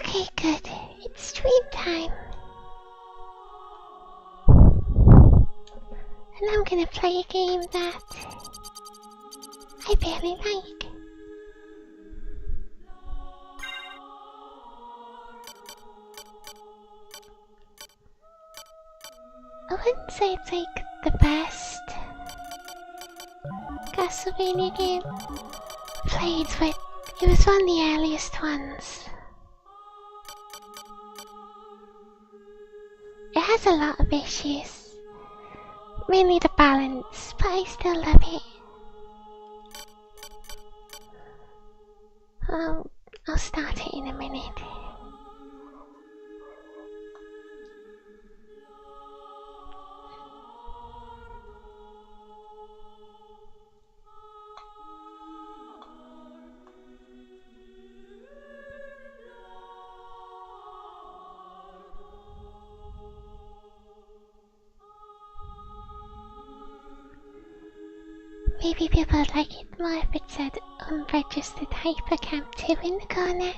Okay, good. It's stream time. And I'm gonna play a game that I barely like. I wouldn't say it's like the best Castlevania game played, but it was one of the earliest ones. It has a lot of issues, mainly the balance, but I still love it. I'll start it in a minute. Maybe people would like it more if it said unregistered Hypercamp 2 in the corner.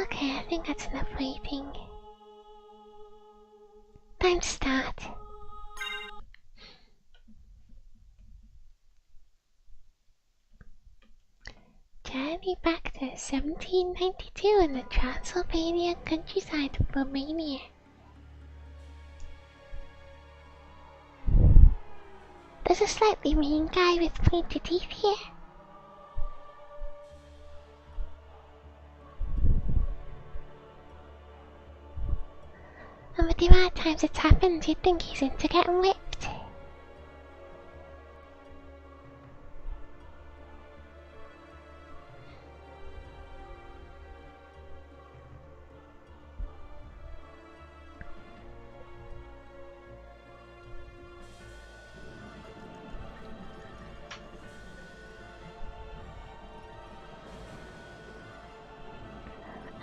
Okay, I think that's enough waiting. Time to start. Journey back to 1792 in the Transylvania countryside of Romania. There's a slightly mean guy with pointed teeth here. And with the amount of times it's happened, you'd think he's into getting whipped.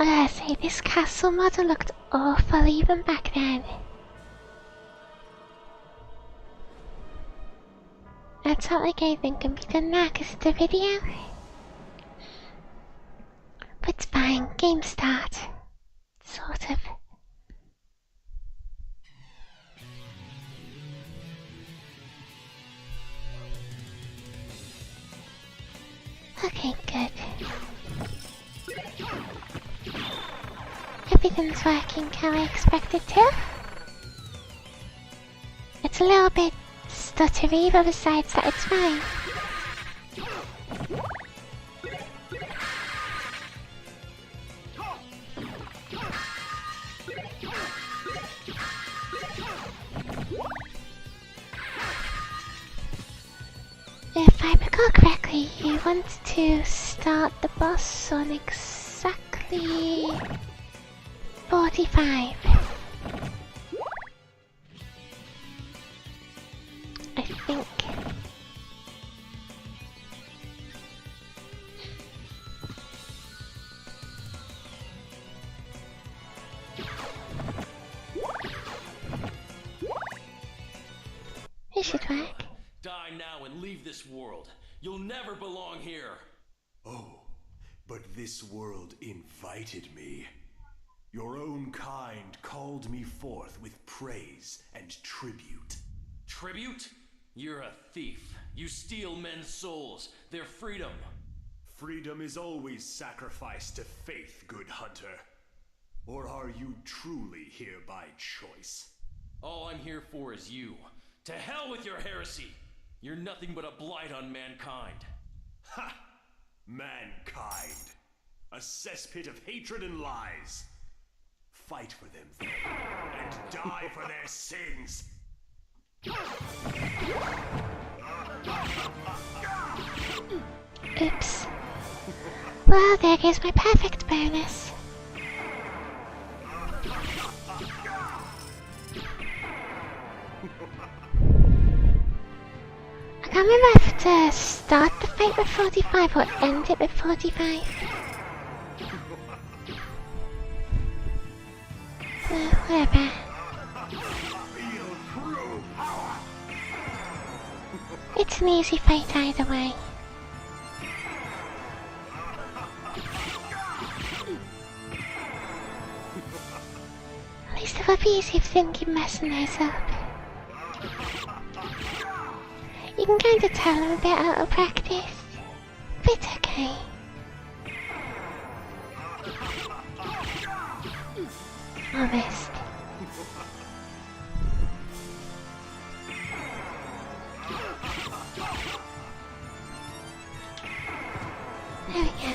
I gotta say, this castle model looked awful even back then. That's not like anything can be done now because it's a video. But it's fine, game start. Sort of. Okay, good. Everything's working how I expected to. It's a little bit stuttery, but besides that, it's fine. If I recall correctly, you want to start the boss on exactly 45. I think. It should work. Die now and leave this world. You'll never belong here. Oh, but this world invited me. Your own kind called me forth with praise and tribute. Tribute? You're a thief. You steal men's souls, their freedom. Freedom is always sacrificed to faith, good hunter. Or are you truly here by choice? All I'm here for is you. To hell with your heresy! You're nothing but a blight on mankind. Ha! Mankind. A cesspit of hatred and lies. Fight for them, then, and die for their sins! Oops. Well, there goes my perfect bonus. can't remember if to start the fight with 45 or end it with 45. Whatever. It's an easy fight either way. At least it would be easy if they didn't keep messing those up. You can kind of tell I'm a bit out of practice, but it's okay. Almost. There we go.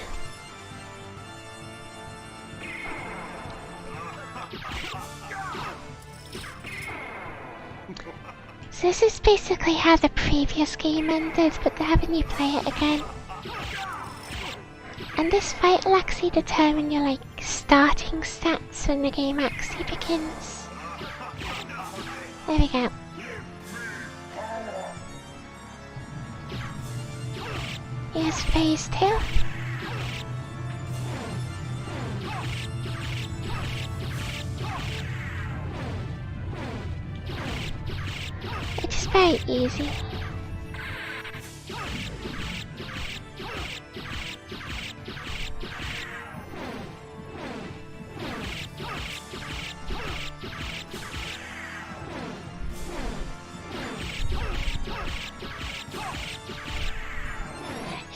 So this is basically how the previous game ended, but they're having you play it again. And this fight will actually determine your starting stats when the game actually begins. There we go. Here's phase 2. Which is very easy.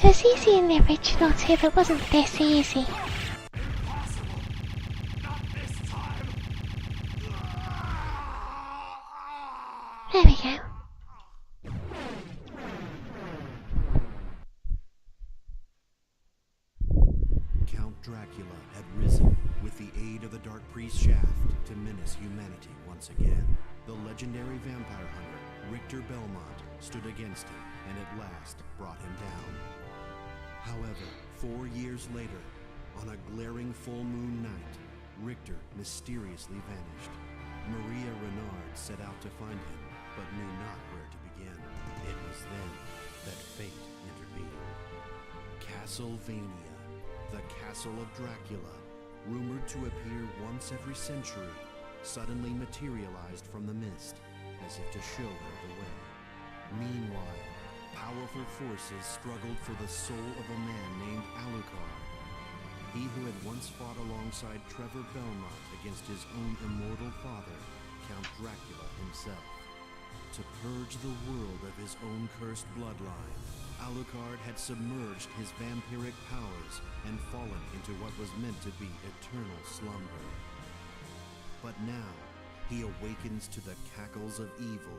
It was easy in the original too, but it wasn't this easy. There we go. Count Dracula had risen with the aid of the Dark Priest shaft to menace humanity once again. The legendary vampire hunter, Richter Belmont, stood against him and at last brought him down. However, 4 years later, on a glaring full moon night, Richter mysteriously vanished. Maria Renard set out to find him, but knew not where to begin. It was then that fate intervened. Castlevania, the castle of Dracula, rumored to appear once every century, suddenly materialized from the mist, as if to show her the way. Meanwhile, powerful forces struggled for the soul of a man named Alucard. He who had once fought alongside Trevor Belmont against his own immortal father, Count Dracula himself. To purge the world of his own cursed bloodline, Alucard had submerged his vampiric powers and fallen into what was meant to be eternal slumber. But now, he awakens to the cackles of evil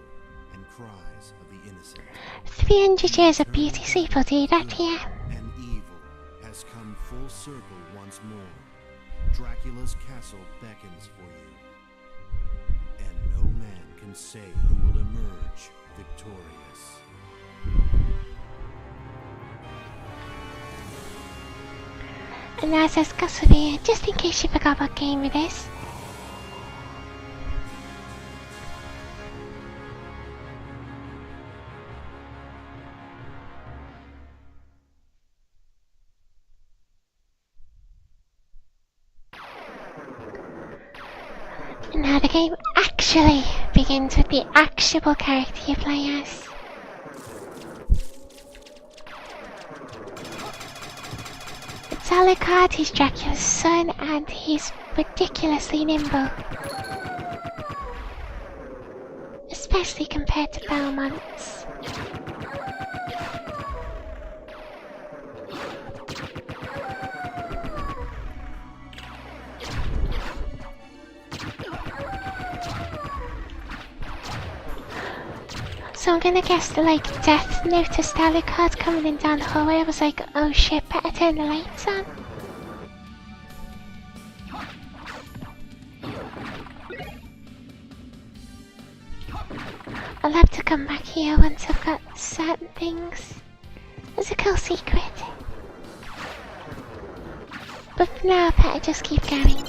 and cries of the innocent. 300 years of beauty sleep will do that here. And evil has come full circle once more. Dracula's castle beckons for you. And no man can say who will emerge victorious. And now it says Castlevania, just in case you forgot what game it is. And now the game actually begins with the actual character you play as. It's Alucard, he's Dracula's son, and he's ridiculously nimble. Especially compared to Belmont's. So I'm gonna guess the death notice Alucard coming in down the hallway. I was like, oh shit, better turn the lights on. I'll have to come back here once I've got certain things. There's a cool secret. But for now I better just keep going.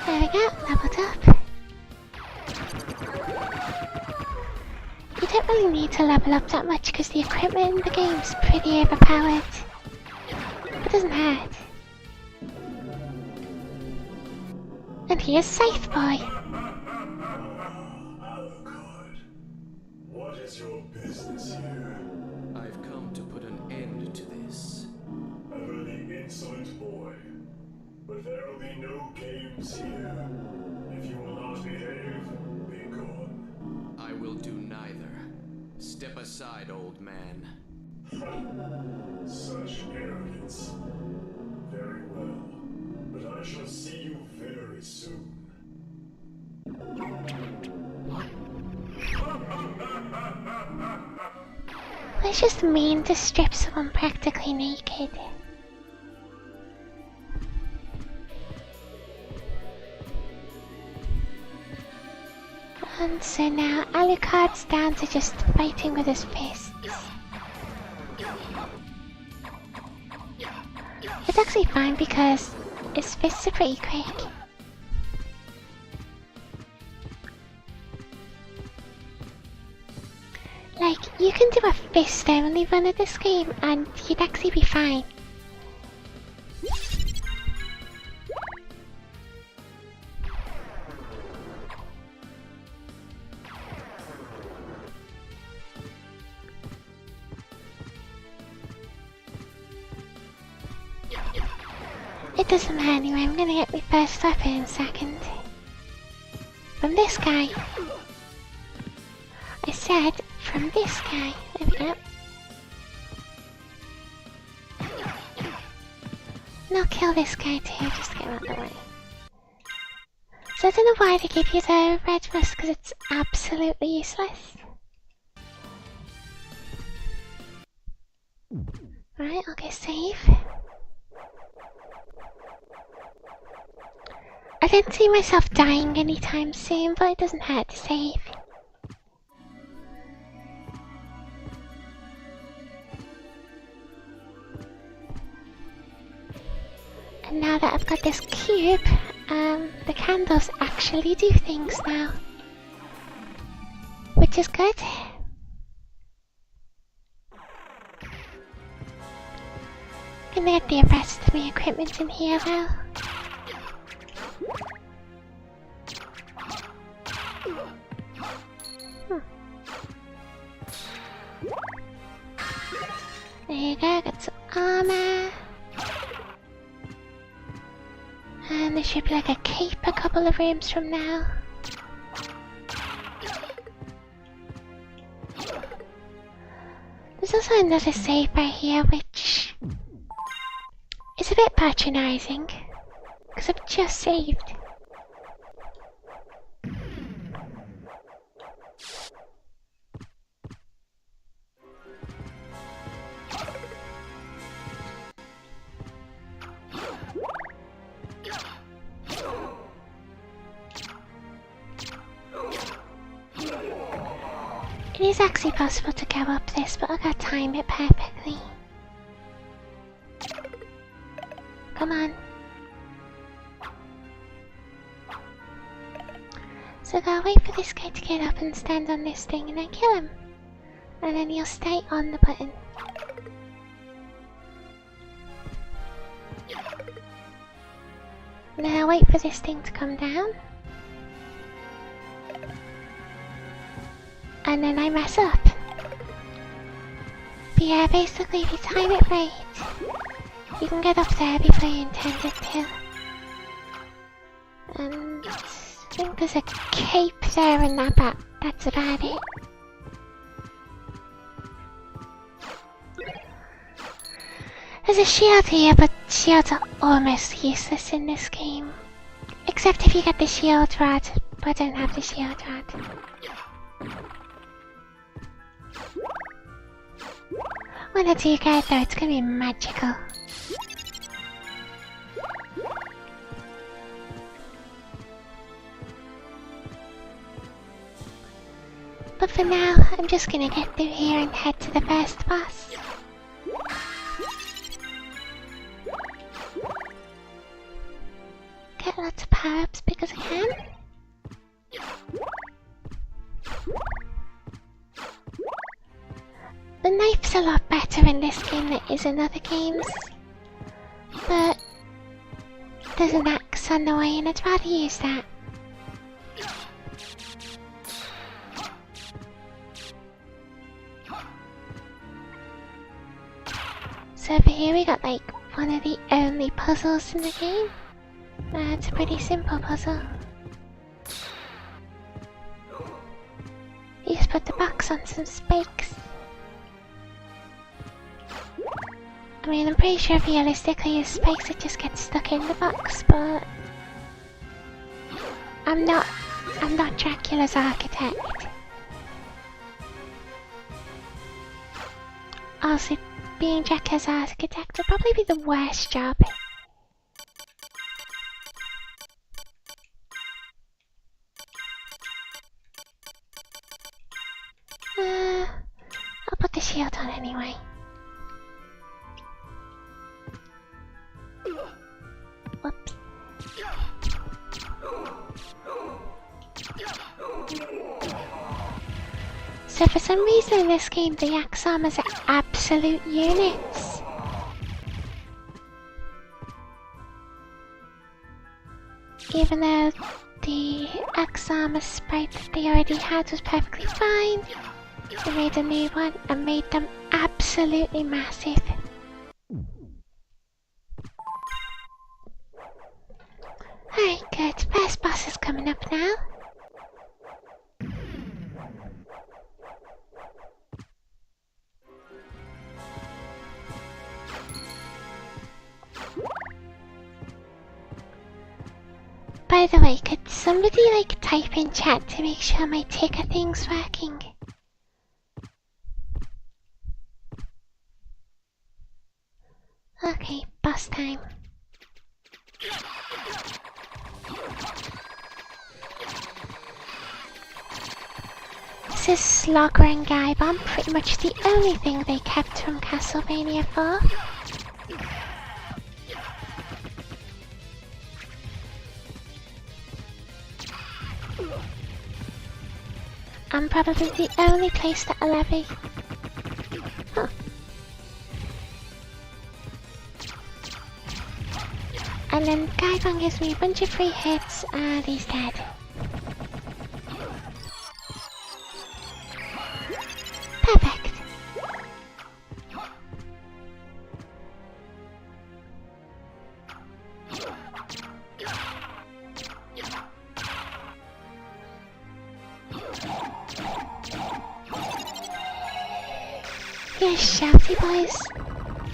There we go, leveled up. You don't really need to level up that much because the equipment in the game's pretty overpowered. It doesn't hurt. And here's Safe Boy. Alucard, what is your business here? I've come to put an end to this. A really insolent boy. But there will be no games here. If you will not behave, be gone. I will do neither. Step aside, old man. Such arrogance. Very well. But I shall see you very soon. It's just mean to strip someone practically naked. And so now Alucard's down to just fighting with his fists. It's actually fine because his fists are pretty quick. Like, you can do a fist only run of this game and you'd actually be fine. It doesn't matter anyway, I'm gonna get my first weapon in a second. From this guy. I said, from this guy. There we go. And I'll kill this guy too, just to get him out of the way. So I don't know why they give you the red rust, because it's absolutely useless. Right, I'll go save. I don't see myself dying anytime soon, but it doesn't hurt to save. And now that I've got this cube, the candles actually do things now. Which is good. Gonna get the rest of my equipment in here though. There you go, got some armor. And there should be like a cape a couple of rooms from now. There's also another save bar here which is a bit patronising, because I've just saved. It is actually possible to go up this, but I gotta time it perfectly. Come on. So I gotta wait for this guy to get up and stand on this thing and then kill him. And then he'll stay on the button. And then I'll wait for this thing to come down. And then I mess up. But yeah, basically if you time it right, you can get up there before you intended to. And I think there's a cape there in that back. That's about it. There's a shield here, but shields are almost useless in this game. Except if you get the shield rod, but I don't have the shield rod. When I do get it though, it's gonna be magical. But for now, I'm just gonna get through here and head to the first boss. Get lots of power-ups because I can. knife's a lot better in this game than it is in other games. But there's an axe on the way and I'd rather use that. So over here we got like one of the only puzzles in the game. It's a pretty simple puzzle. You just put the box on some spikes. I mean, I'm pretty sure realistically the spikes would just get stuck in the box, but I'm not Dracula's architect. Also, being Dracula's architect would probably be the worst job. I'll put the shield on anyway. Whoops. So for some reason in this game the axe armors are absolute units. Even though the axe armor sprite that they already had was perfectly fine, they made a new one and made them absolutely massive. Alright, good. First boss is coming up now. By the way, could somebody like type in chat to make sure my ticker thing's working? Okay, boss time. This is Slogger and Guy Bomb, pretty much the only thing they kept from Castlevania 4. And probably the only place that I'll ever... Huh. And then Gaibon gives me a bunch of free hits and he's dead. Perfect. You're shouty boys.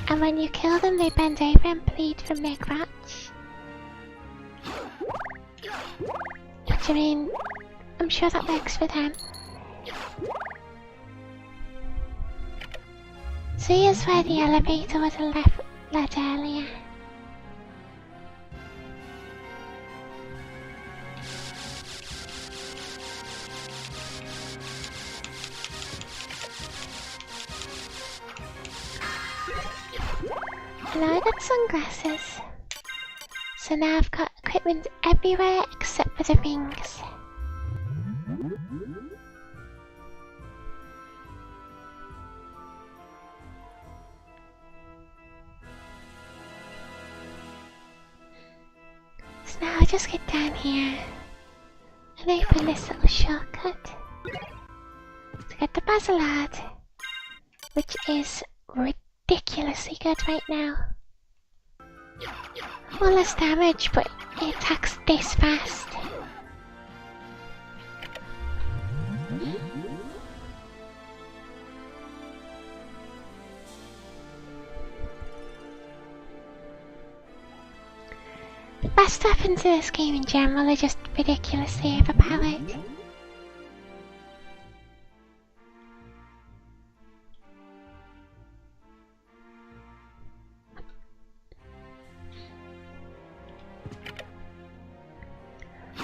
And when you kill them they bend over and bleed from their crotch. Which I mean, I'm sure that works for them. So here's where the elevator would have led earlier. And now I got sunglasses. So now I've got equipment everywhere except for the rings. So now I just get down here and open this little shortcut to get the Basilard, which is ridiculously good right now. Well, less damage, but it attacks this fast. Fast weapons in this game in general are just ridiculously overpowered.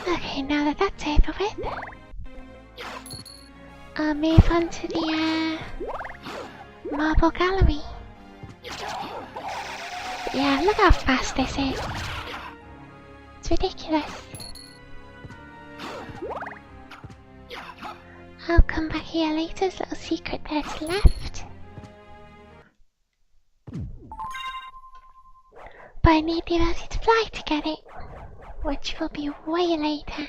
Okay, now that that's over with, I'll move on to the marble gallery. Yeah, look how fast this is. It's ridiculous. I'll come back here later, there's a little secret there to the left. But I need the ability to fly to get it, which will be way later.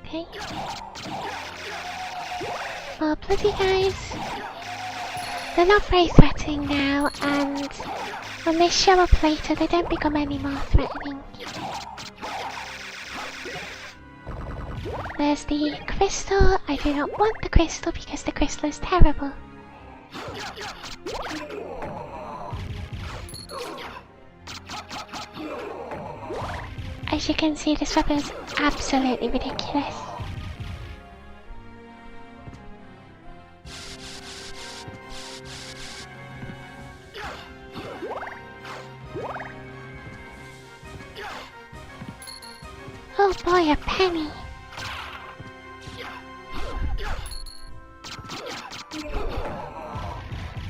Okay. Oh, bloody guys. They're not very threatening now, and when they show up later, they don't become any more threatening. There's the crystal. I do not want the crystal because the crystal is terrible. As you can see, this weapon is absolutely ridiculous. Oh boy, a penny!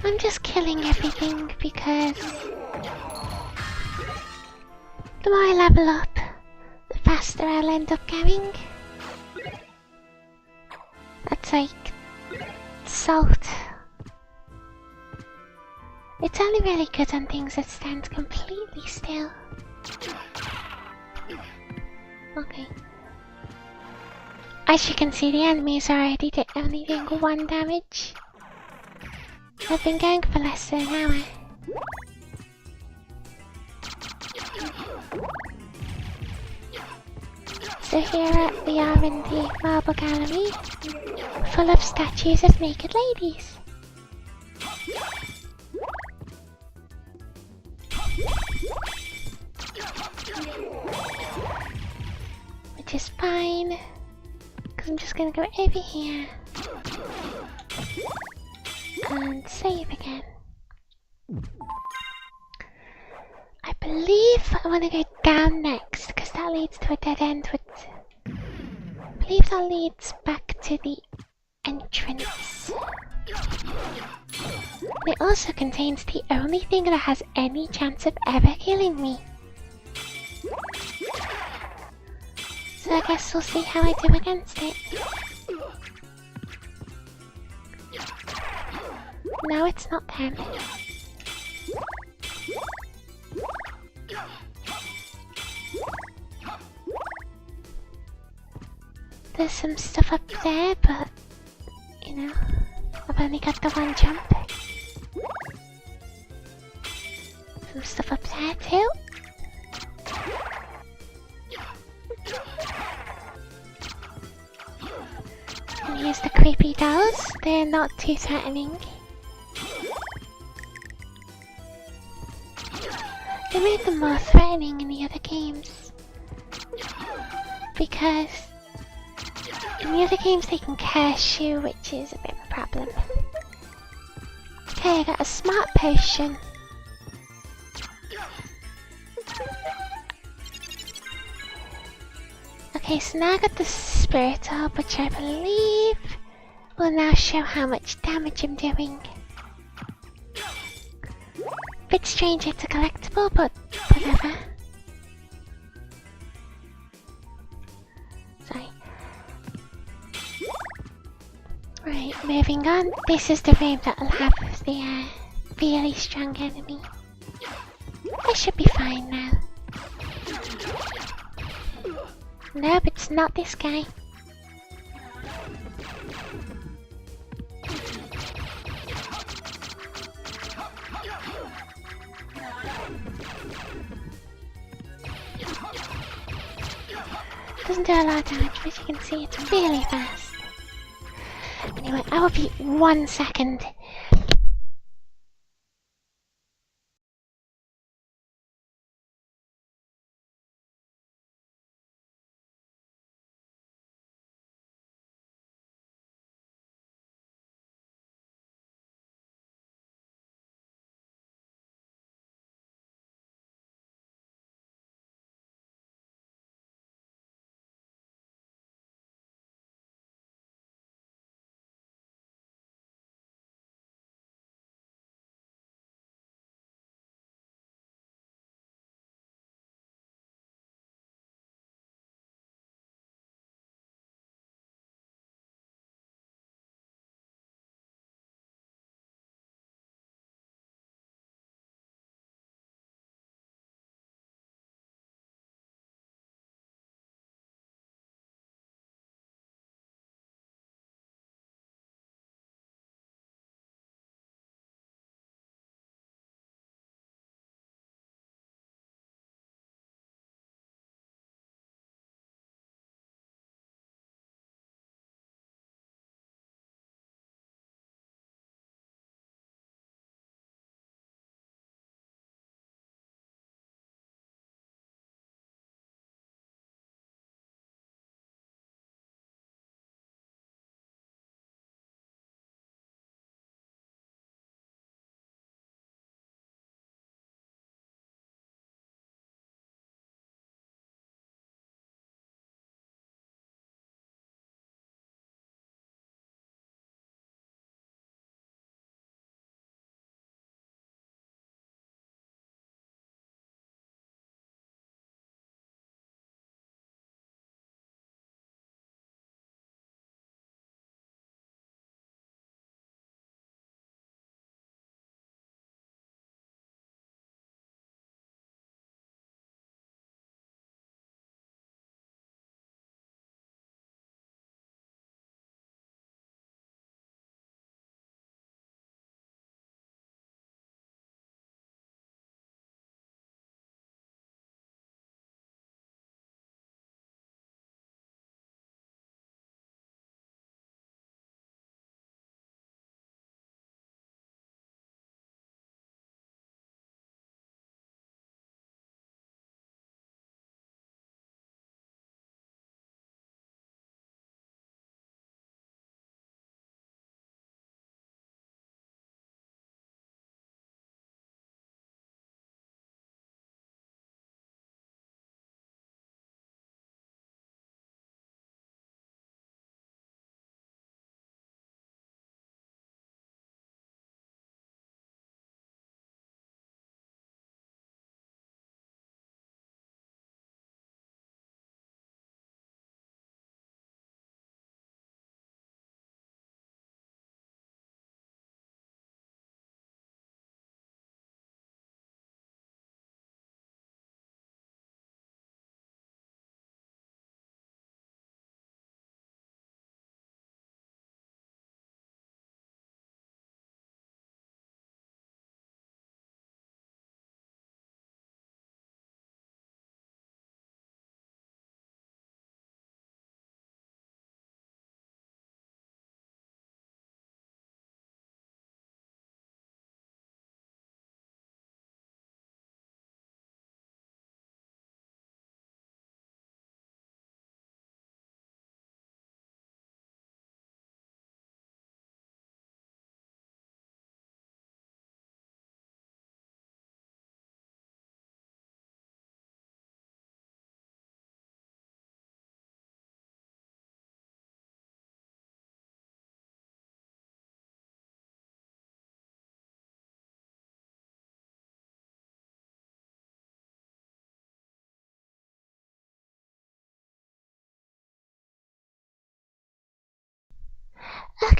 I'm just killing everything because the more I level up, the faster I'll end up going. That's like salt. It's only really good on things that stand completely still. Okay. As you can see, the enemies are already only doing 1 damage. I've been going for less than an hour. So here we are in the marble gallery, full of statues of naked ladies. Which is fine, because I'm just going to go over here and save again. I believe I want to go down next, because that leads to a dead end. I believe that leads back to the entrance. It also contains the only thing that has any chance of ever killing me. So I guess we'll see how I do against it. No, it's not them. There's some stuff up there, but, you know, I've only got the 1 jump. Some stuff up there too. And here's the creepy dolls. They're not too threatening. They made them more threatening in the other games. Because in the other games they can curse you, which is a bit of a problem. Okay, I got a smart potion. Okay, so now I got the spirit orb, which I believe will now show how much damage I'm doing. Bit strange it's a collectible, but whatever. Sorry. Right, moving on. This is the room that'll have the really strong enemy. I should be fine now. Nope, it's not this guy. Doesn't do a lot of damage, but as you can see, it's really fast. Anyway, I will be 1 second.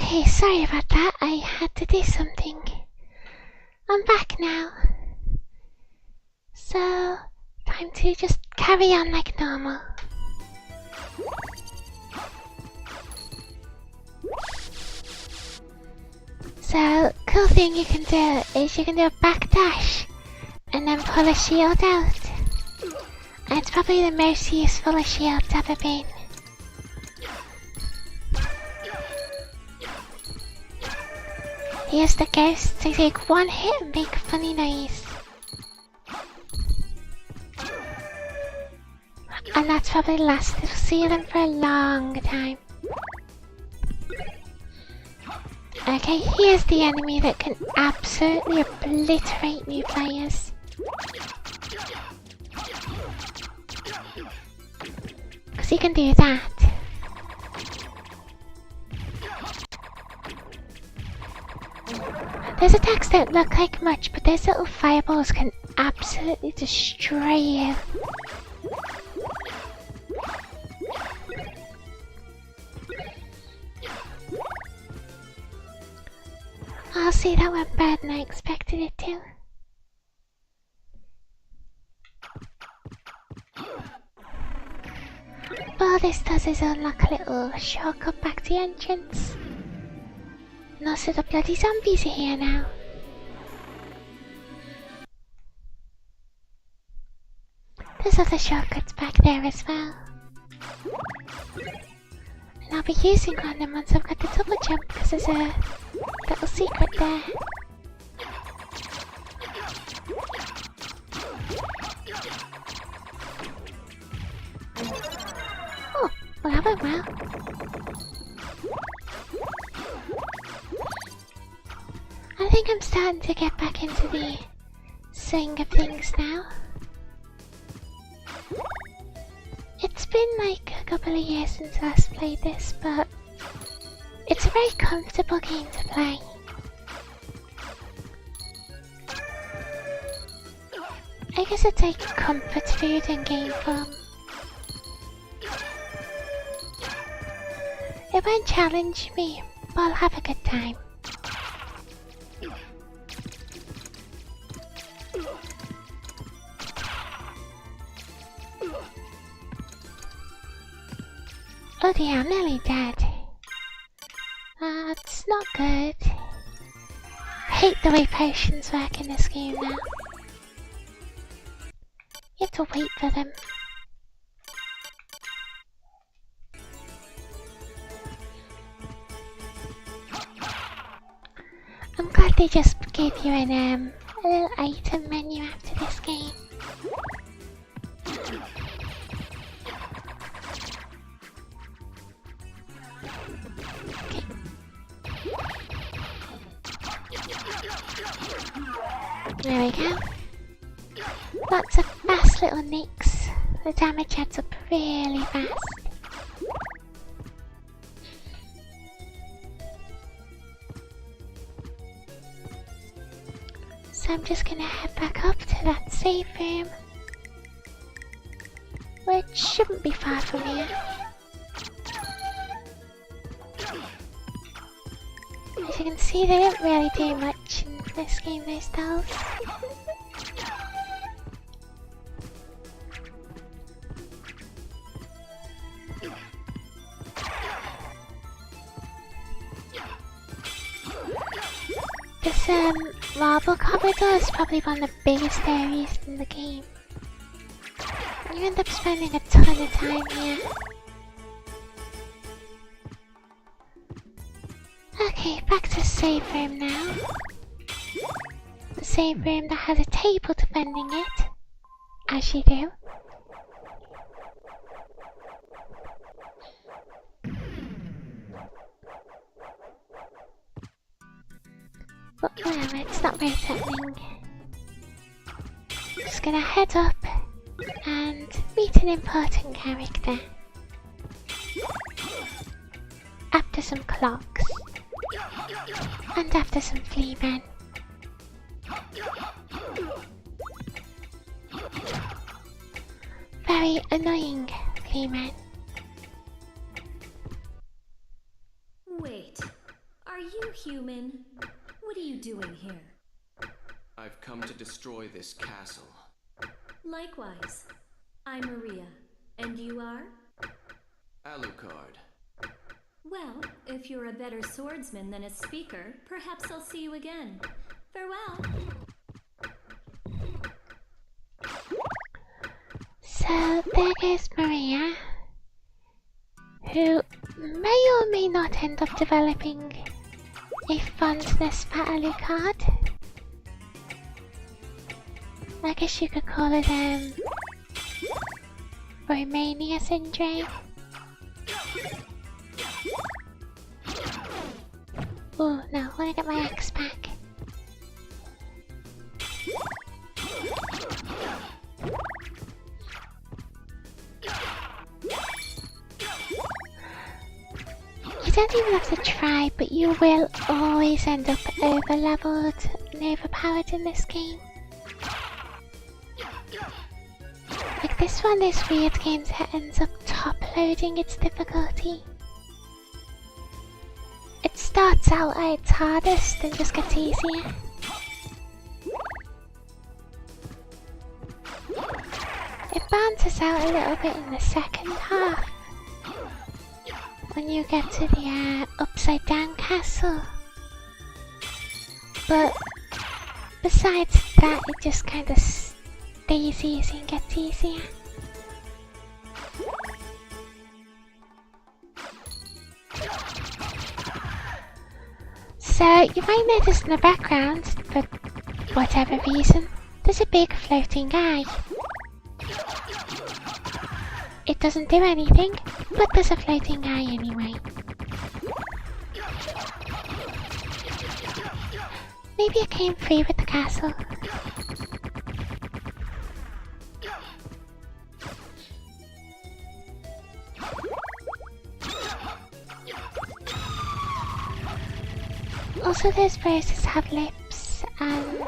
Okay, sorry about that. I had to do something. I'm back now. So, time to just carry on like normal. So, cool thing you can do is you can do a backdash and then pull a shield out. And it's probably the most useful a shield's ever been. Use the ghost to take one hit and make a funny noise. And that's probably lasted sealing for a long time. Okay, here's the enemy that can absolutely obliterate new players. Because he can do that. Those attacks don't look like much, but those little fireballs can absolutely destroy you. I'll see, that went better than I expected it to. All this does is unlock a little shortcut back to the entrance. And also the bloody zombies are here now. There's other shortcuts back there as well. And I'll be using one of them once I've got the double jump because there's a little secret there. Oh, well that went well. I think I'm starting to get back into the swing of things now. It's been like a couple of years since I last played this, but it's a very comfortable game to play. I guess it's like comfort food in game form. It won't challenge me, but I'll have a good time. Oh dear, I'm nearly dead. That's not good. I hate the way potions work in this game now. You have to wait for them. I'm glad they just gave you a little item menu after this game. There we go. Lots of fast little nicks. The damage adds up really fast. So I'm just gonna head back up to that save room, which shouldn't be far from here. As you can see, they don't really do much in this game, those dolls. This marble corridor is probably one of the biggest areas in the game. You end up spending a ton of time here. Okay, back to the save room now. The save room that has a table defending it, as you do. But well, it's not very threatening. Just gonna head up and meet an important character. After some clocks. And after some flea men. Very annoying flea men. Wait, human. What are you doing here? I've come to destroy this castle. Likewise. I'm Maria. And you are? Alucard. Well, if you're a better swordsman than a speaker, perhaps I'll see you again. Farewell. So there goes Maria, who may or may not end up developing a fondness for Alucard. I guess you could call it Romania syndrome. Oh no, I wanna get my axe back. You don't even have to try, but you will always end up over-leveled and overpowered in this game. Like this one is weird game that ends up top-loading its difficulty. It starts out at its hardest and just gets easier. It bounces out a little bit in the second half when you get to the upside down castle. But besides that, it just kind of stays easy and gets easier. So you might notice in the background, for whatever reason, there's a big floating guy. It doesn't do anything, but there's a floating guy anyway. Maybe it came free with the castle. Also, those roses have lips, and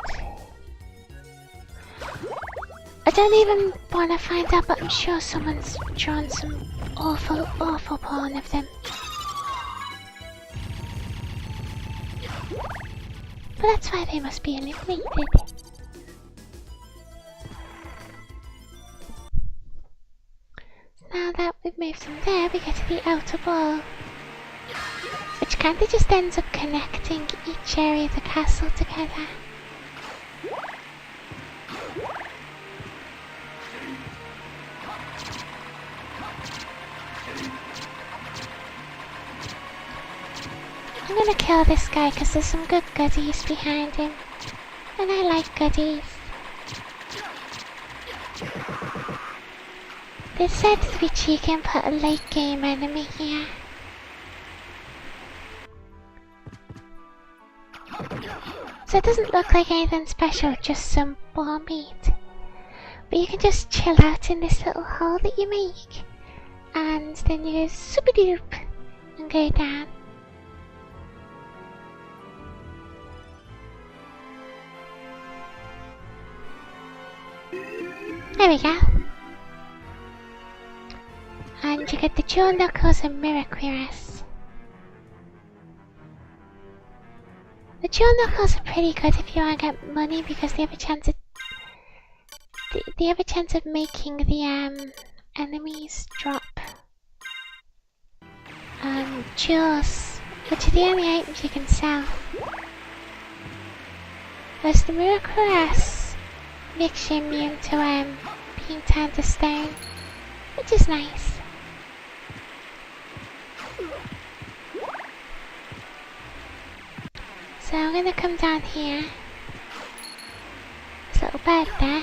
I don't even want to find out, but I'm sure someone's drawn some awful, awful porn of them. But that's why they must be eliminated. Now that we've moved from there, we get to the outer wall, which kinda just ends up connecting each area of the castle together. I'm gonna kill this guy because there's some good goodies behind him, and I like goodies. They said to be cheeky and put a late game enemy here. So it doesn't look like anything special, just some boar meat. But you can just chill out in this little hole that you make, and then you go super-doop and go down. There we go. And you get the Jewel Knuckles and Mirror Cuirass. The Jewel Knuckles are pretty good if you want to get money because they have a chance of making the enemies drop jewels, which are the only items you can sell. Whereas the Mirror Cuirass makes you immune to being turned to stone, which is nice. So I'm gonna come down here. There's a little bird there.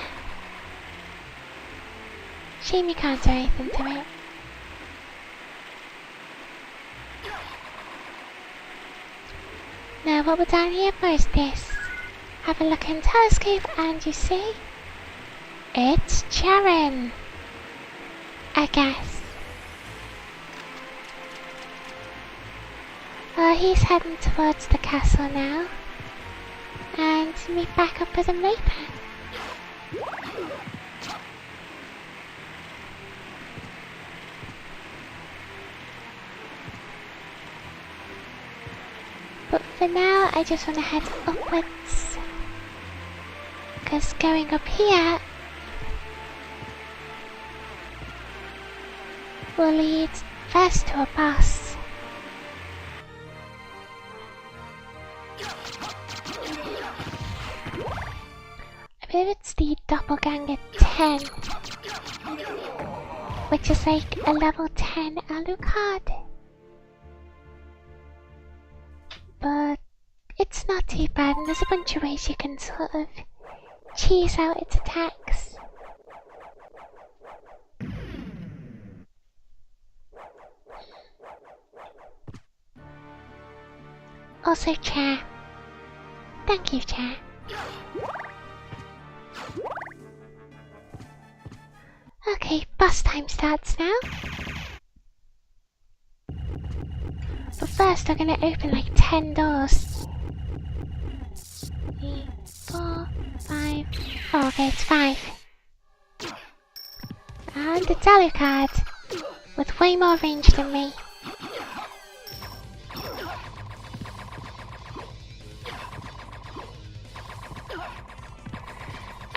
Shame you can't do anything to it. Now what we're down here for is this. Have a look in the telescope and you see, it's Charon, I guess. Well, he's heading towards the castle now, and meet back up with him later. But for now, I just want to head upwards. Because going up here will lead first to a boss. I believe it's the Doppelganger 10, which is like a level 10 Alucard. But it's not too bad, and there's a bunch of ways you can sort of cheese out its attacks. Also, chair. Thank you, chair. Okay, boss time starts now. But first, I'm gonna open like 10 doors. 3, 4, 5. Oh, okay, it's 5. And it's Alucard, with way more range than me.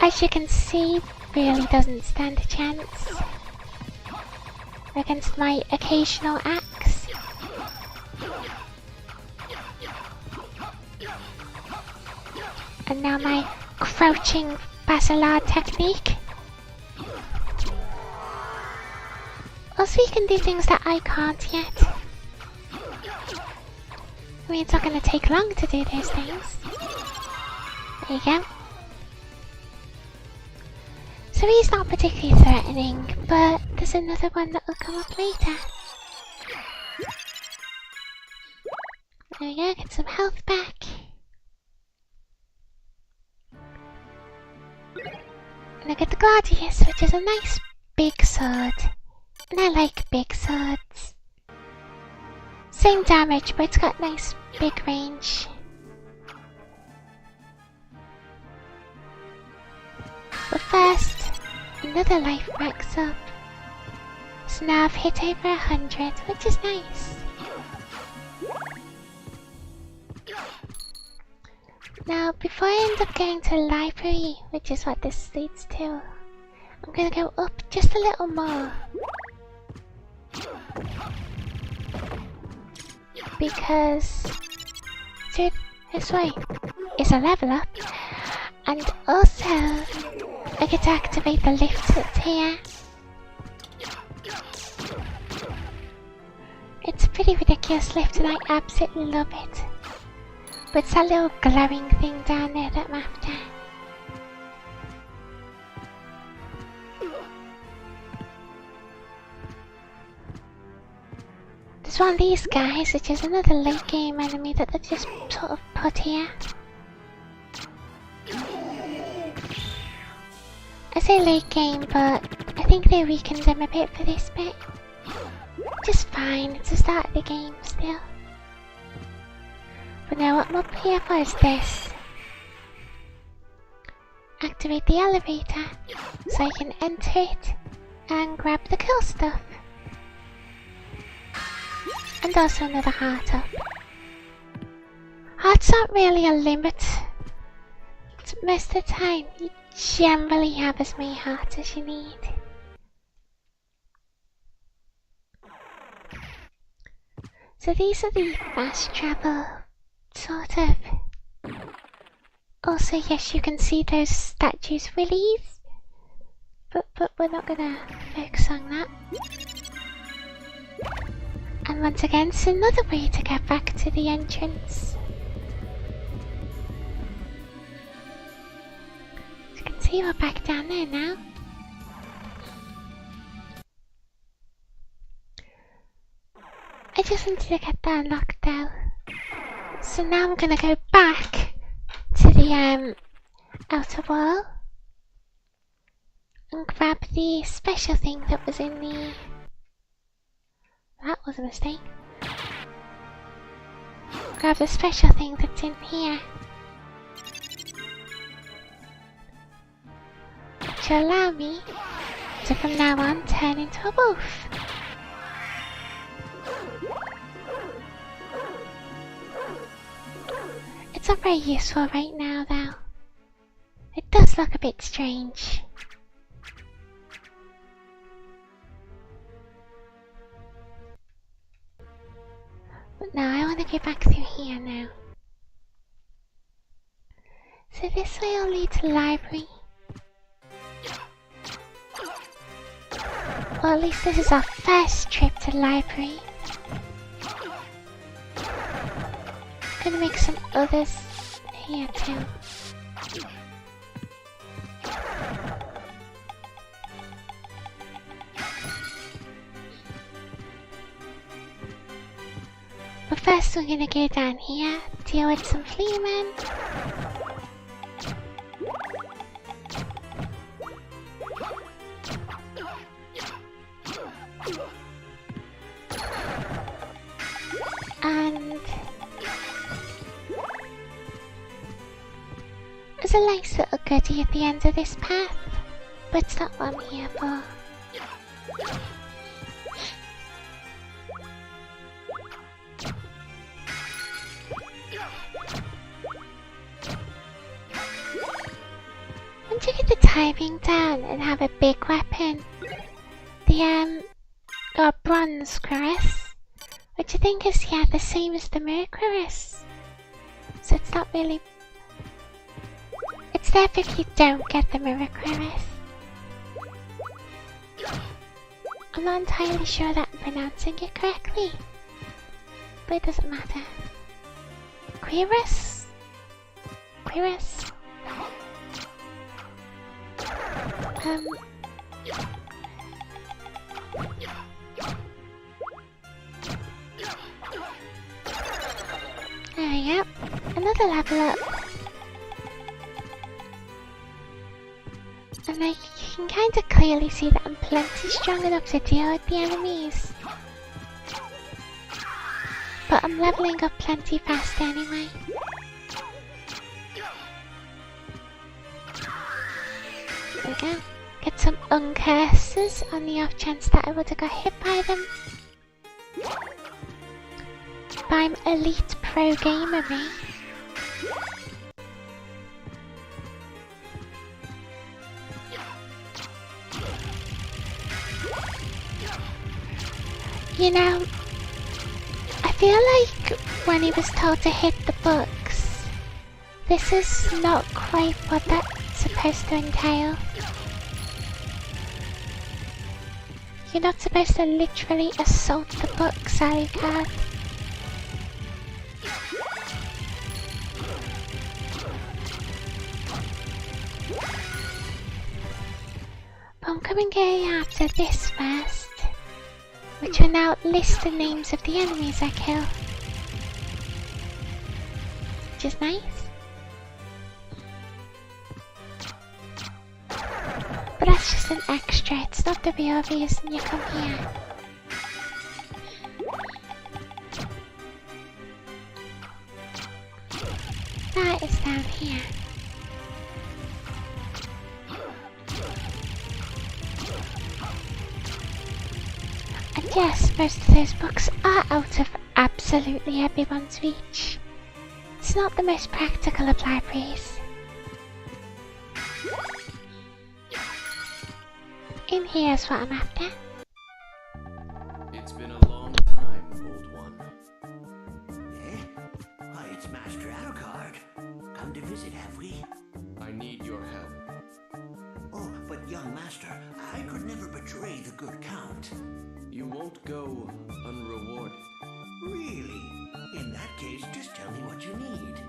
As you can see, really doesn't stand a chance against my occasional axe. And now my crouching Basilard technique. Also, you can do things that I can't yet. I mean, it's not going to take long to do those things. There you go. So he's not particularly threatening, but there's another one that will come up later. There we go, get some health back. And I get the Gladius, which is a nice big sword. And I like big swords. Same damage, but it's got nice big range. But first, another life max up. So now I've hit over 100, which is nice. Now, before I end up going to the library, which is what this leads to, I'm gonna go up just a little more. Because through this way is a level up, and also I get to activate the lift that's here. It's a pretty ridiculous lift and I absolutely love it. But it's that little glowing thing down there that I'm after. There's one of these guys, which is another late game enemy that they just sort of put here. I say late game, but I think they weakened him a bit for this bit. Just fine, it's the start of the game still. But now what I'm up here for is this. Activate the elevator so I can enter it and grab the cool stuff. And also another heart up. Hearts aren't really a limit. Most of the time, you generally have as many hearts as you need. So these are the fast travel, sort of. Also, yes, you can see those statues release. But we're not gonna focus on that. And once again, it's another way to get back to the entrance. As you can see, we're back down there now. I just wanted to get that unlocked out. So now I'm gonna go back to the outer wall and grab the special thing that was in the... That was a mistake. Grab the special thing that's in here. Which will allow me to from now on turn into a wolf. not very useful right now, though. It does look a bit strange. But now I want to go back through here now. So this way will lead to the library. Well, at least this is our first trip to the library. Gonna make some others here too. But first we're gonna go down here, deal with some fleamen. And there's a nice little goodie at the end of this path, but it's not what I'm here for. Once you get the timing down and have a big weapon, the got bronze cuirass, which I think is the same as the mirror cuirass. So it's not really. It's there if you don't get the mirror cuirass. I'm not entirely sure that I'm pronouncing it correctly, but it doesn't matter. Cuirass? Cuirass? There we go. Another level up. And you can kind of clearly see that I'm plenty strong enough to deal with the enemies. But I'm leveling up plenty fast anyway. There we go. Get some uncurses on the off chance that I would have got hit by them. But I'm elite pro gamer, me. You know, I feel like when he was told to hit the books, this is not quite what that's supposed to entail. You're not supposed to literally assault the books, Alucard. But I'm coming after this first, which will now list the names of the enemies I kill. Which is nice. But that's just an extra, it's not the real reason you come here. That is down here. And yes, most of those books are out of absolutely everyone's reach. It's not the most practical of libraries. In here is what I'm after. It's been a long time, old one. Eh? Why, it's Master Alucard. Come to visit, have we? I need your help. Oh, but young Master, I could never betray the good Count. You won't go unrewarded. Really? In that case, just tell me what you need.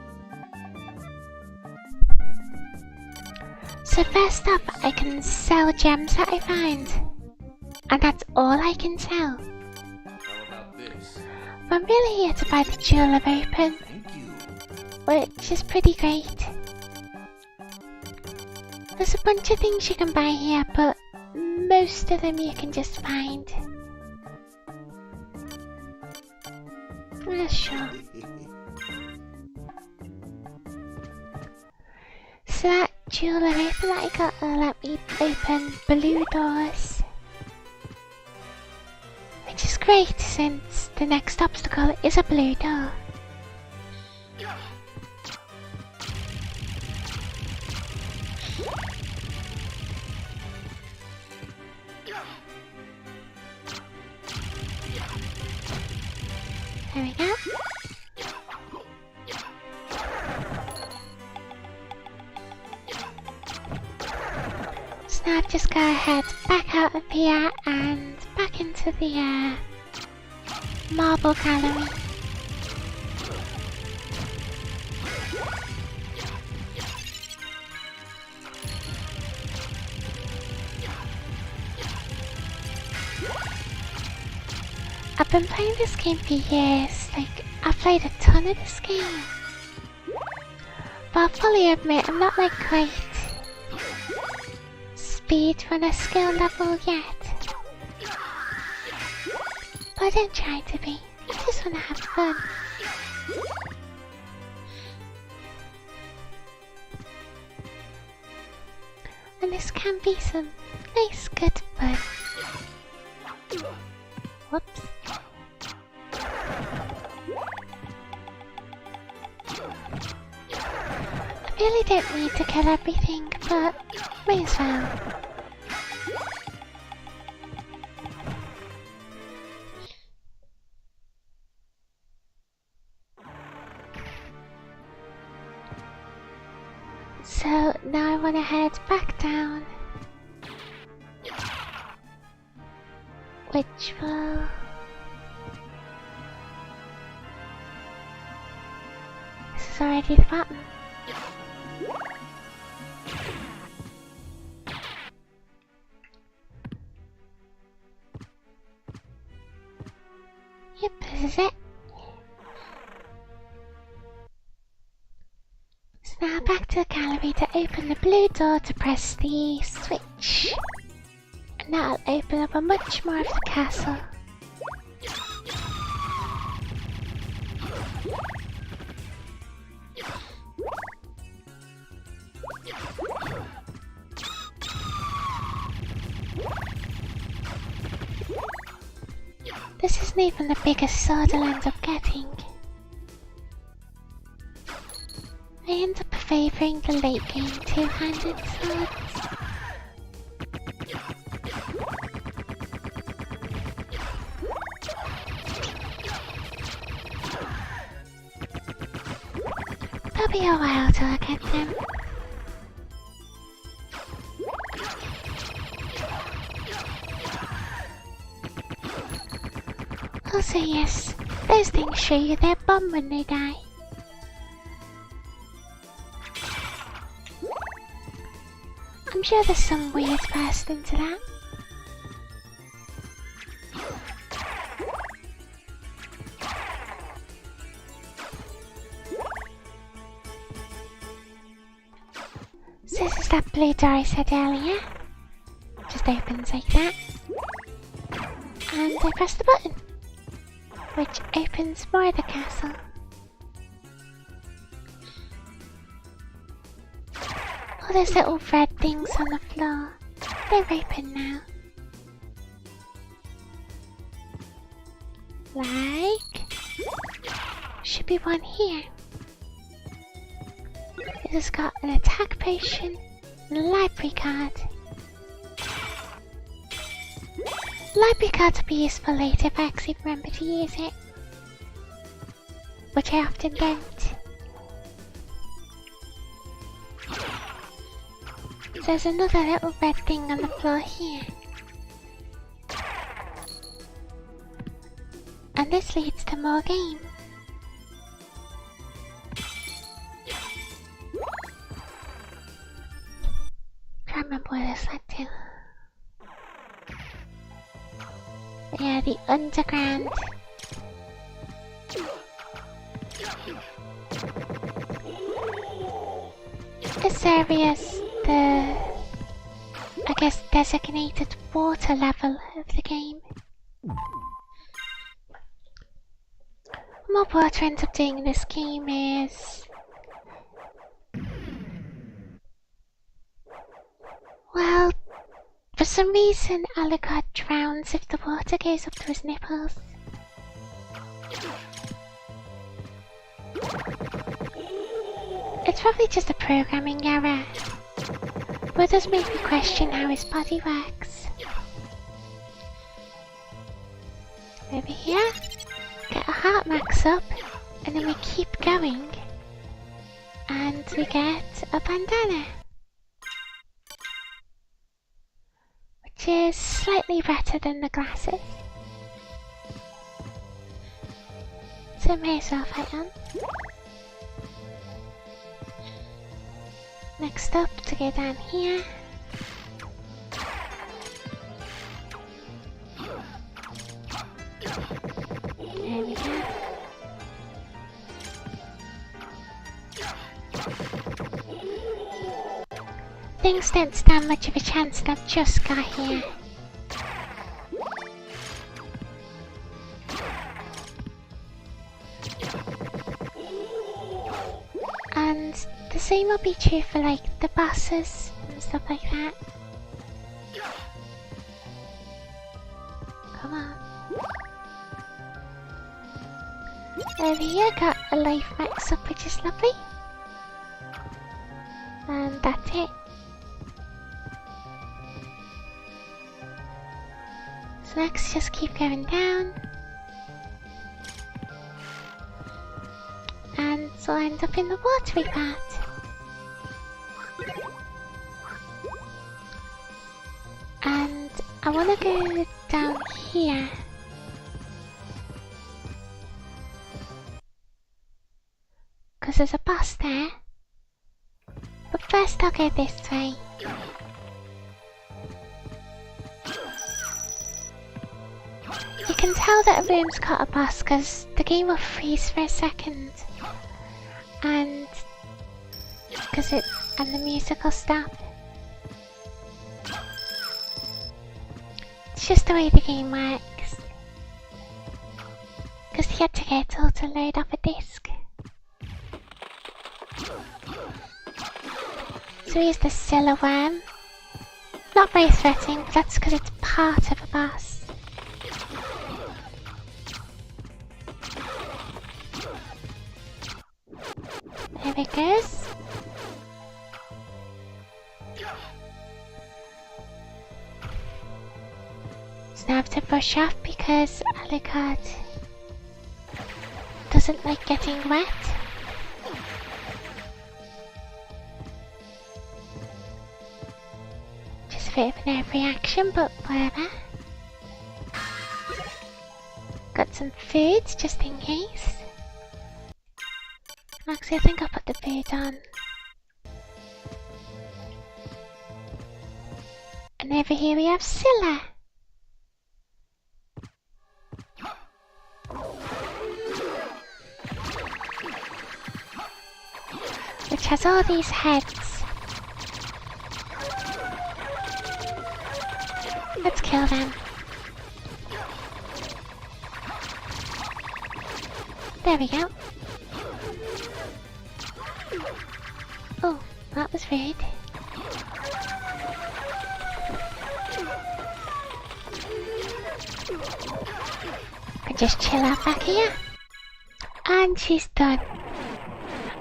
So first up, I can sell gems that I find. And that's all I can sell. How about this? But I'm really here to buy the Jewel of Open, Thank you. which is pretty great. There's a bunch of things you can buy here, but most of them you can just find. Sure. So that Jewel of Open that I got will let me open blue doors. Which is great since the next obstacle is a blue door. head back out of here and back into the marble gallery. I've been playing this game for years, like I've played a ton of this game. But I'll fully admit I'm not like quite speedrunner skill level yet. But I don't try to be, I just wanna have fun. And this can be some nice good fun. Whoops. I really don't need to kill everything, but may as well. So now I want to head back down, which will... This is already the button. Yep, this is it. So now back to the gallery to open the blue door to press the switch. And that'll open up a much more of the castle. This isn't even the biggest sword I'll end up getting. I end up favouring the late game two-handed swords. It'll be a while till I get them. Also yes, those things show you their bum when they die. I'm sure there's some weird past into that. So this is that blue door I said earlier. Just opens like that. And I press the button, which opens more of the castle. Oh, there's little red things on the floor. They're open now. Like... should be one here. This has got an attack potion and a library card. Library card will be useful later if I actually remember to use it. Which I often don't. There's another little red thing on the floor here. And this leads to more game. Can't remember where this led to. Yeah, the underground. This area's the, I guess, designated water level of the game. What water ends up doing in this game is... well, for some reason Alucard drowns if the water goes up to his nipples. It's probably just a programming error, but it does make me question how his body works. Over here, get a heart max up, and then we keep going, and we get a bandana. which is slightly better than the glasses. So may as well fight on. Next up, to go down here. There we go. Things don't stand much of a chance and I've just got here. And the same will be true for like the bosses and stuff like that. Come on. Over here got a life max up, which is lovely. And that's it. So next just keep going down. And so I'll end up in the watery part. And I want to go down here. Because there's a boss there. But first I'll go this way. You can tell that a room's got a boss because the game will freeze for a second. And the music will stop. It's just the way the game works. Because you had to get it all to load up a disc. So here's the Scylla worm. Not very threatening, but that's because it's part of a boss. There it goes. So now I have to brush off because Alucard doesn't like getting wet. Just a bit of an overreaction, but whatever. Got some food just in case. Actually, I think I'll put the food on. And over here we have Scylla. Which has all these heads. Let's kill them. There we go. Oh, that was rude. I just chill out back here. And she's done.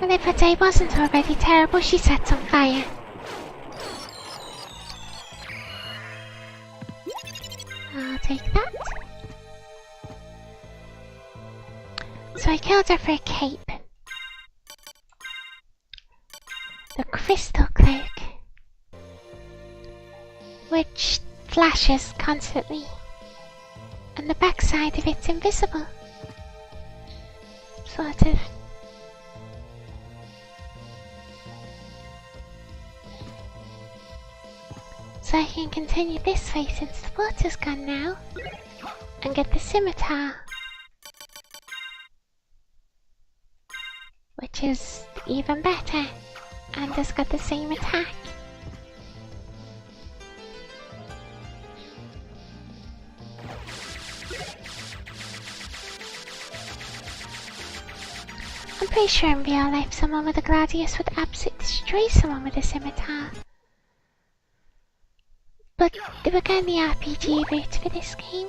And if her day wasn't already terrible, she sets on fire. I'll take that. So I killed her for a cape. The crystal cloak, which flashes constantly, and the backside of it's invisible. Sort of. So I can continue this way since the water's gone now, and get the scimitar, which is even better. And has got the same attack. I'm pretty sure in real life someone with a gladius would absolutely destroy someone with a scimitar. But they were going the RPG route for this game.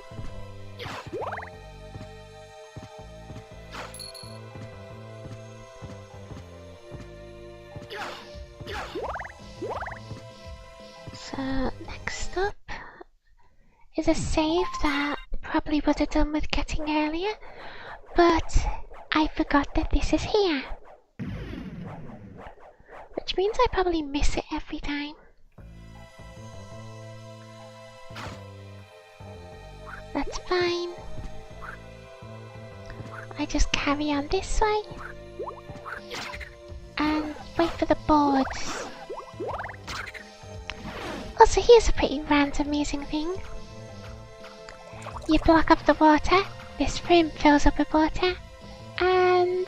So next up is a save that probably would have done with getting earlier, but I forgot that this is here. Which means I probably miss it every time. That's fine. I just carry on this way. And wait for the boards. Also, here's a pretty random amusing thing. You block up the water, this room fills up with water, and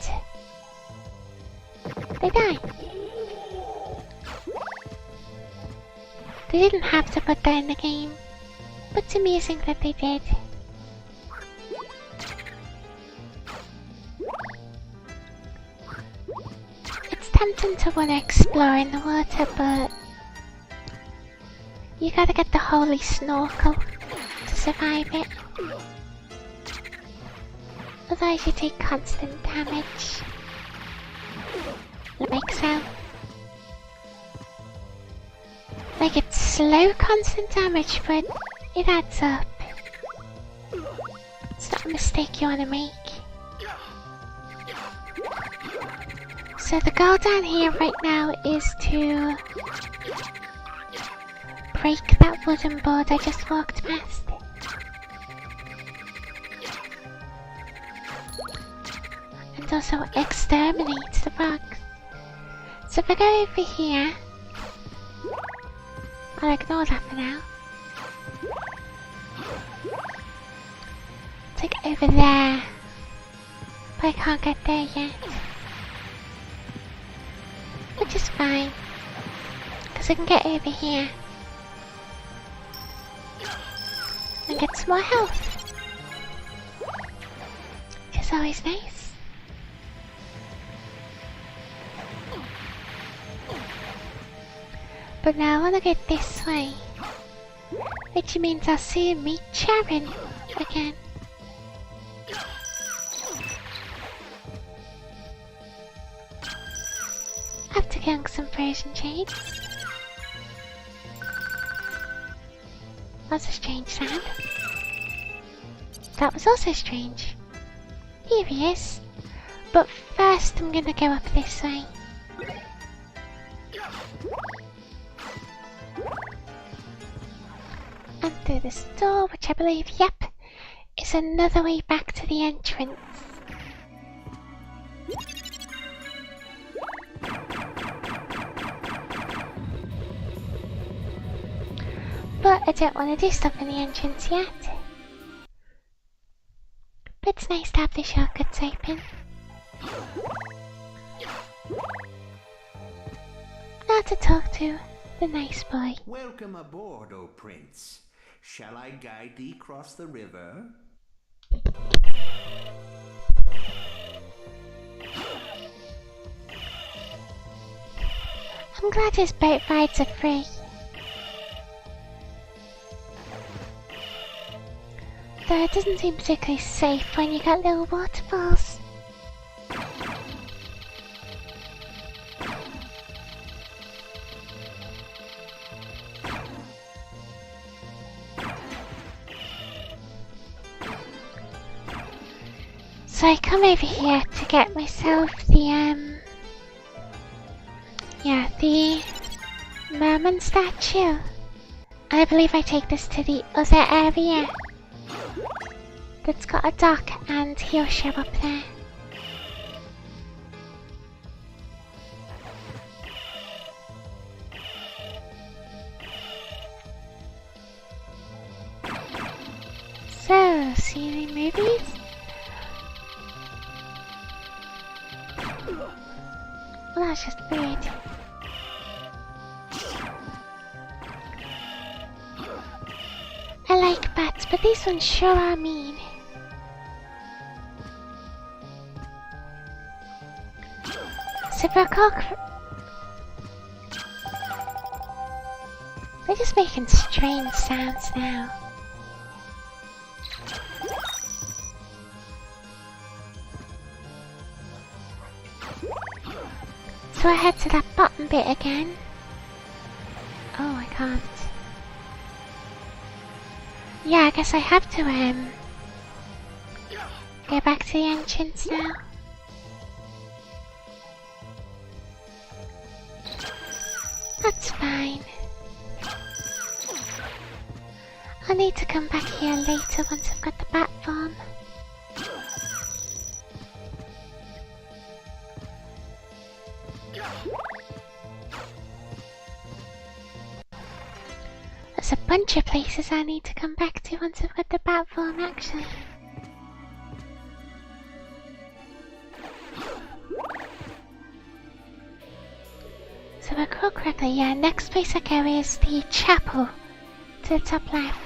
they die. They didn't have to put that in the game, but it's amusing that they did. It's tempting to want to explore in the water, but you gotta get the holy snorkel to survive it. Otherwise you take constant damage. Like so. Like it's slow constant damage, but it adds up. It's not a mistake you wanna make. So the goal down here right now is to break that wooden board I just walked past. And also exterminate the frogs. So if I go over here, I'll ignore that for now. It's like over there, but I can't get there yet. Which is fine, because I can get over here and get some more health, which is always nice. But now I want to get this way, which means I'll soon meet Sharon again. After killing some frozen shades. That's a strange sound. That was also strange. Here he is. But first I'm gonna go up this way. And through this door, which I believe, yep, is another way back to the entrance. But I don't want to do stuff in the entrance yet. But it's nice to have the shortcuts open. Now to talk to the nice boy. Welcome aboard, O Prince. Shall I guide thee across the river? I'm glad his boat rides are free. Though it doesn't seem particularly safe when you got little waterfalls. So I come over here to get myself the the merman statue. I believe I take this to the other area that's got a dock, and he'll show up there. So, see any movies? Well, that's just weird. I like bats, but these ones sure are mean. So for a cock... They're just making strange sounds now. So I head to that bottom bit again. Oh, I can't. Yeah, I guess I have to, go back to the entrance now. That's fine. I need to come back here later once I've got the bat form. There's a bunch of places I need to come back to once I've got the bat form, actually. So if I recall correctly, yeah, next place I go is the chapel to the top left.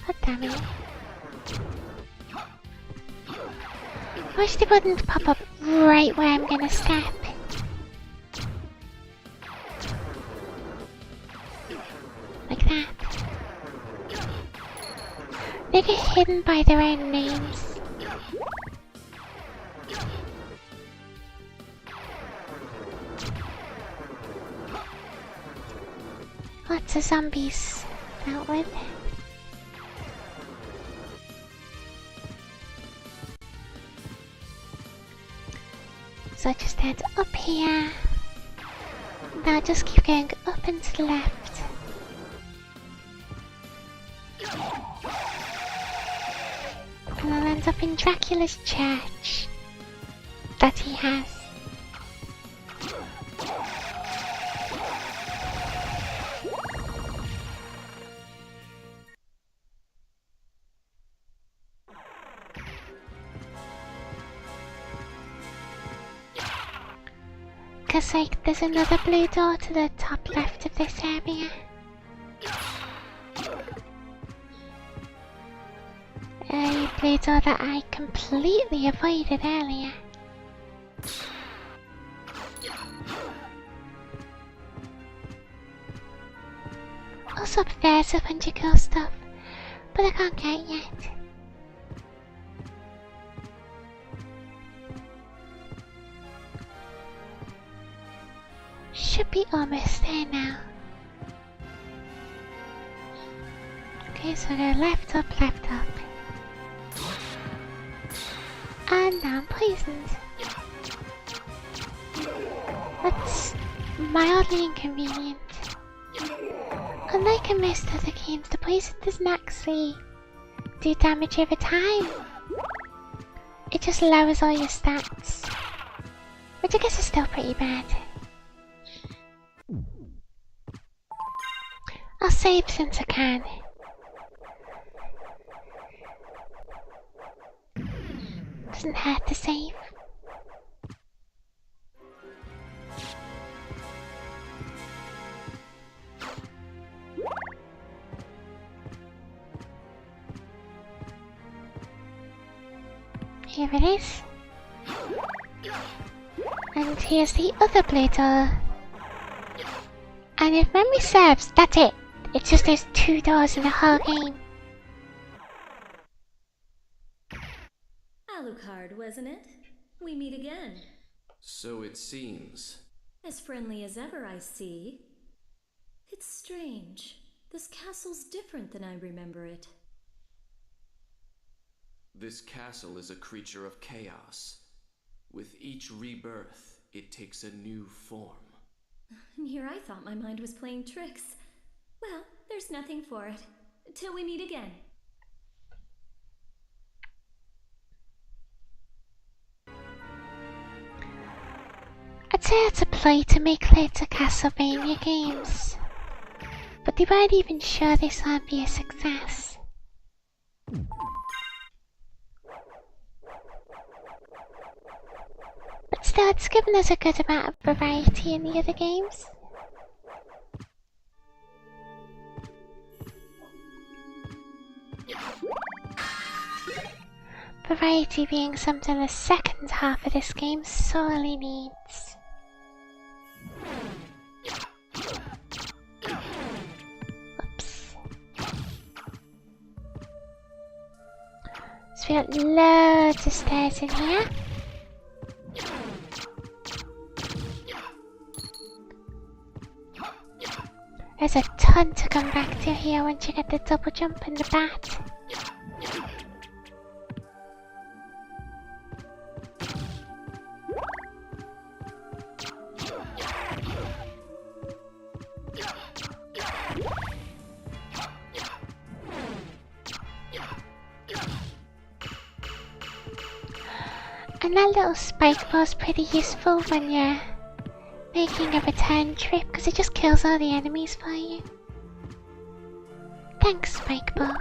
God damn it. I wish they wouldn't pop up right where I'm gonna step. Like that. They get hidden by their own names. Lots of zombies dealt with. So I just head up here. Now just keep going up and to the left. And I'll end up in Dracula's church that he has. Cause like there's another blue door to the top left of this area. A blue door that I completely avoided earlier. Also up there's a bunch of cool stuff, but I can't get yet. Should be almost there now. Okay, so go left up. And now I'm poisoned. That's mildly inconvenient. Unlike in most other games, the poison doesn't actually do damage over time. It just lowers all your stats, which I guess is still pretty bad. I'll save since I can. Doesn't hurt to save. Here it is. And here's the other blue door. And if memory serves, that's it. It's just those two doors in the whole game. Alucard, wasn't it? We meet again. So it seems. As friendly as ever, I see. It's strange. This castle's different than I remember it. This castle is a creature of chaos. With each rebirth, it takes a new form. And here I thought my mind was playing tricks. Well, there's nothing for it. Till we meet again. I'd say it's a play to make later Castlevania games, but they weren't even sure this would be a success. But still, it's given us a good amount of variety in the other games. Variety being something the second half of this game sorely needs. Oops. So we got loads of stairs in here. There's a ton to come back to here once you get the double jump and the bat. And that little spike ball's pretty useful when you're making a return trip because it just kills all the enemies for you. Thanks, spike ball.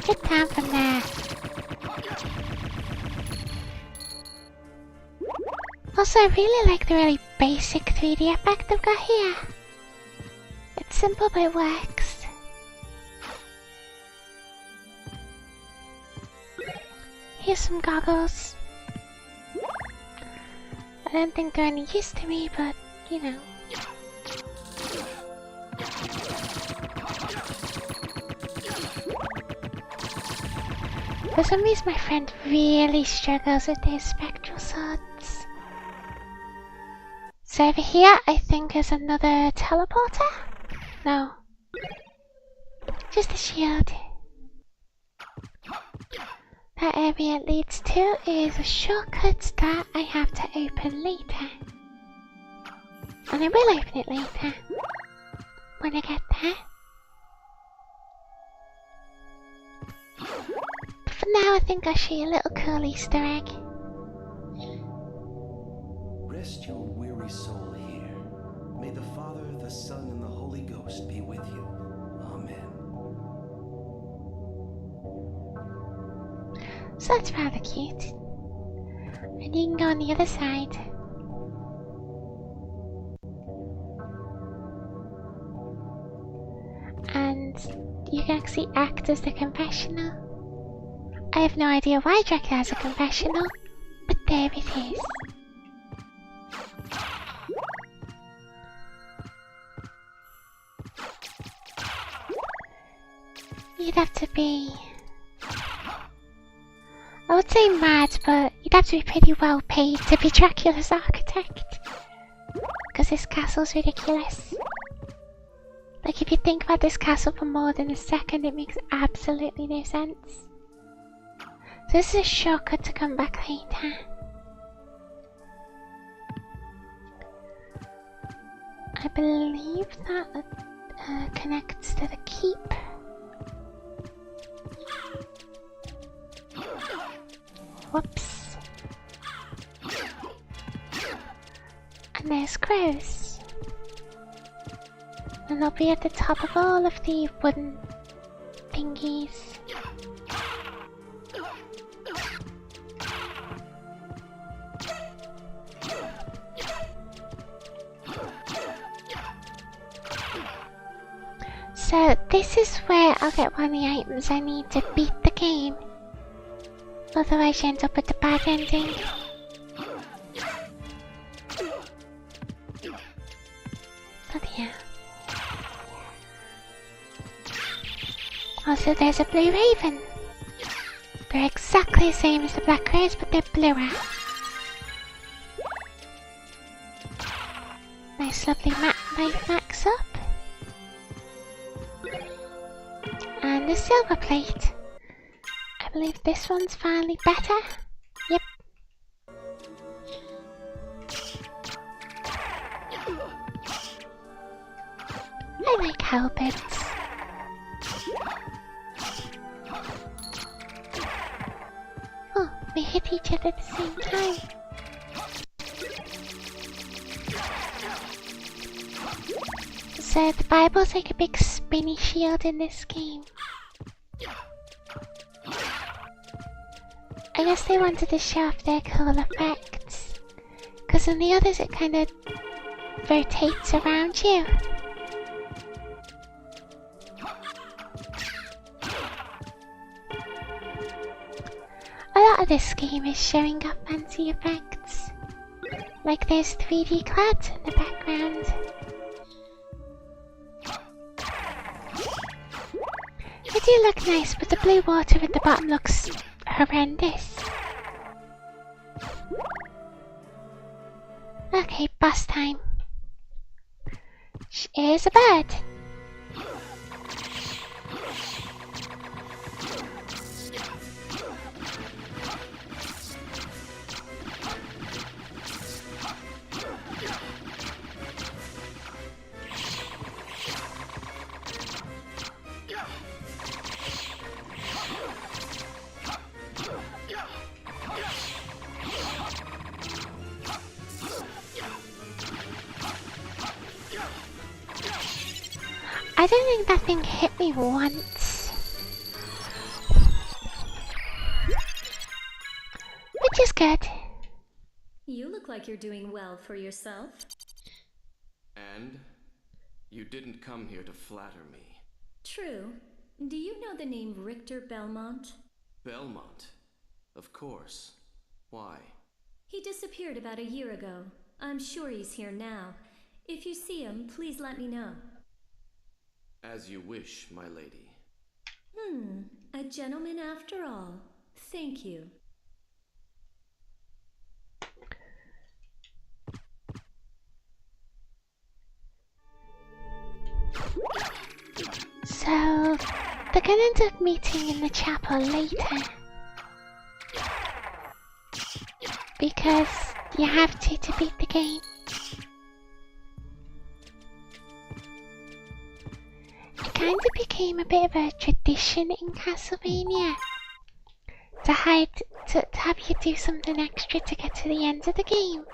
Get down from there. Also, I really like the really basic 3D effect they've got here. It's simple but it works. Here's some goggles. I don't think they're any use to me, but you know. For some reason my friend really struggles with these spectral swords. So over here I think is another teleporter? No. Just a shield. That area it leads to is a shortcut that I have to open later. And I will open it later. When I get there. For now, I think I'll show you a little cool Easter egg. Rest your weary soul here. May the Father, the Son, and the Holy Ghost be with you. Amen. So that's rather cute. And you can go on the other side. And you can actually act as the confessional. I have no idea why Dracula has a confessional, but there it is. You'd have to be... I would say mad, but you'd have to be pretty well paid to be Dracula's architect. Because this castle's ridiculous. Like, if you think about this castle for more than a second, it makes absolutely no sense. So this is a shortcut to come back later. I believe that connects to the keep. Whoops. And there's crows. And they'll be at the top of all of the wooden thingies. So this is where I'll get one of the items I need to beat the game. Otherwise you end up with the bad ending. Bloody hell. Also there's a blue raven. They're exactly the same as the black crows, but they're bluer. Nice lovely life max up. And the silver plate. I believe this one's finally better. Yep. I like halberds. Oh, we hit each other at the same time. So the Bible's like a big spinny shield in this game. I guess they wanted to show off their cool effects, because in the others it kind of rotates around you. A lot of this game is showing off fancy effects, like those 3D clouds in the background. They do look nice, but the blue water at the bottom looks horrendous. Okay, boss time. Here's a bird. I don't think that thing hit me once. Which is good. You look like you're doing well for yourself. And you didn't come here to flatter me. True. Do you know the name Richter Belmont? Belmont? Of course. Why? He disappeared about a year ago. I'm sure he's here now. If you see him, please let me know. As you wish, my lady. A gentleman after all. Thank you. So, they're gonna end up meeting in the chapel later. Because you have to beat the game. It kind of became a bit of a tradition in Castlevania to have you do something extra to get to the end of the game.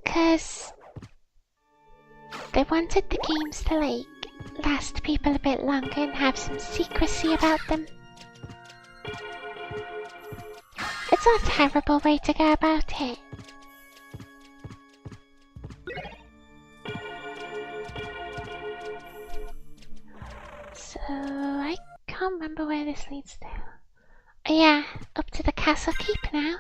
Cause they wanted the games to like last people a bit longer and have some secrecy about them. It's not a terrible way to go about it. So I can't remember where this leads to. Oh yeah, up to the castle keep now.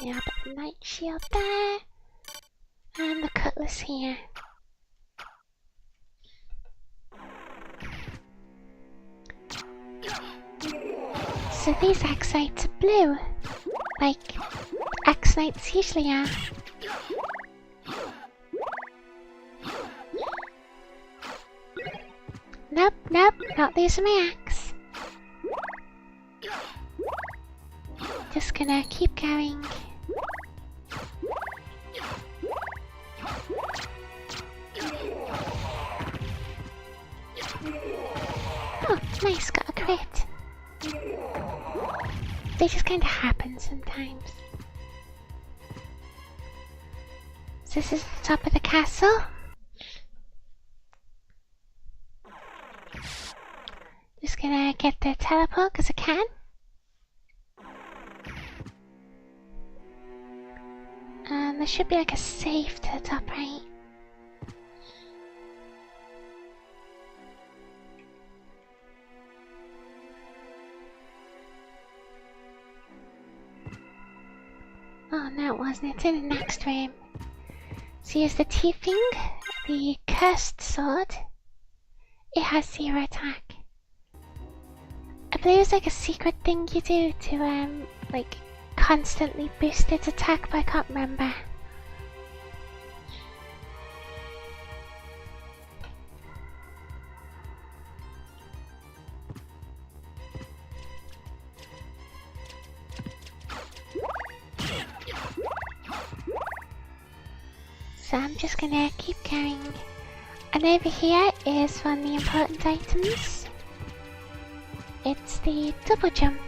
Yeah, but the knight shield there. And the cutlass here. So these X-Knights are blue, like X-Knights usually are. Nope, nope, not losing my axe. Just gonna keep going. Oh, nice, got a crit. They just kind of happen sometimes. So this is the top of the castle. Just gonna get the teleport because I can. And there should be like a safe to the top right. Oh no, it wasn't. It's in the next room. So here's the T-Thing, the cursed sword. It has 0 attack. I believe it's like a secret thing you do to like constantly boost its attack, but I can't remember. So I'm just gonna keep going. And over here is one of the important items. It's the double jump.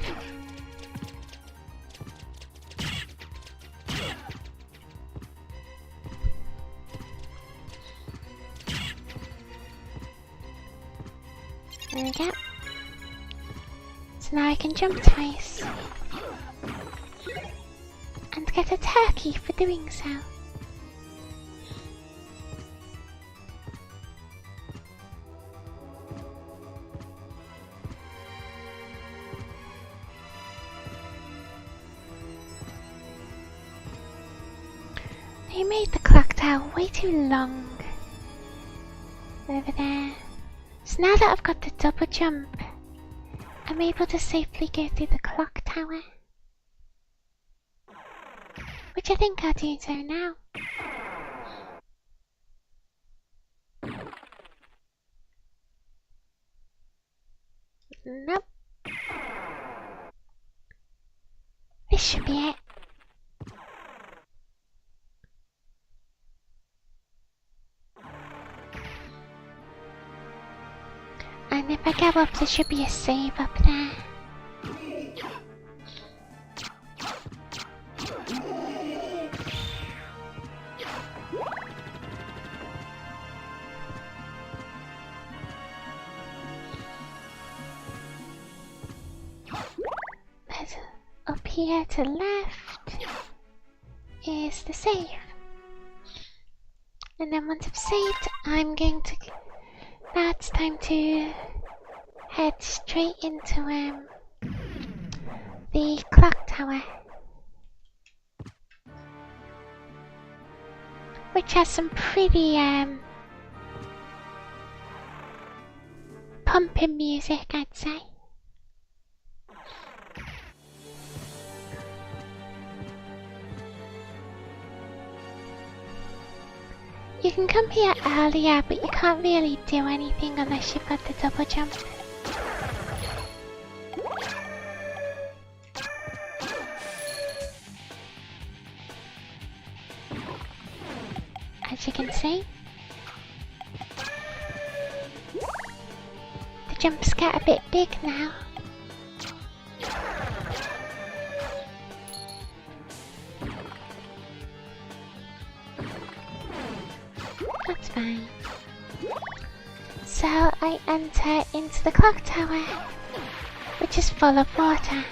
There we go. So now I can jump twice. And get a turkey for doing so. They made the clock tower way too long. Over there. So now that I've got the double jump, I'm able to safely go through the clock tower. Which I think I'll do so now. Nope. This should be it. And if I go up, there should be a save up there. up here to the left is the save. And then once I've saved, I'm going to... Now it's time to head straight into the clock tower, which has some pretty pumping music, I'd say. You can come here earlier, but you can't really do anything unless you've got the double jump. As you can see, the jumps get a bit big now. That's fine. So I enter into the clock tower, which is full of water.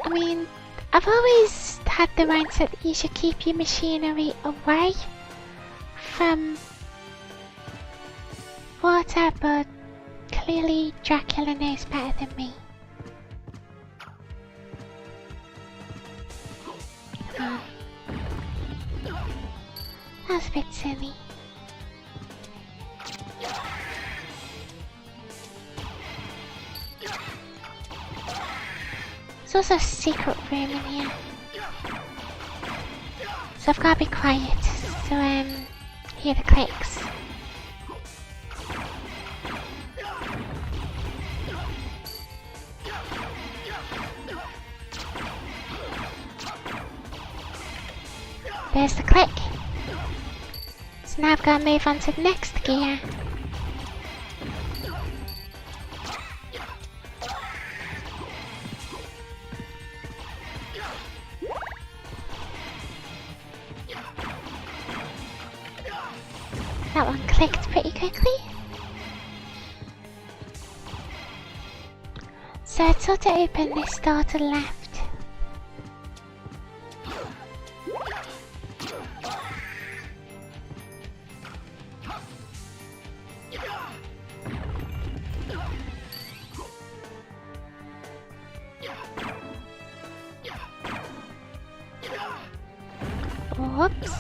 I mean, I've always had the mindset that you should keep your machinery away from water, but clearly Dracula knows better than me. Come on. That was a bit silly. There's also a secret room in here, so I've got to be quiet so hear the clicks. There's the click. So now I've got to move on to the next gear. That one clicked pretty quickly. So I thought to open this door to the left. Whoops.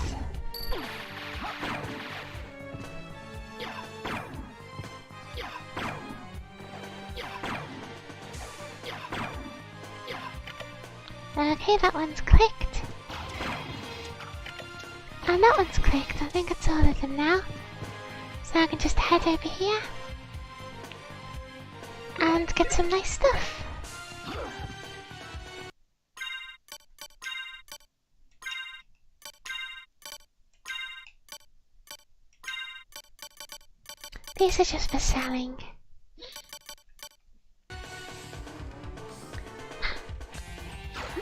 Okay, that one's clicked. And that one's clicked. I think it's all of them now. So I can just head over here and get some nice stuff. These are just for selling.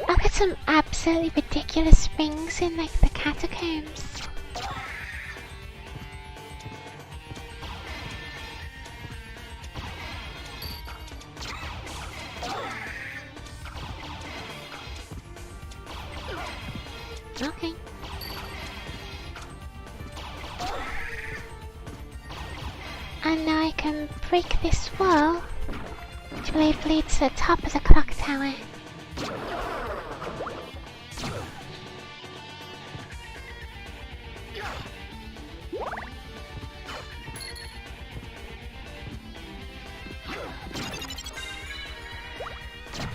I've got some absolutely ridiculous rings in like the catacombs. Okay. And now I can break this wall, which I believe leads to the top of the clock tower.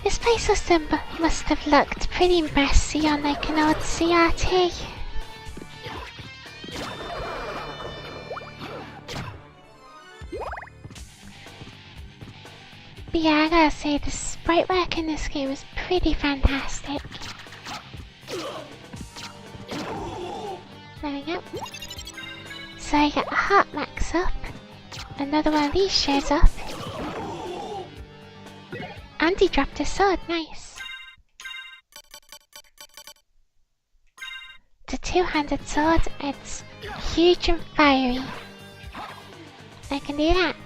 This place must have looked pretty messy on like an old CRT. But yeah, I gotta say, the sprite work in this game is pretty fantastic. There we go. So I get a heart max up, another one of these shows up, and he dropped a sword, nice. The two-handed sword, it's huge and fiery. I can do that.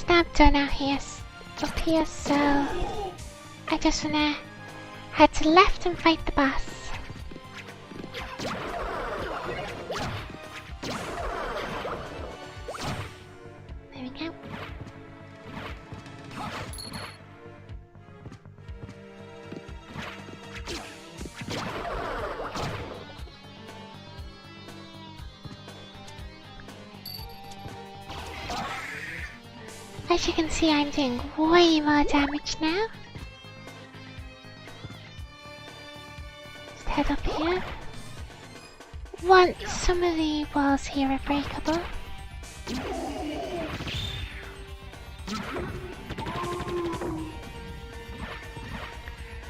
that done out here, up here, so I just wanna head to the left and fight the boss. There we go. As you can see, I'm doing way more damage now. Just head up here. Once some of the walls here are breakable.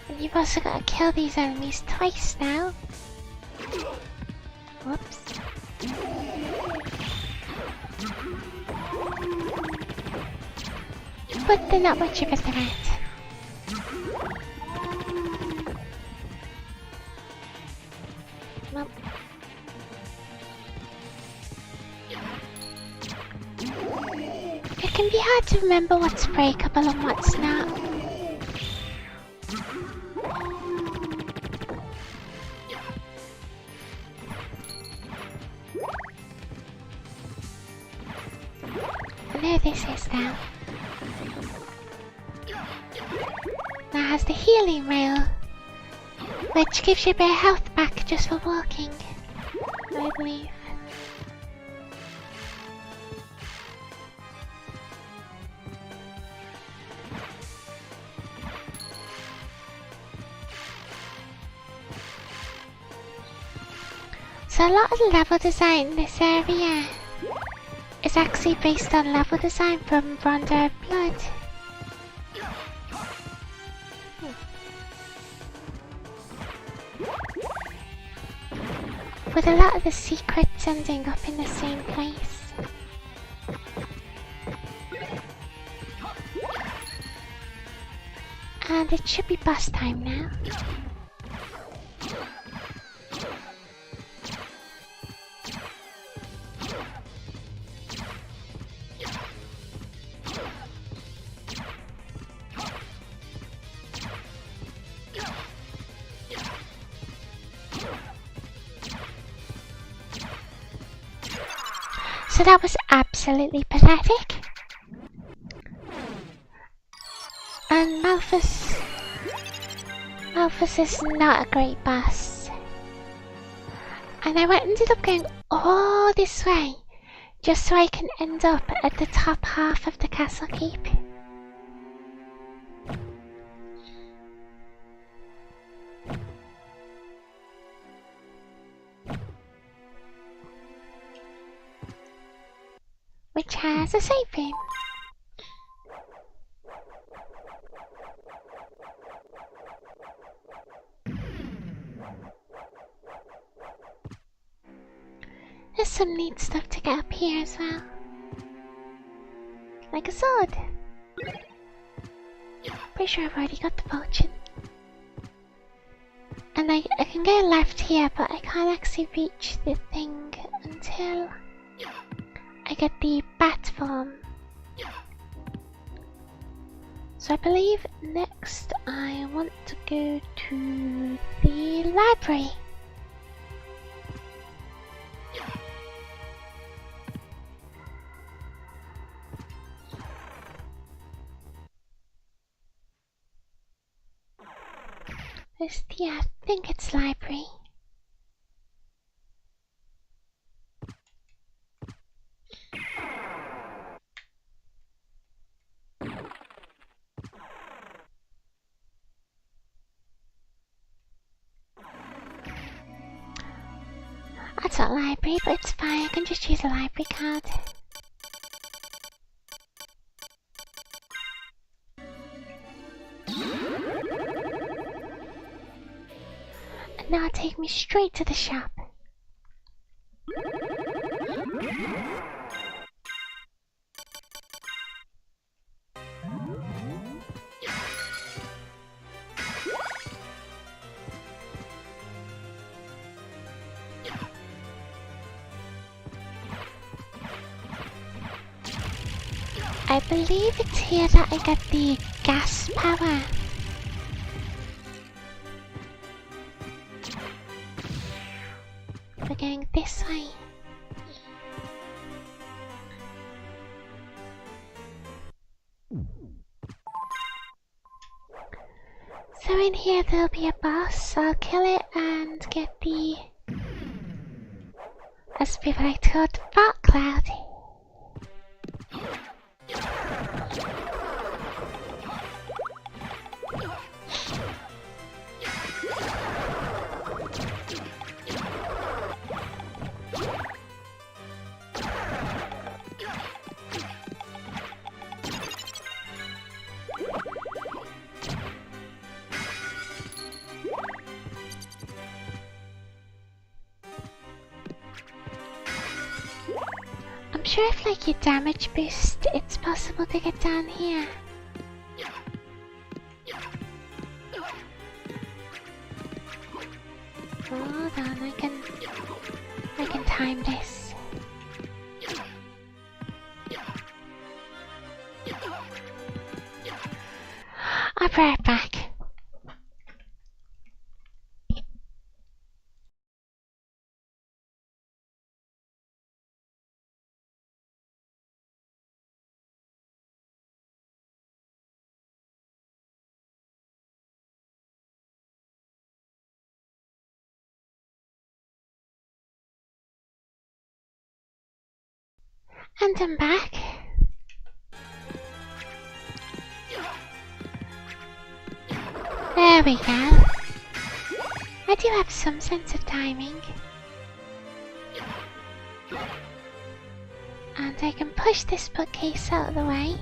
And you've also got to kill these enemies twice now. Whoops. But they're not much of a threat. Nope. It can be hard to remember what's breakable and what's not. I know this is now. Now has the healing rail, which gives you a bit of health back just for walking, I believe. So a lot of the level design in this area is actually based on level design from Rondo Blood. With a lot of the secrets ending up in the same place. And it should be boss time now. So that was absolutely pathetic. And Malphus is not a great boss. And I ended up going all this way just so I can end up at the top half of the castle keep. Which has a save room. There's some neat stuff to get up here as well. Like a sword. Pretty sure I've already got the potion. And I can go left here, but I can't actually reach the thing until I get the bat form. So I believe next I want to go to the library. Yeah, I think it's library. That's not library, but it's fine. I can just use a library card. And now take me straight to the shop. I believe it's here that I get the gas power. We're going this way. So in here there'll be a boss. I'll kill it and get the, as people like to call it, fart cloud. I'm sure if like you damage boost, it's possible to get down here. Hold on, I can time this. I'll be right back. And I'm back. There we go. I do have some sense of timing. And I can push this bookcase out of the way.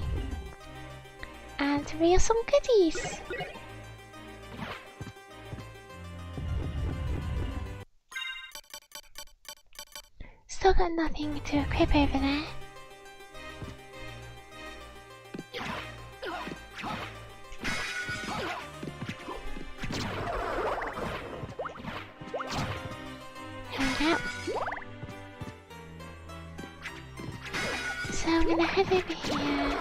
And reveal some goodies. Still got nothing to equip over there. There we go. So I'm gonna head over here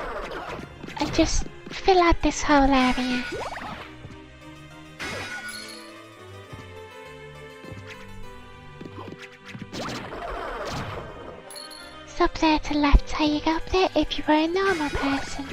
and just fill out this whole area. It's up there to the left, how you go up there if you were a normal person.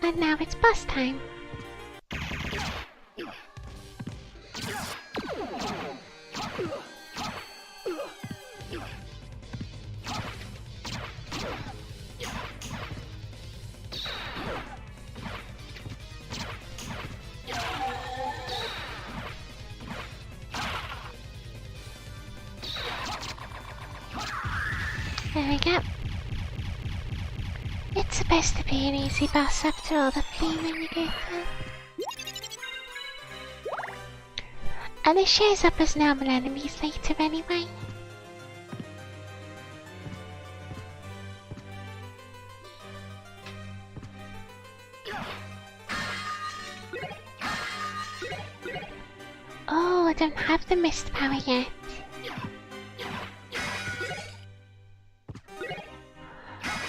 And now it's boss time. There we go. It's supposed to be an easy boss after all the flaming you go through. And it shows up as normal enemies later anyway. Oh, I don't have the mist power yet.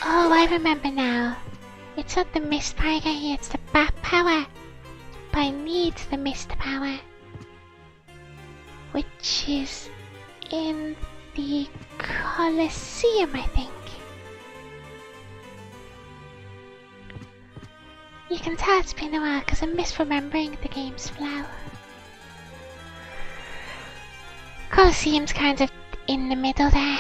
Oh, I remember now. It's not the mist power here, it's the bat power. But I need the mist power. Which is in the Colosseum, I think. You can tell it's been a while because I'm misremembering the game's flow. Colosseum's kind of in the middle there.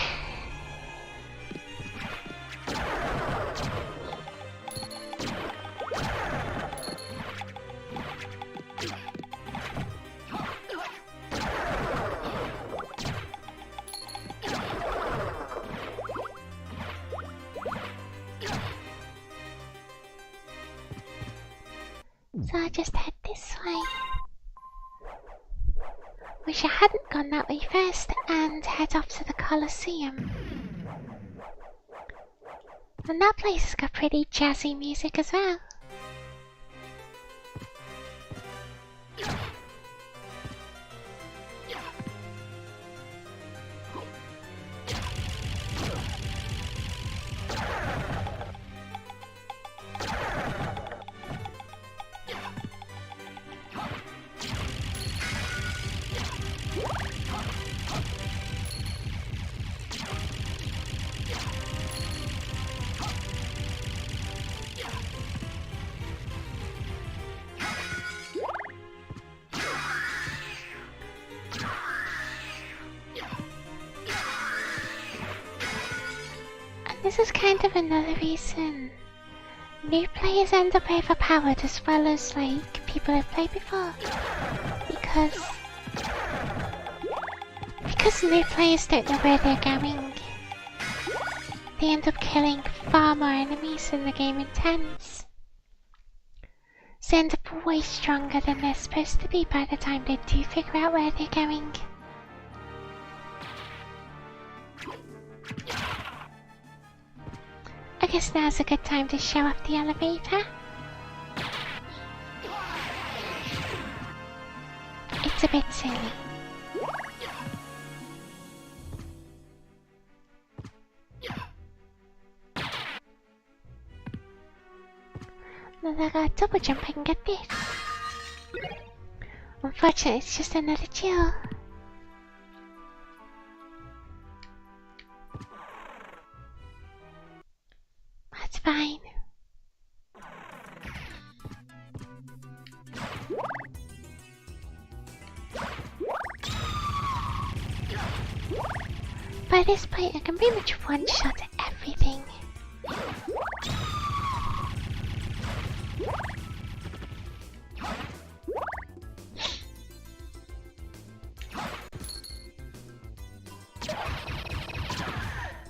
So I'll just head this way. Wish I hadn't gone that way first and head off to the Colosseum. And that place has got pretty jazzy music as well. This is kind of another reason new players end up overpowered as well as like people who've played before. Because new players don't know where they're going. They end up killing far more enemies than the game intends. So they end up way stronger than they're supposed to be by the time they do figure out where they're going. I guess now's a good time to show off the elevator. It's a bit silly. Now that I got double jump, I can get this. Unfortunately, it's just another jewel. That's fine. By this point, I can pretty much one-shot everything.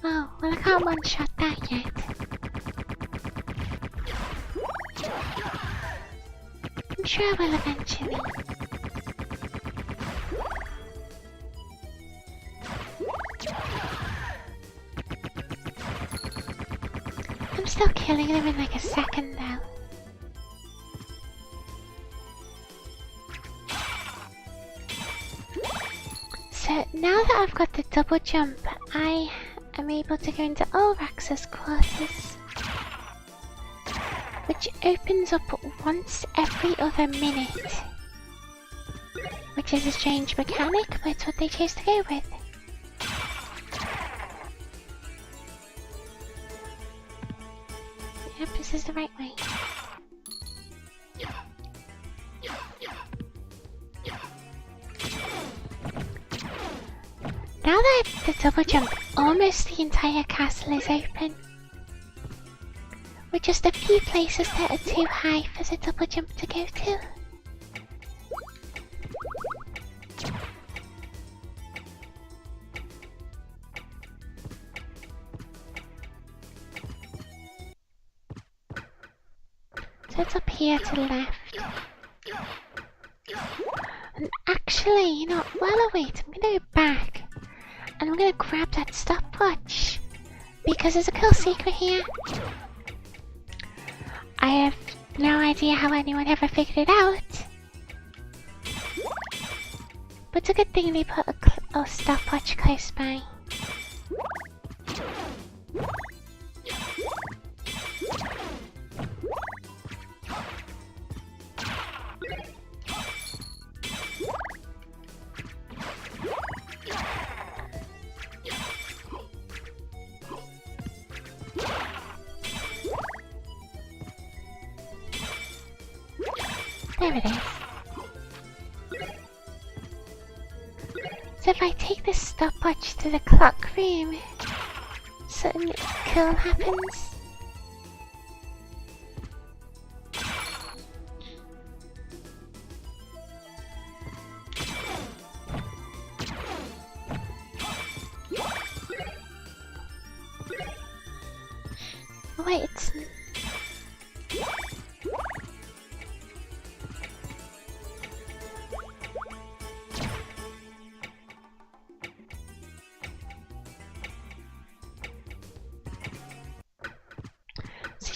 Oh, well I can't one-shot that yet. I'm sure I will eventually. I'm still killing them in like a second though. So now that I've got the double jump, I am able to go into Ulrax's quarters, which opens up once every other minute, which is a strange mechanic, but it's what they chose to go with. Yep, this is the right way. Now that I have the double jump, almost the entire castle is open. With just a few places that are too high for the double jump to go to. So it's up here to the left. And actually, you know, while I wait, I'm gonna go back. And I'm gonna grab that stopwatch. Because there's a cool secret here. I have no idea how anyone ever figured it out. But it's a good thing they put a stopwatch close by. There it is. So if I take this stopwatch to the clock room, something cool happens. Wait, it's...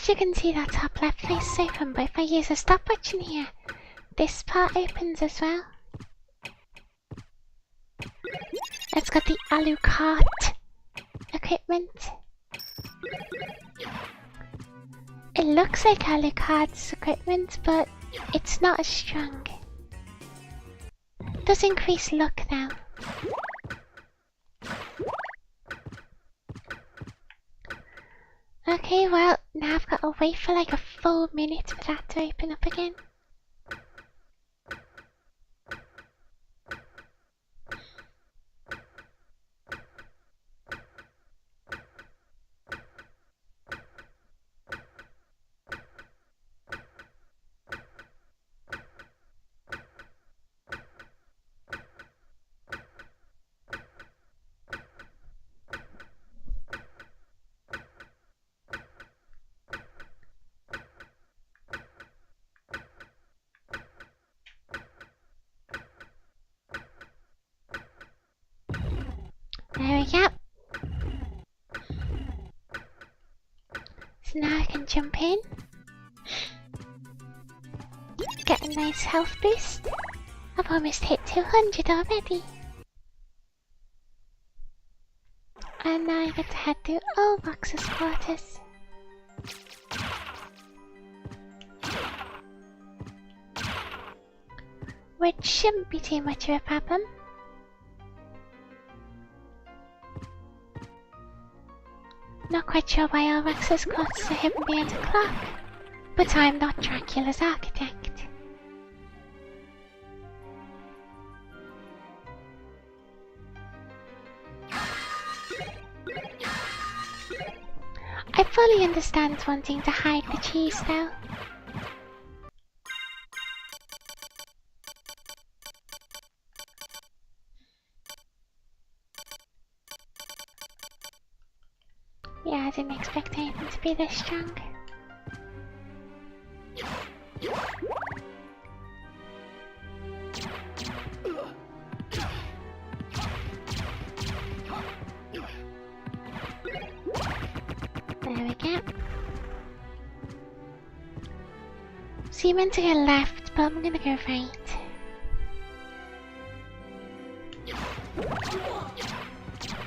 As you can see, that top left place is open, but if I use a stopwatch in here, this part opens as well. It's got the Alucard equipment. It looks like Alucard's equipment, but it's not as strong. It does increase luck now. Okay, well, now I've got to wait for like a full minute for that to open up again. There we go. So now I can jump in. Get a nice health boost. I've almost hit 200 already. And now I get to head to Ulvox's quarters. Which shouldn't be too much of a problem. Not quite sure why Ulvox's quarters are hidden behind a clock, but I'm not Dracula's architect. I fully understand wanting to hide the cheese though. Yeah, I didn't expect anything to be this strong. There we go. So you meant to go left, but I'm gonna go right.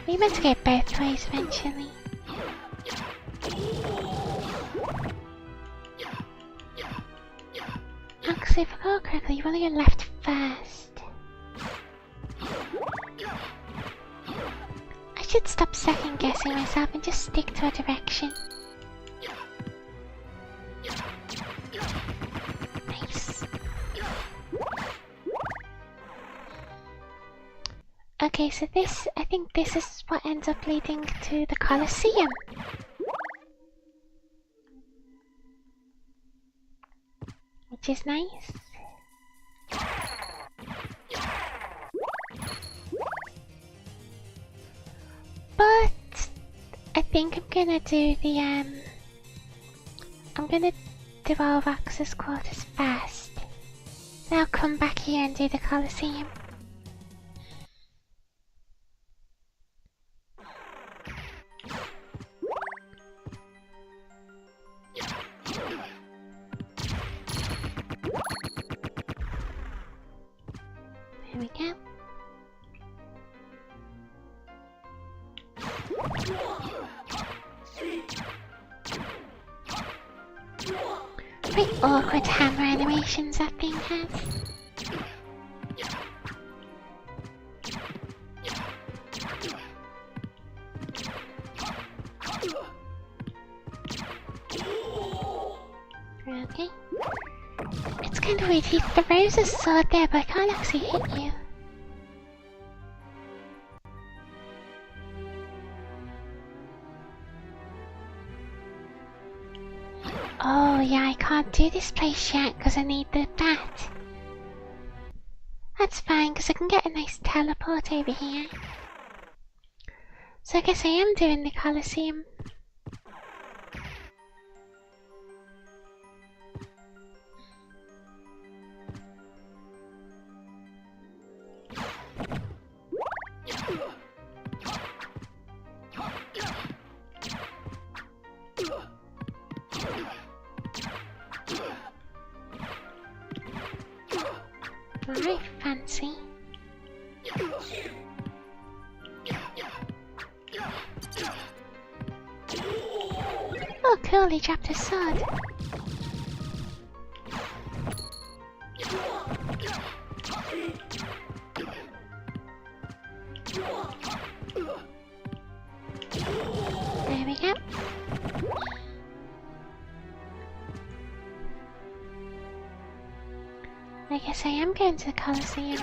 We meant to go both ways eventually. Actually, if I go correctly, you want to go left first. I should stop second guessing myself and just stick to a direction. Nice. Okay, so this, I think this is what ends up leading to the Colosseum. Which is nice. But I think I'm gonna do the I'm gonna do Ulvox's quarters first. Then I'll come back here and do the Colosseum. Here we go. Very awkward hammer animations that thing has. Okay. It's kind of weird, he throws a sword there, but I can't actually hit you. Oh yeah, I can't do this place yet because I need the bat. That's fine because I can get a nice teleport over here. So I guess I am doing the Colosseum. he dropped his sword. There we go. I guess I am going to the Colosseum.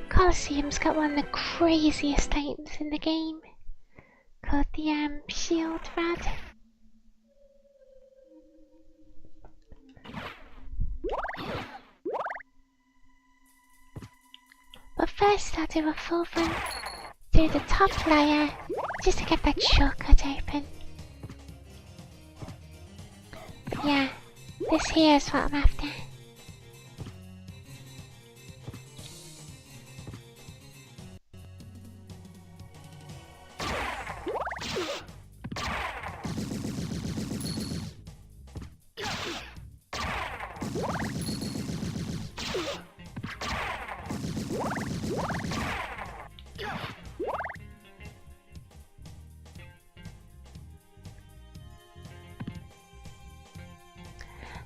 Colosseum's got one of the craziest items in the game, called the shield rod. But first I'll do a full run through the top layer just to get that shortcut open. But yeah, this here is what I'm after.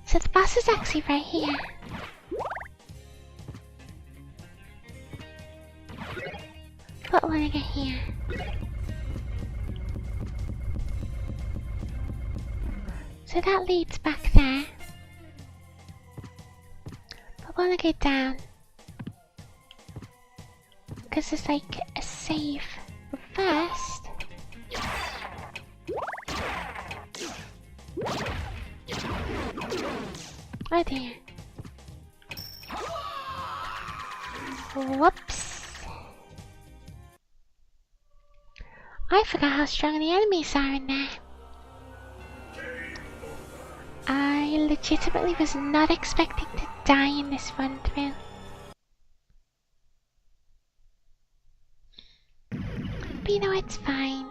So the boss is actually right here. Put one again here. So that leads back there. But I want to go down. Because there's like a save first. Oh dear. Whoops. I forgot how strong the enemies are in there. I legitimately was not expecting to die in this run through. But you know, it's fine.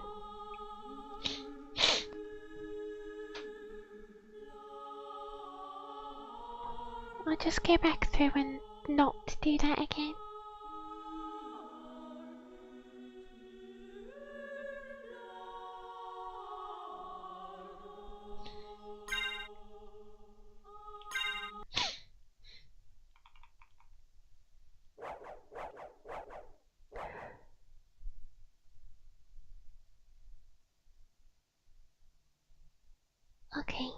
I'll just go back through and not do that again. Okay.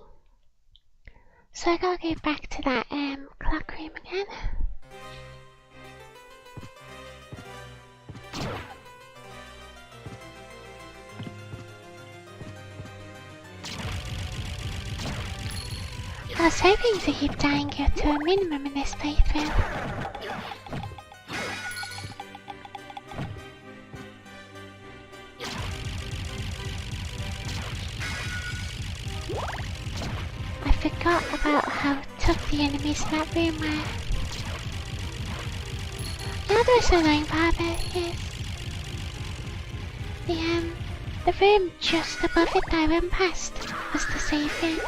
So I gotta go back to that clock room again. I was hoping to keep dying here to a minimum in this playthrough. I forgot about how tough the enemies in that room were. Now there's an annoying part about it is the room just above it that I went past was the save room.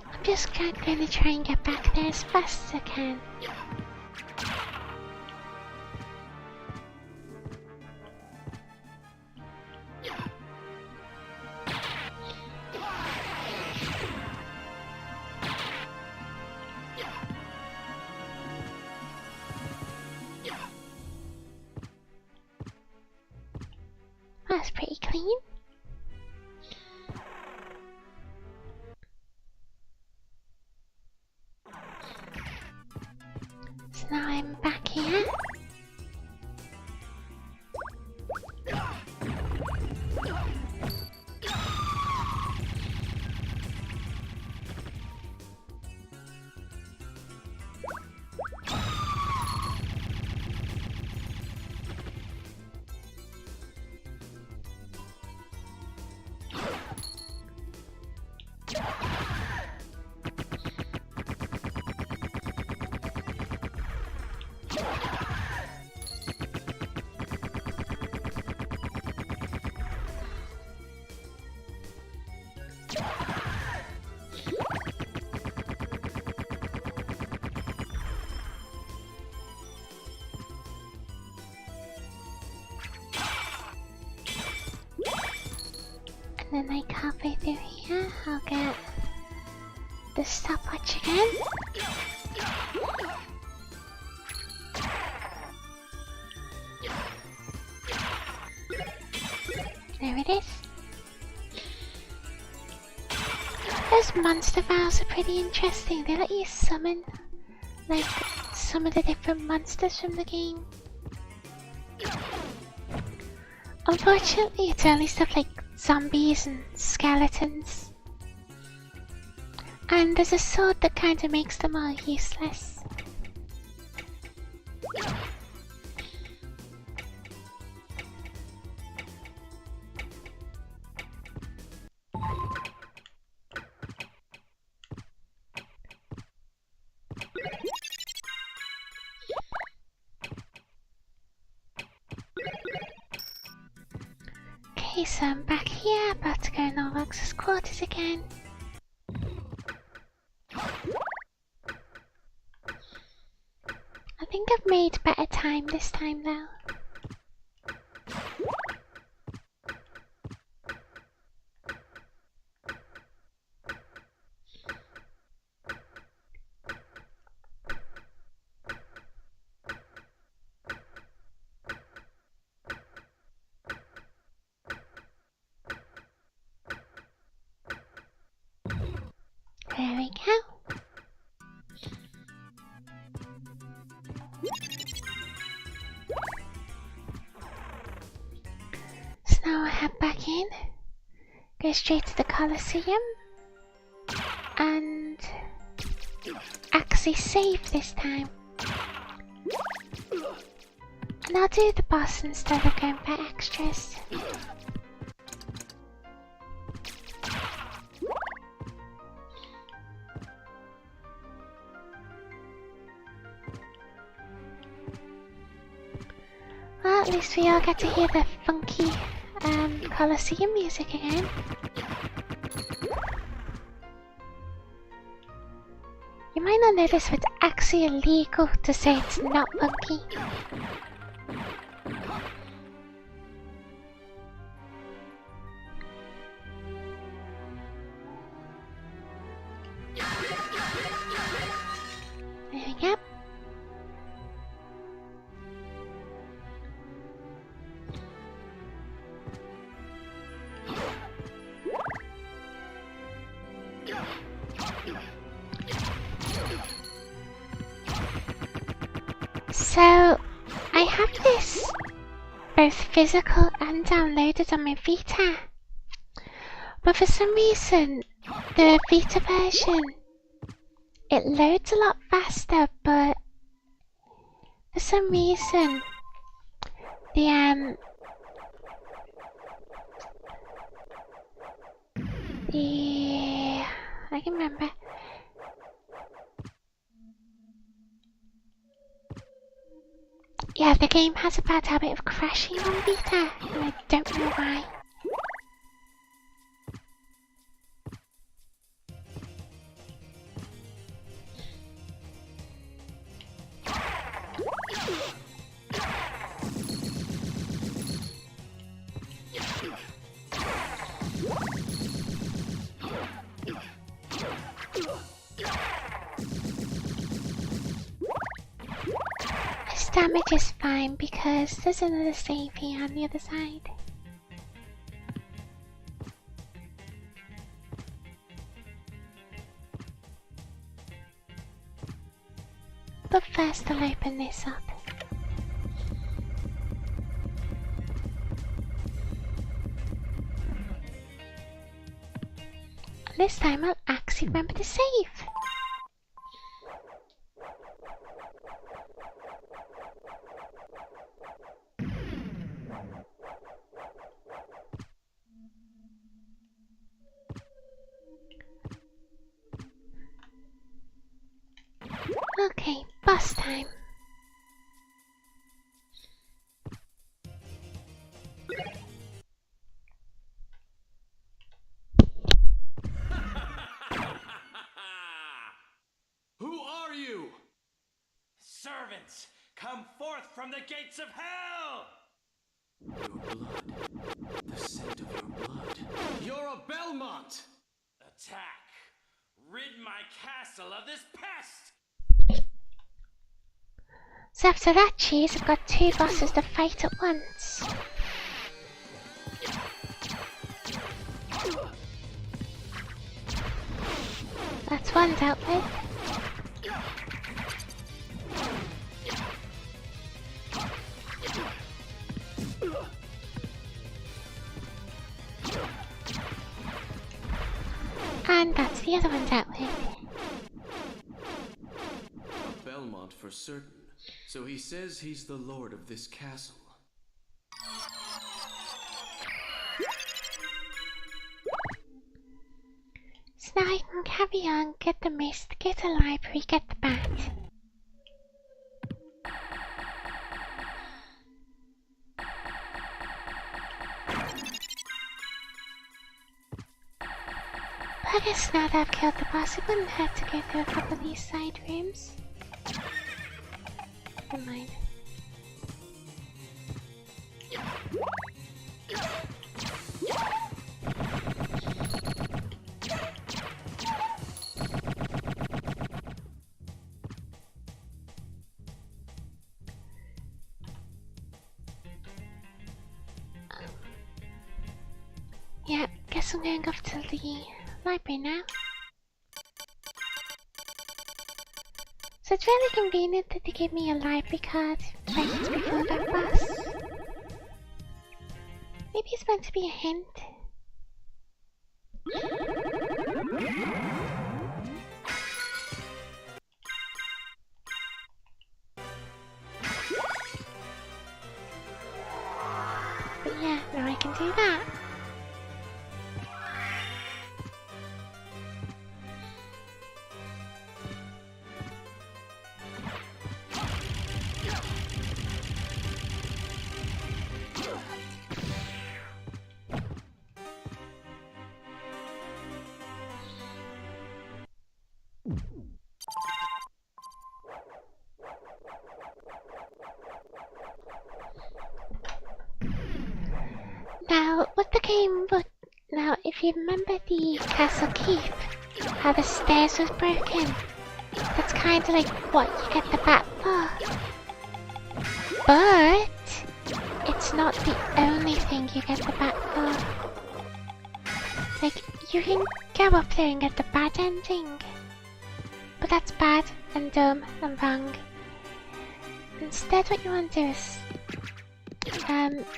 I'm just gonna try and get back there as fast as I can. That's pretty clean. So now I'm back here. then like halfway through here, I'll get the stopwatch again. There it is. Those monster vials are pretty interesting. They let you summon like some of the different monsters from the game. Unfortunately, it's only stuff like zombies and skeletons. And there's a sword that kind of makes them all useless. Okay, so I'm back here, about to go in Orlox's quarters again. I think I've made better time this time though. There we go. So now I head back in, go straight to the Colosseum, and actually save this time. And I'll do the boss instead of going for extras. Well, at least we all get to hear the funky Colosseum music again. You might not notice, but it's actually illegal to say it's not funky. There we go. So, I have this both physical and downloaded on my Vita. But for some reason, the Vita version, it loads a lot faster, but for some reason, the I can remember. Yeah, the game has a bad habit of crashing on Vita, and I don't know why. This damage is fine because there's another save here on the other side. But first I'll open this up. And this time I'll actually remember to save. Okay, boss time. Who are you? Servants, come forth from the gates of hell! Your blood. The scent of your blood. You're a Belmont! Attack! Rid my castle of this pest! So after that cheese, I've got 2 bosses to fight at once. That's one dealt with. And that's the other one dealt with. A Belmont for certain. So he says he's the lord of this castle. So now I can carry on, get the mist, get a library, get the bat. But I guess now that I've killed the boss, it wouldn't hurt to go through a couple of these side rooms. Never mind. Yeah, guess I'm going off to the library now. So it's really convenient that they give me a library card right before that boss. Maybe it's meant to be a hint. But yeah, now I can do that. Now, what the game would... Now, if you remember the castle keep, how the stairs was broken, that's kind of like what you get the bat for. But it's not the only thing you get the bat for. Like, you can go up there and get the bad ending. But that's bad and dumb and wrong. Instead, what you want to do is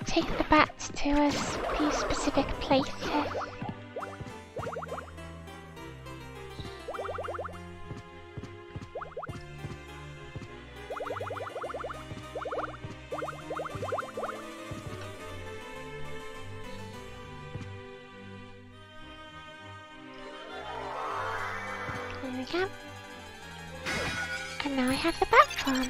take the bat to a few specific places. There we go. And now I have the bat form.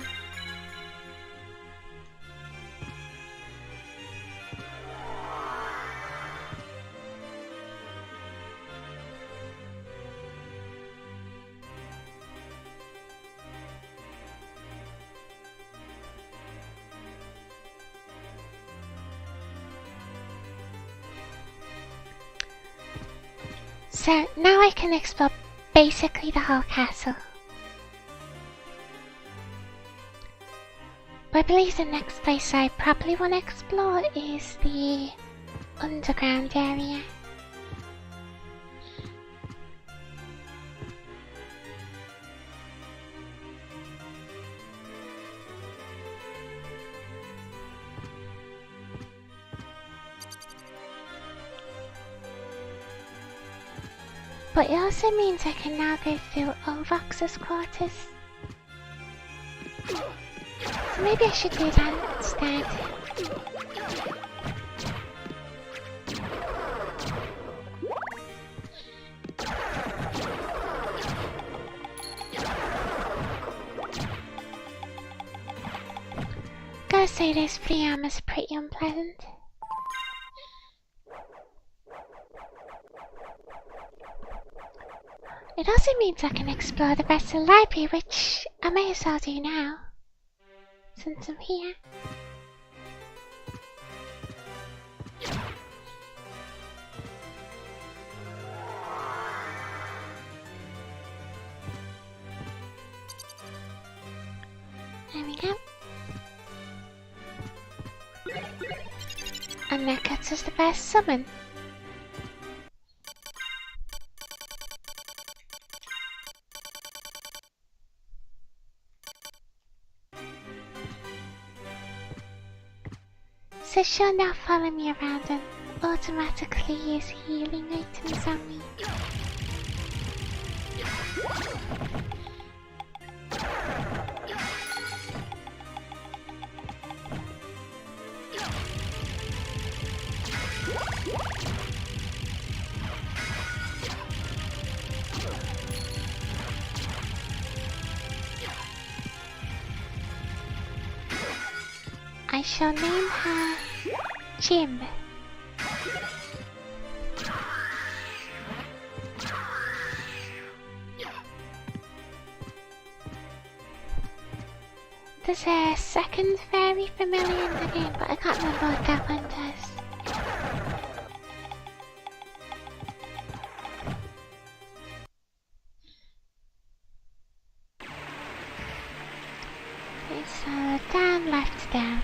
So now I can explore basically the whole castle. But I believe the next place I probably want to explore is the underground area. But it also means I can now go through Ulvox's quarters. So maybe I should do that instead. Gotta say those free armors are pretty unpleasant. It also means I can explore the rest of the library, which I may as well do now, since I'm here. There we go. And that cuts us the first summon. So she'll now follow me around and automatically use healing items on me. I shall name her Jim. There's a second very familiar in the game, but I can't remember what that one does. Okay, so down, left, down.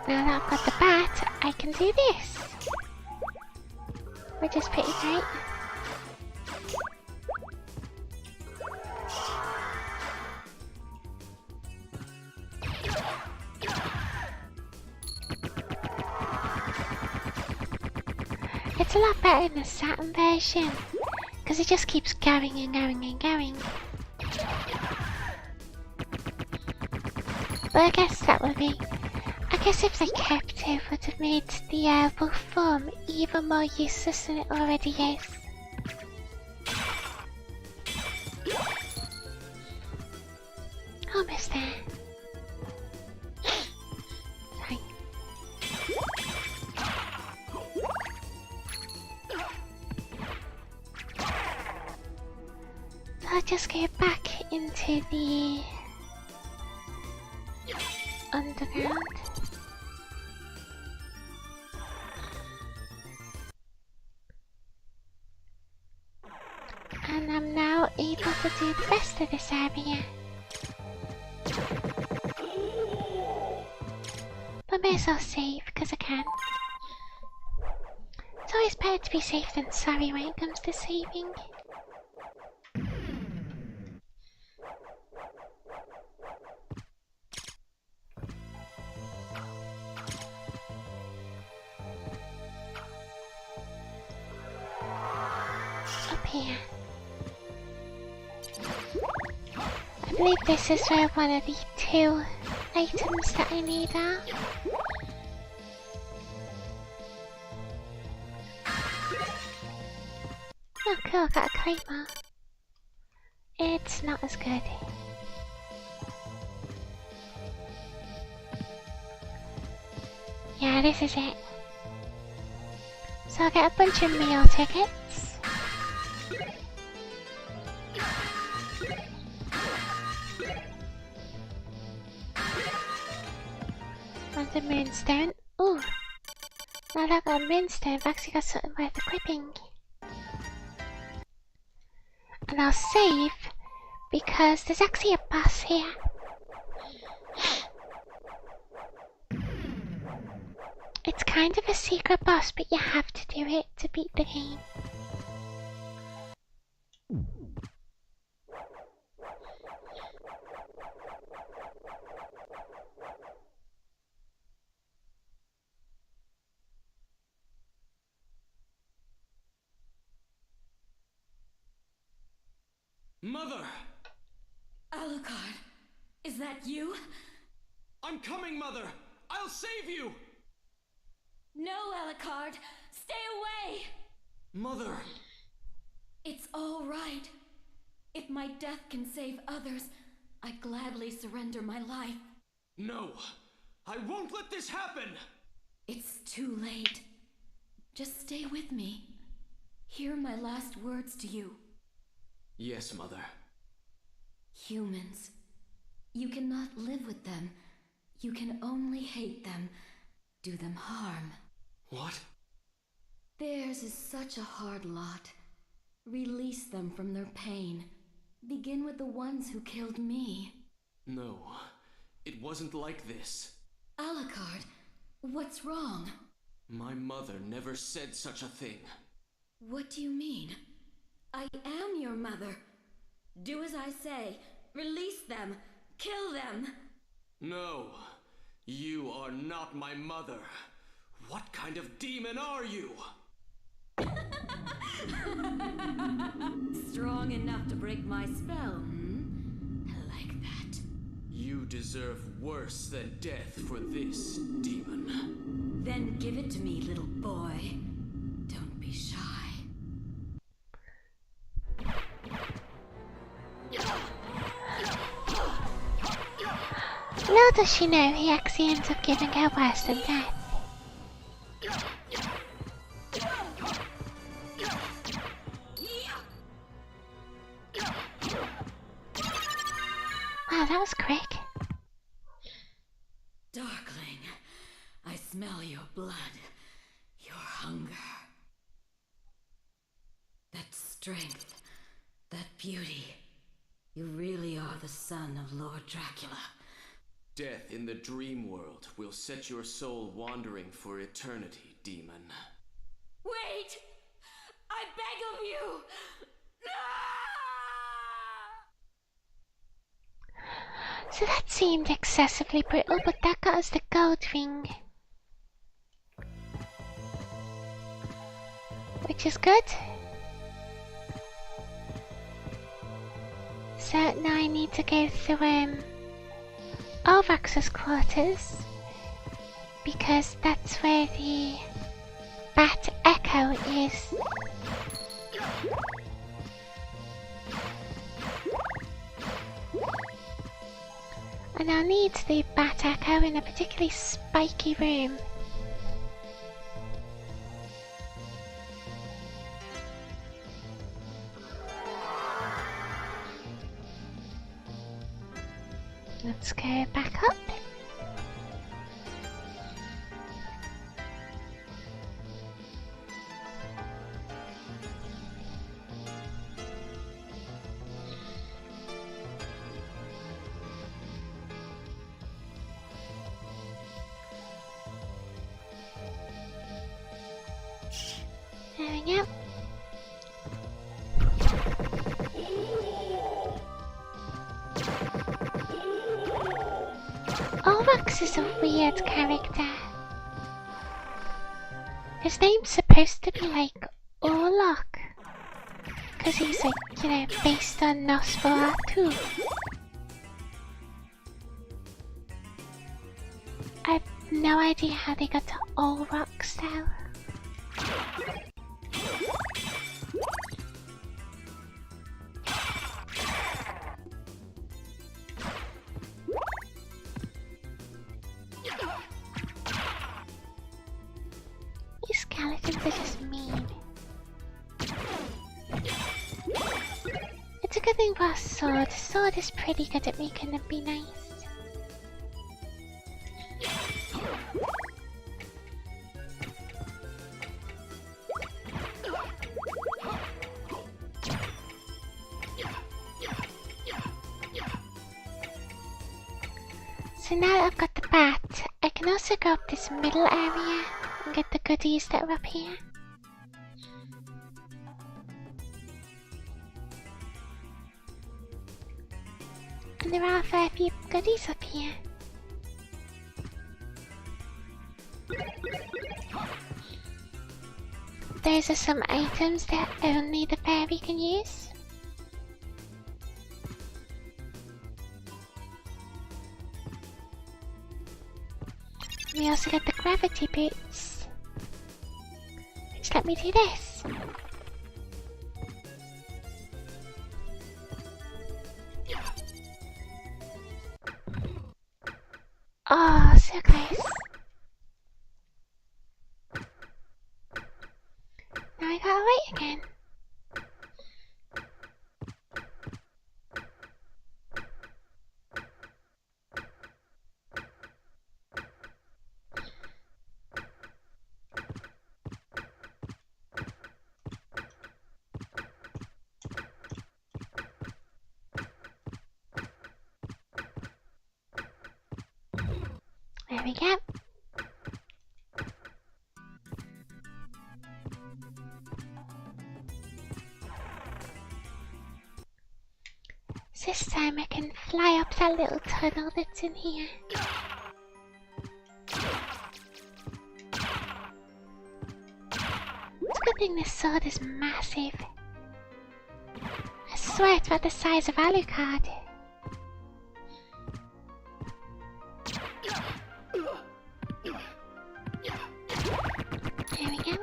Now that I've got the bat, I can do this. Which is pretty great. It's a lot better in the Saturn version, because it just keeps going and going and going. But I guess that would be... I guess if they kept it, would have made the wolf form even more useless than it already is. Almost there. Sorry. So I'll just go back into the underground. And I'm now able to do the rest of this area. But may as well save, because I can. It's always better to be safe than sorry when it comes to saving. Up here. I believe this is where one of the two items that I need are. Oh cool, got a claymore. It's not as good. Yeah, this is it. So I'll get a bunch of meal tickets. And a moonstone. Ooh! Now that I've got a moonstone, I've actually got something worth equipping. And I'll save because there's actually a boss here. It's kind of a secret boss, but you have to do it to beat the game. Mother! Alucard, is that you? I'm coming, Mother! I'll save you! No, Alucard, stay away! Mother! It's all right. If my death can save others, I gladly surrender my life. No! I won't let this happen! It's too late. Just stay with me. hear my last words to you. Yes, Mother. Humans. You cannot live with them. You can only hate them, do them harm. What? Theirs is such a hard lot. Release them from their pain. Begin with the ones who killed me. No, it wasn't like this. Alucard, what's wrong? My mother never said such a thing. What do you mean? I am your mother. Do as I say. Release them. Kill them. No, you are not my mother. What kind of demon are you? Strong enough to break my spell, hmm? I like that. You deserve worse than death for this, demon. Then give it to me, little boy. Don't be shy. Little does she know he actually ends up giving her worse than death. Wow, that was quick. Darkling, I smell your blood, your hunger. That strength, that beauty. You really are the son of Lord Dracula. Death in the dream world will set your soul wandering for eternity, demon. Wait! I beg of you! So that seemed excessively brutal, but that got us the gold ring. Which is good. So now I need to go through Ulvax's quarters, because that's where the Bat Echo is. And I'll need the Bat Echo in a particularly spiky room. Let's go back up. There we go. Ulvax is a weird character. His name's supposed to be like Orlok, because he's like, you know, based on Nosferatu. I have no idea how they got to Ulvax though. These skeletons are just mean. It's a good thing for a sword. Sword is pretty good at making them be nice. So now that I've got the bat, I can also go up this middle area and get the goodies that are up here. And there are a fair few goodies up here. Those are some items that only the fairy can use. We also get the gravity boots, which let me do this. Oh, so close. Now I gotta wait again. we go. So this time I can fly up that little tunnel that's in here. It's a good thing this sword is massive. I swear it's about the size of Alucard. There we go.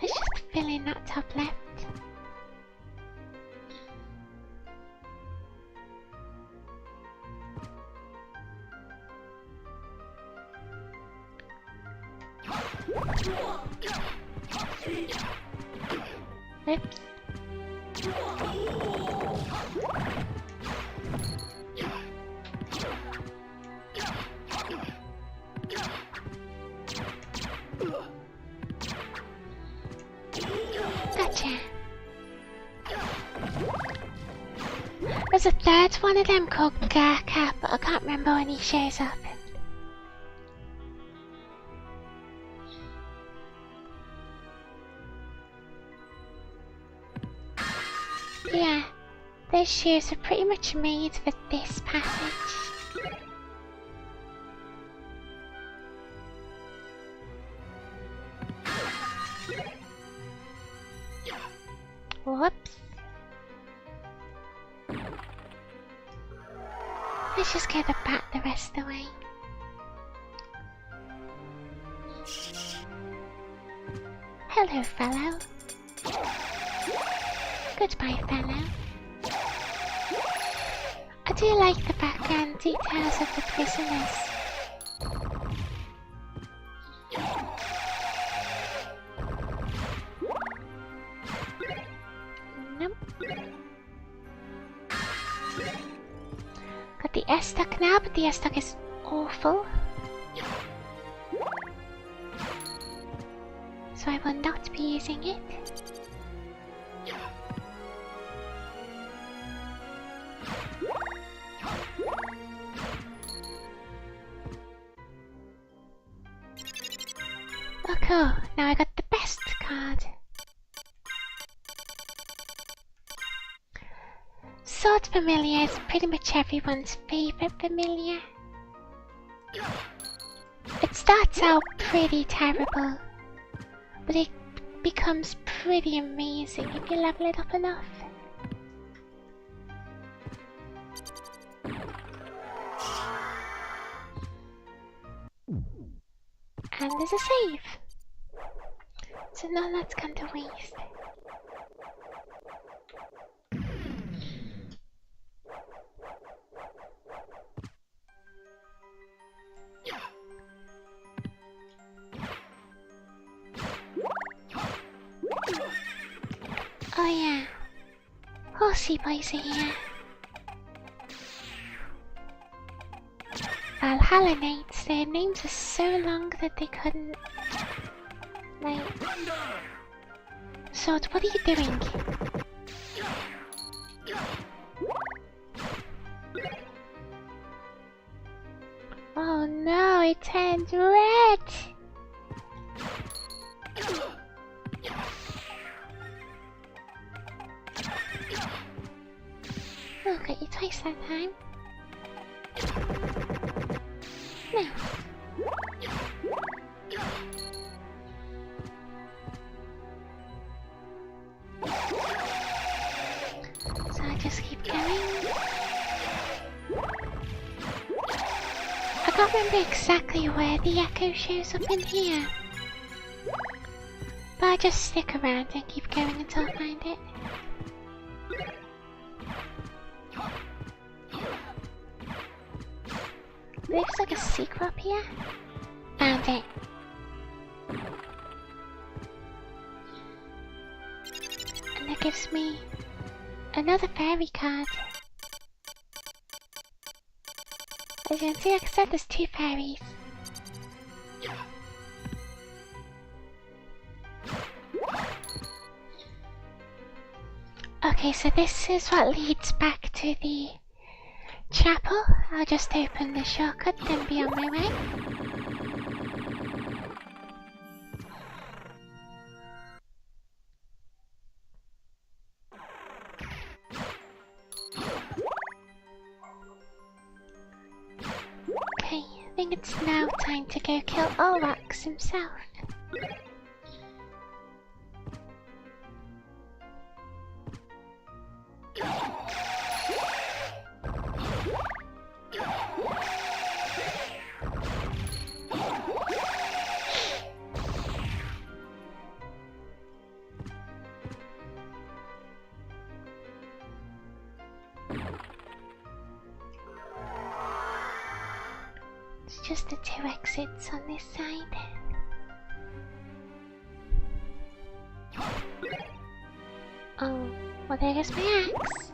Let's just fill in that top left. Oops. Gotcha. There's a third one of them called Garcat, but I can't remember when he shows up. Yeah, those shoes are pretty much made for this passage. Whoops. Let's just go the back the rest of the way. Hello, fellow. Goodbye, fellow. I do like the background details of the prisoners. Nope. Got the S-Stock now, but the S-Stock is awful. So I will not be using it. Oh cool, now I got the best card. Sword Familiar is pretty much everyone's favourite familiar. It starts out pretty terrible, but it becomes pretty amazing if you level it up enough. And there's a save. So none that's gone to waste. Oh yeah, horsey boys are here. Valhalla Knights, their names are so long that they couldn't... Like... Sword, what are you doing? Oh no, it turned red! Oh, got you twice that time. No. So I just keep going. I can't remember exactly where the echo shows up in here. But I just stick around and keep going until I find it. Looks like a secret up here. Found it. And that gives me another fairy card. As you can see, like I said, there's two fairies. Okay, so this is what leads back to the chapel. I'll just open the shortcut and be on my way. Okay, I think it's now time to go kill Olrox himself. It's just the two exits on this side. Oh, well there goes my axe.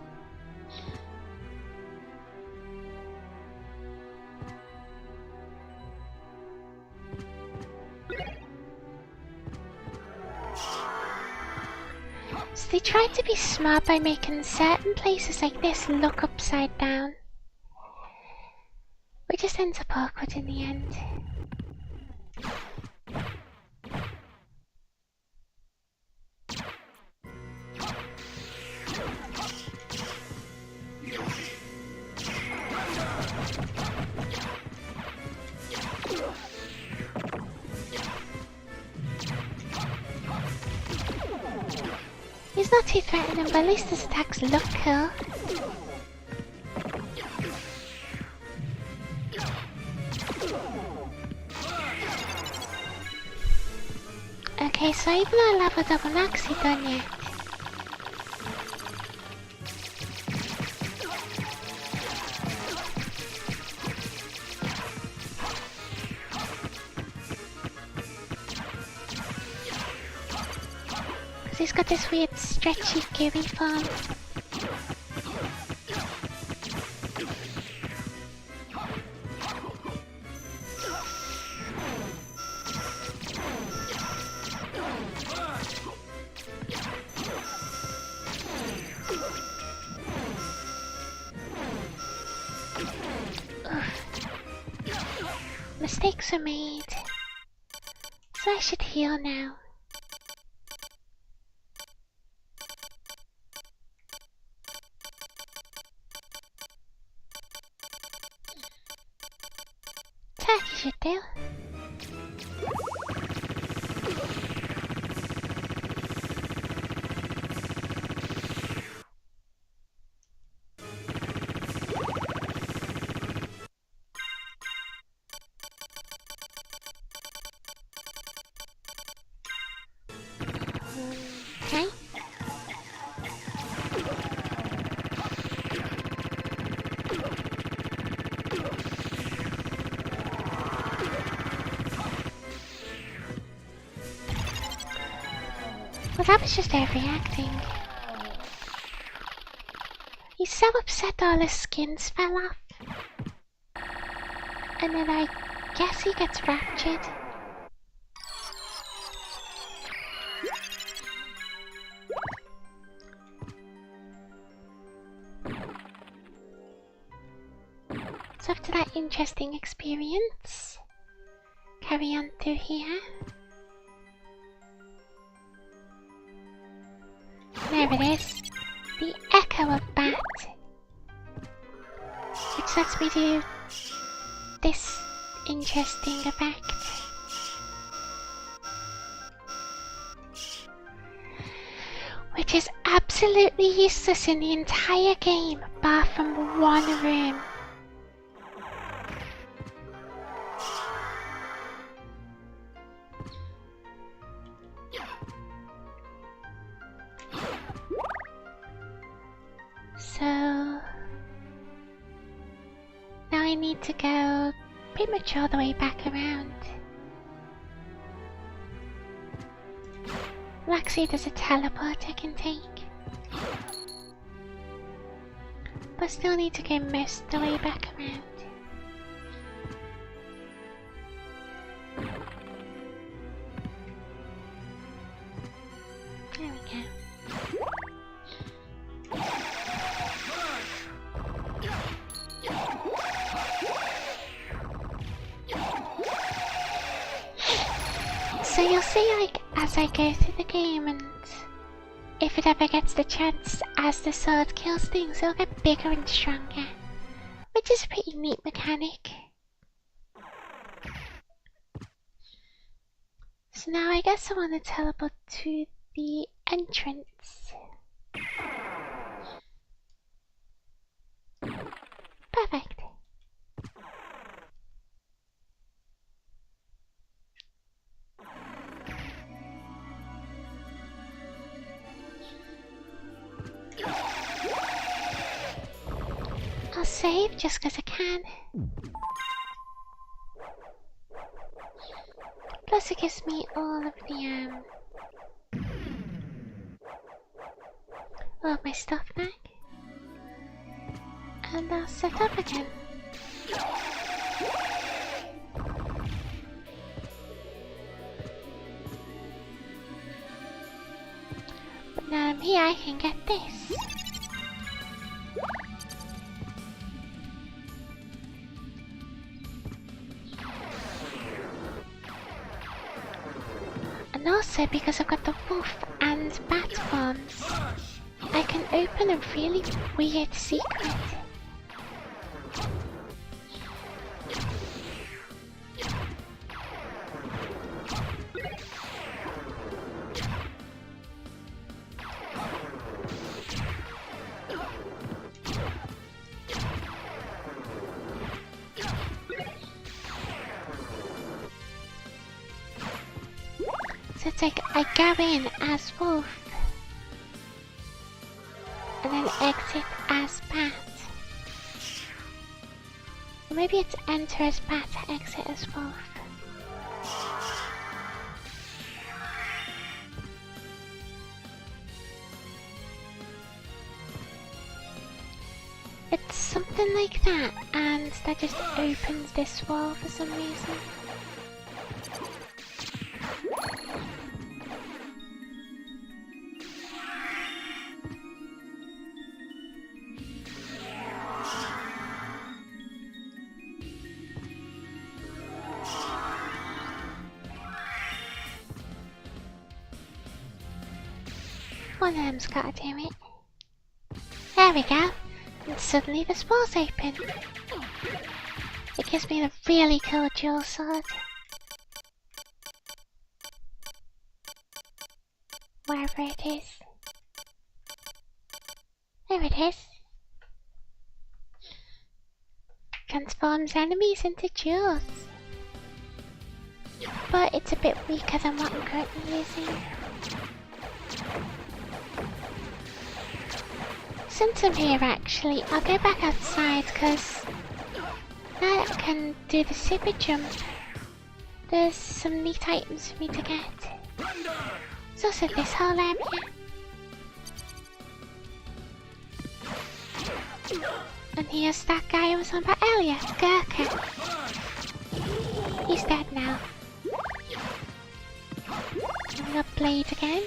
So they tried to be smart by making certain places like this look upside down. We just ends up awkward in the end. He's not too threatening, but at least his attacks look cool. Okay, so even though I leveled up, I'm not actually done yet. Because he's got this weird stretchy gooey form. Mistakes are made, so I should heal now. Turkey should do. Okay. Well, that was just overreacting. He's so upset all his skins fell off. And then I guess he gets raptured. So after that interesting experience, carry on through here. There it is, the Echo of Bat, which lets me do this interesting effect. Which is absolutely useless in the entire game, bar from one room. So now I need to go pretty much all the way back around. Well, actually there's a teleport I can take, but still need to go most of the way back around. There we go. So you'll see, like, as I go through the game, and if it ever gets the chance, as the sword kills things, it'll get bigger and stronger, which is a pretty neat mechanic. So now I guess I want to teleport to the entrance. Perfect. I'll save just because I can. Plus it gives me all of my stuff back. And I'll set up again. But now I'm here, I can get this. And also, because I've got the wolf and bat forms, I can open a really weird secret. So it's like I go in as wolf and then exit as bat. Or maybe it's enter as bat, exit as wolf. It's something like that, and that just opens this wall for some reason. One of them's gotta do it. There we go. And suddenly this wall's open. It gives me a really cool dual sword. Wherever it is. There it is. Transforms enemies into jewels. But it's a bit weaker than what I'm currently using. Since I'm here actually, I'll go back outside because now that I can do the super jump, there's some neat items for me to get. There's also this whole area. And here's that guy I was on about earlier, Gurkha. He's dead now. I'm gonna blade again.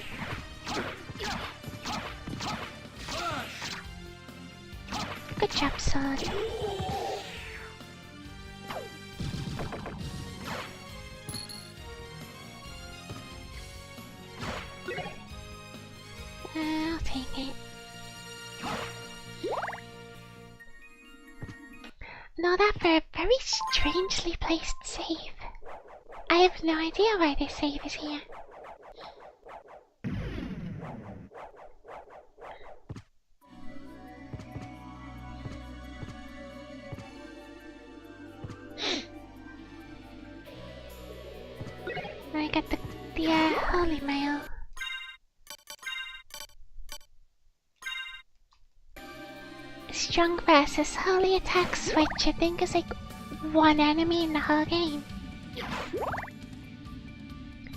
Good job, sword. I'll take it. Now that for a very strangely placed save. I have no idea why this save is here. I got the holy mail. Strong versus holy attack switch, I think is like one enemy in the whole game.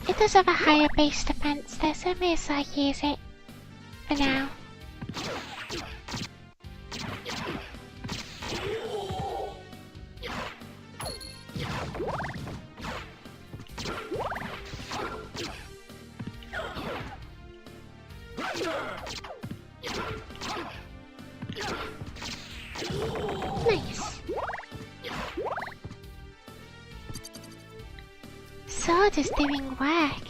It does have a higher base defense though, so I may as well use it for now. Nice. sword is doing work.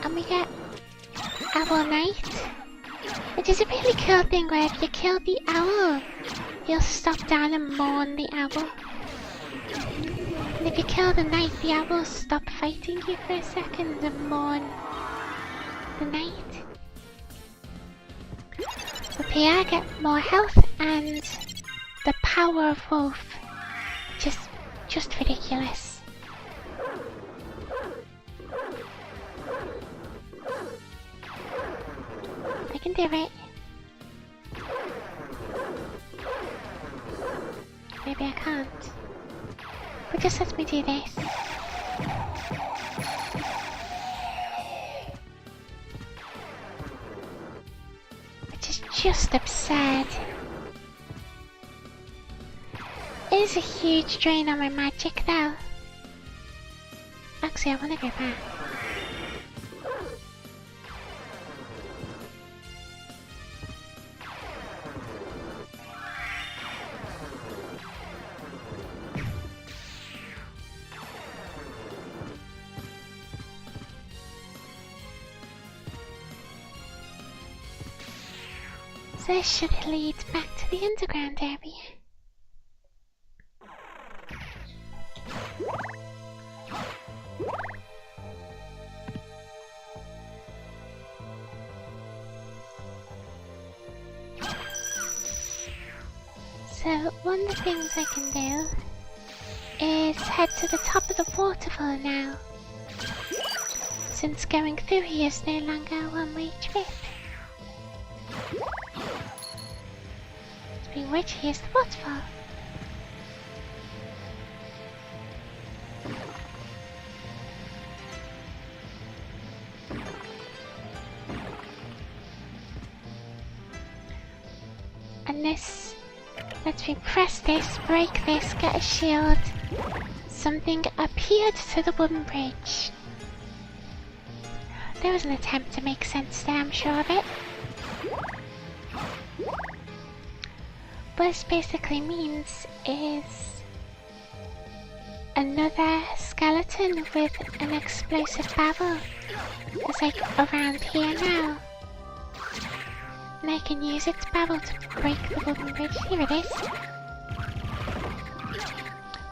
And we get Owl Night, which is a really cool thing where if you kill the owl, you'll stop down and mourn the owl. And if you kill the knight, the owl will stop fighting you for a second and mourn the knight. Up here I get more health and the power of wolf, which is just ridiculous. I can do it. Maybe I can't. But just let me do this. Which is just absurd. It is a huge drain on my magic though. Actually, I want to go back. So this should lead back to the underground area. So one of the things I can do is head to the top of the waterfall now, since going through here is no longer a one-way trip. Which here's the waterfall. And this lets me press this, break this, get a shield. Something appeared to the wooden bridge. There was an attempt to make sense there, I'm sure of it. What this basically means is another skeleton with an explosive barrel is like around here now. And I can use its barrel to break the wooden bridge. Here it is.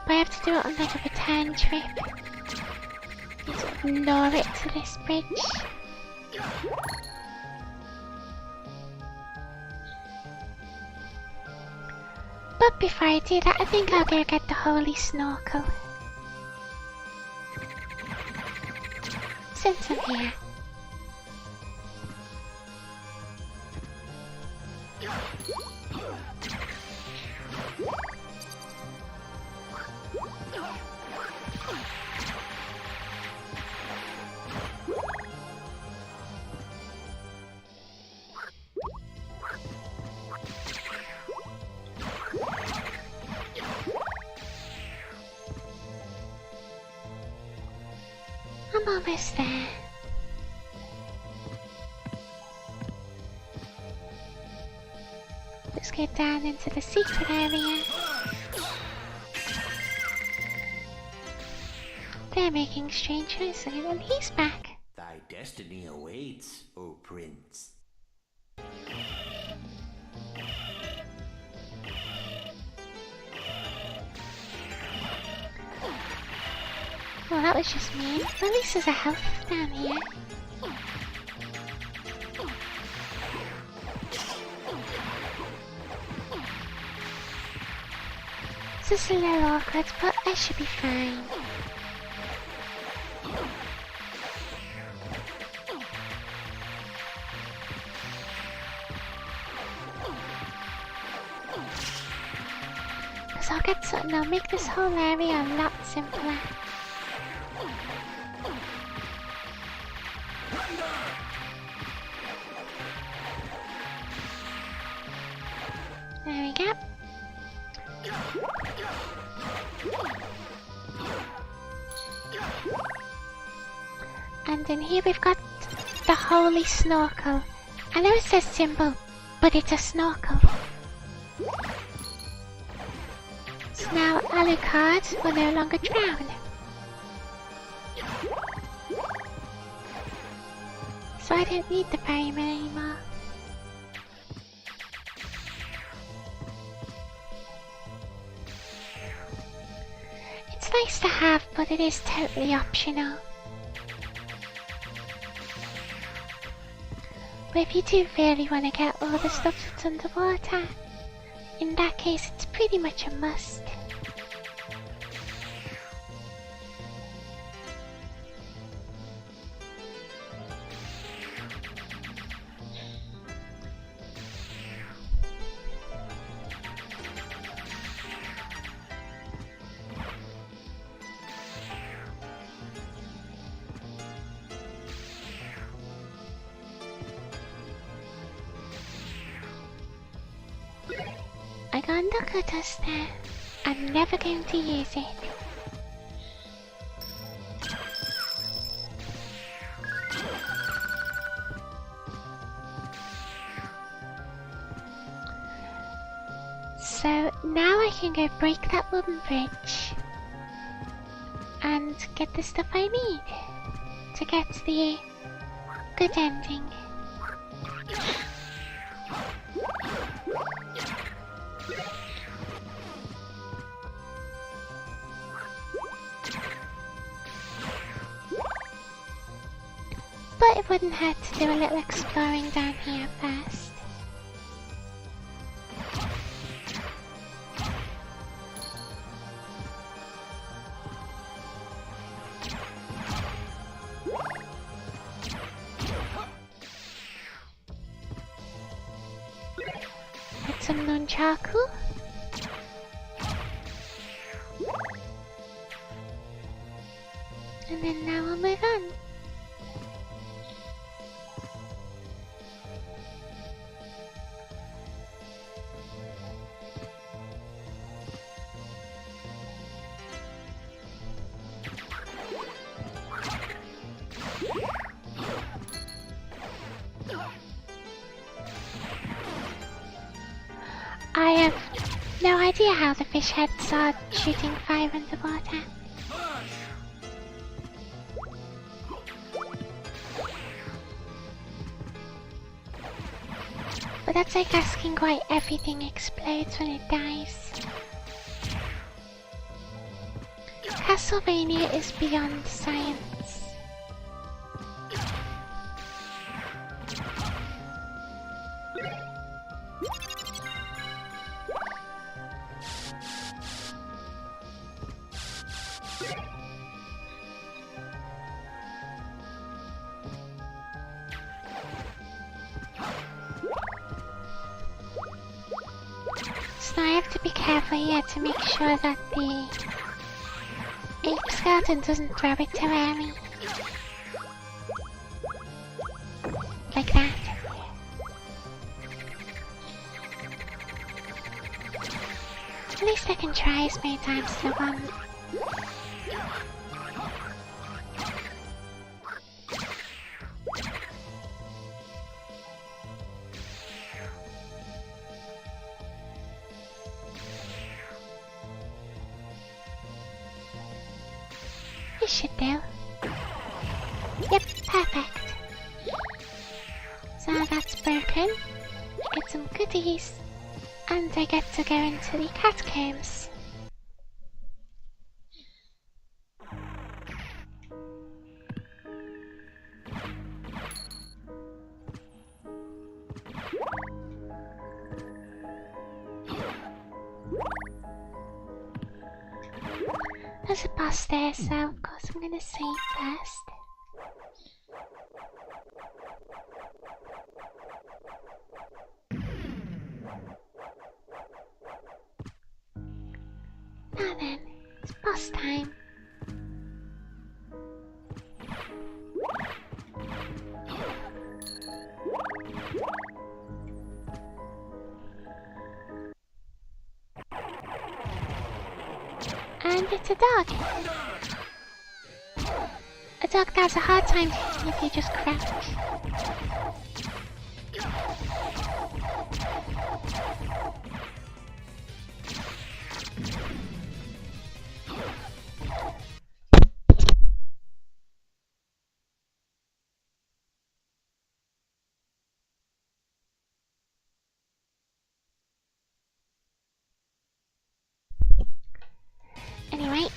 But I have to do it on like a return trip. And sort of lure it to this bridge. But before I do that, I think I'll go get the holy snorkel. Since I'm here. I'm almost there. Let's get down into the secret area. They're making strange choices and he's back. Thy destiny awaits, O Prince. Well, that was just mean. At least there's a health down here. This is a little awkward, but I should be fine. Because I'll get something, I'll make this whole area a lot simpler. There we go. And in here we've got the holy snorkel. I know it says symbol, but it's a snorkel. So now Alucard will no longer drown. So I don't need the ferryman anymore. It's nice to have, but it is totally optional. But if you do really want to get all the stuff that's underwater, in that case it's pretty much a must. I got knuckle dust there. I'm never going to use it. So now I can go break that wooden bridge and get the stuff I need to get the good ending. But it wouldn't hurt to do a little exploring down here first. Get some nunchaku. And then now we'll move on. I have no idea how the fish heads are shooting fire underwater. But that's like asking why everything explodes when it dies. Castlevania is beyond science. So I have to be careful here to make sure that the ape skeleton doesn't throw it too early. Like that. At least I can try as many times as I want. This should do. Yep, perfect. So that's broken. I get some goodies. And I get to go into the catacombs. There's a boss there, so of course I'm gonna save first. Now then, it's boss time. And it's a dog. A dog that has a hard time if you just crouch. Anyway,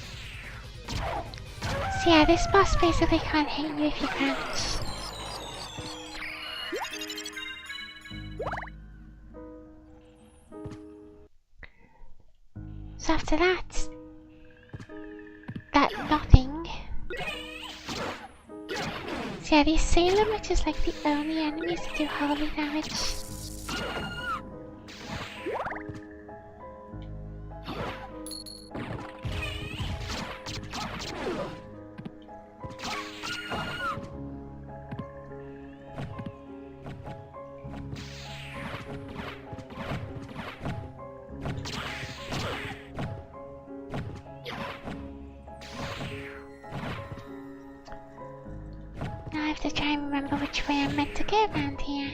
so yeah, this boss basically can't hit you if you crouch. So after that nothing. So yeah, the assailant, which is like the only enemies that do holy damage. Now I have to try and remember which way I'm meant to go around here.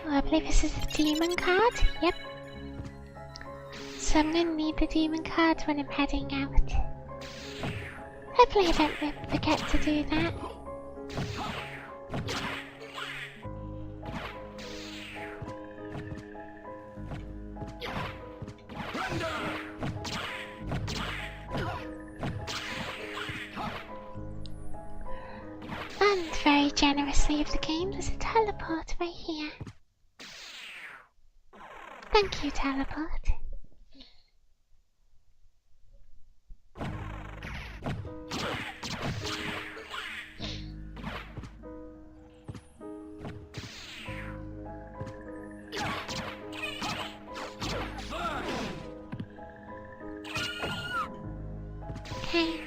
Oh, I believe this is the demon card. Yep. So I'm gonna need the demon card when I'm heading out. Hopefully I don't forget to do that. And very generously of the game, there's a teleport right here. Thank you, teleport. Okay.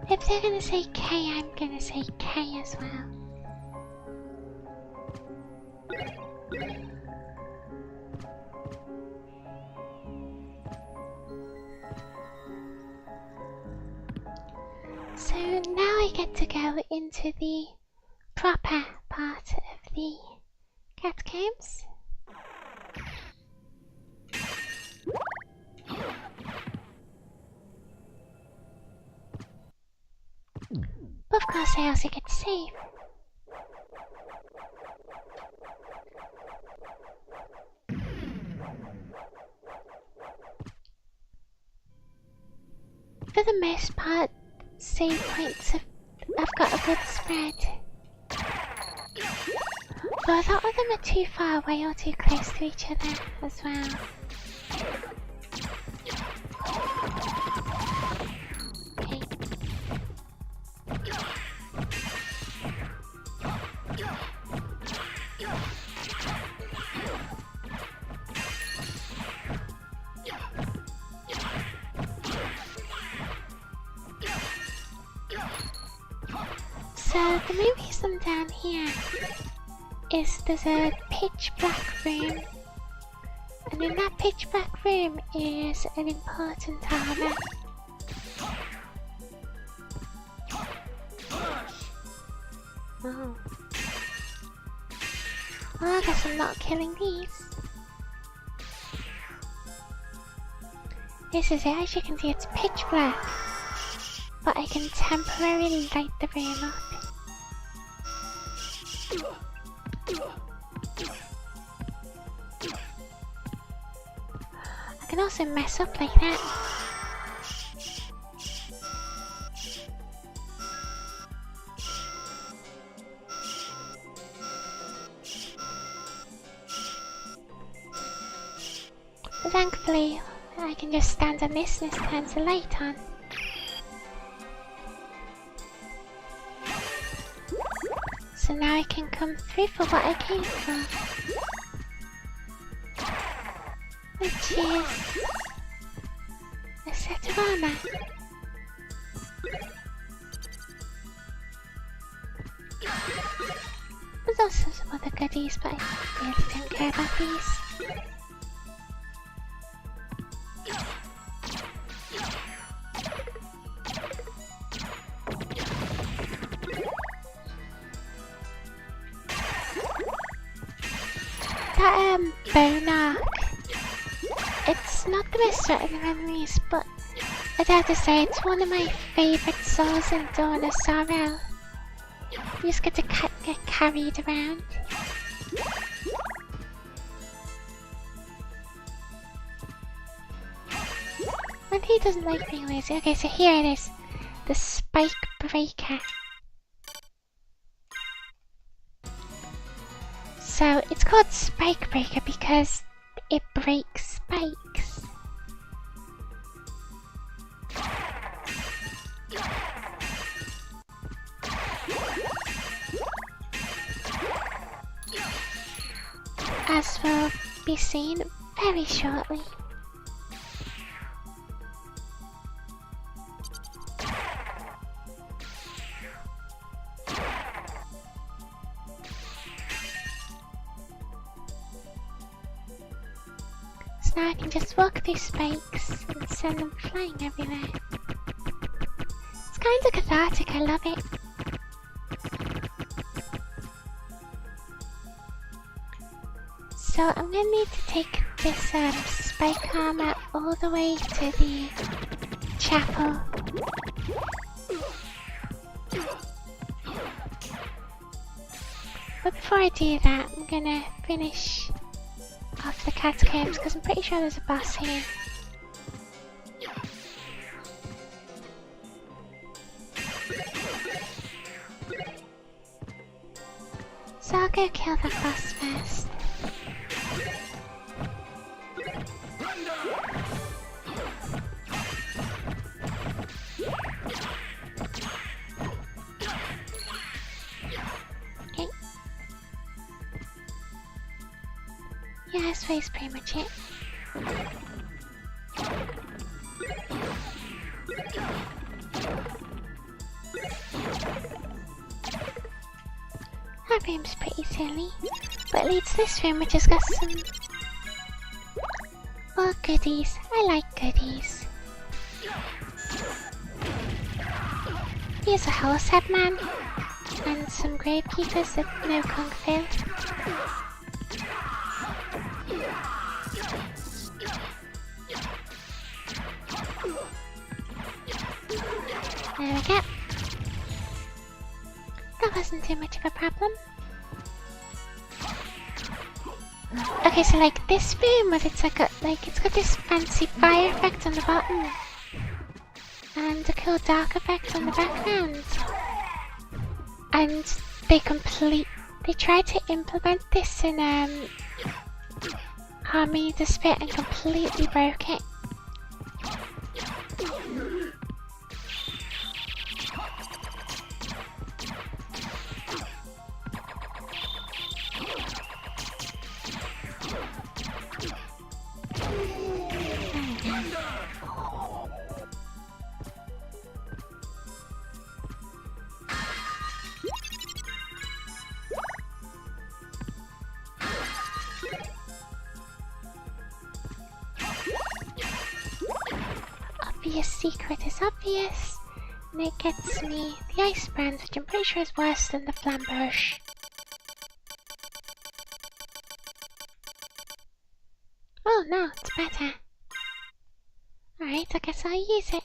If they're gonna say K, I'm gonna say K as well. So now I get to go into the proper part of the catacombs. But of course I also get to save. For the most part, save points I've got a good spread. But a lot of them are too far away or too close to each other as well. Okay. So the main reason down here is there's a pitch black room, and in that pitch black room is an important armor. Oh. Well, I guess I'm not killing these. This is it, as you can see it's pitch black, but I can temporarily light the room up. I can also mess up like that. Thankfully, I can just stand on this and this turns the light on. So now I can come through for what I came for. Which is of armor. There's also some other goodies, but I really don't care about these. That bone arc, it's not the most threatening of enemies, but I'd have to say it's one of my favourite souls in Dawn of Sorrow. You just get to get carried around. And he doesn't like being lazy. Okay, so here it is. The Spike Breaker. So it's called Spike Breaker because it breaks spikes. As will be seen very shortly. So now I can just walk through spikes and send them flying everywhere. It's kind of cathartic, I love it. So I'm gonna need to take this spike armor all the way to the chapel. But before I do that, I'm gonna finish off the catacombs because I'm pretty sure there's a boss here. So I'll go kill the boss first. Okay. Yeah, this way's pretty much it. That room's pretty silly, but it leads to this room which has got some more goodies. I like goodies. Here's a horse head man and some gravekeepers that know Kung Fu. There we go. That wasn't too much of a problem. Okay, so like this room, but it's like it's got this fancy fire effect on the bottom and a cool dark effect on the background. And they tried to implement this in Harmony of the Spirit and completely broke it. Obvious secret is obvious, and it gets me the ice brand, which I'm pretty sure is worse than the flamberge. Oh no, it's better. Alright, I guess I'll use it.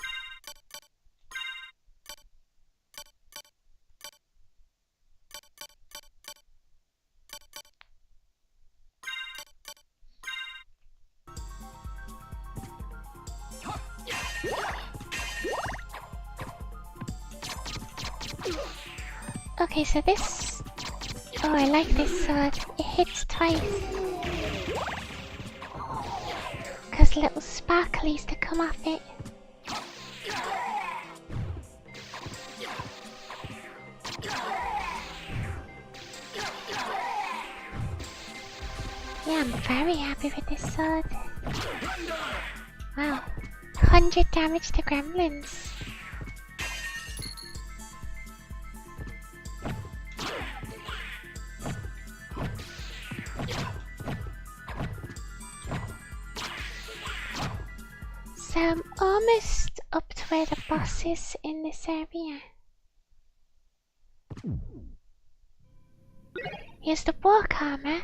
Okay, so this... Oh, I like this sword. It hits twice. Because little sparklies to come off it. Yeah, I'm very happy with this sword. Wow. 500 damage to gremlins. So I'm almost up to where the boss is in this area. Here's the walk armor,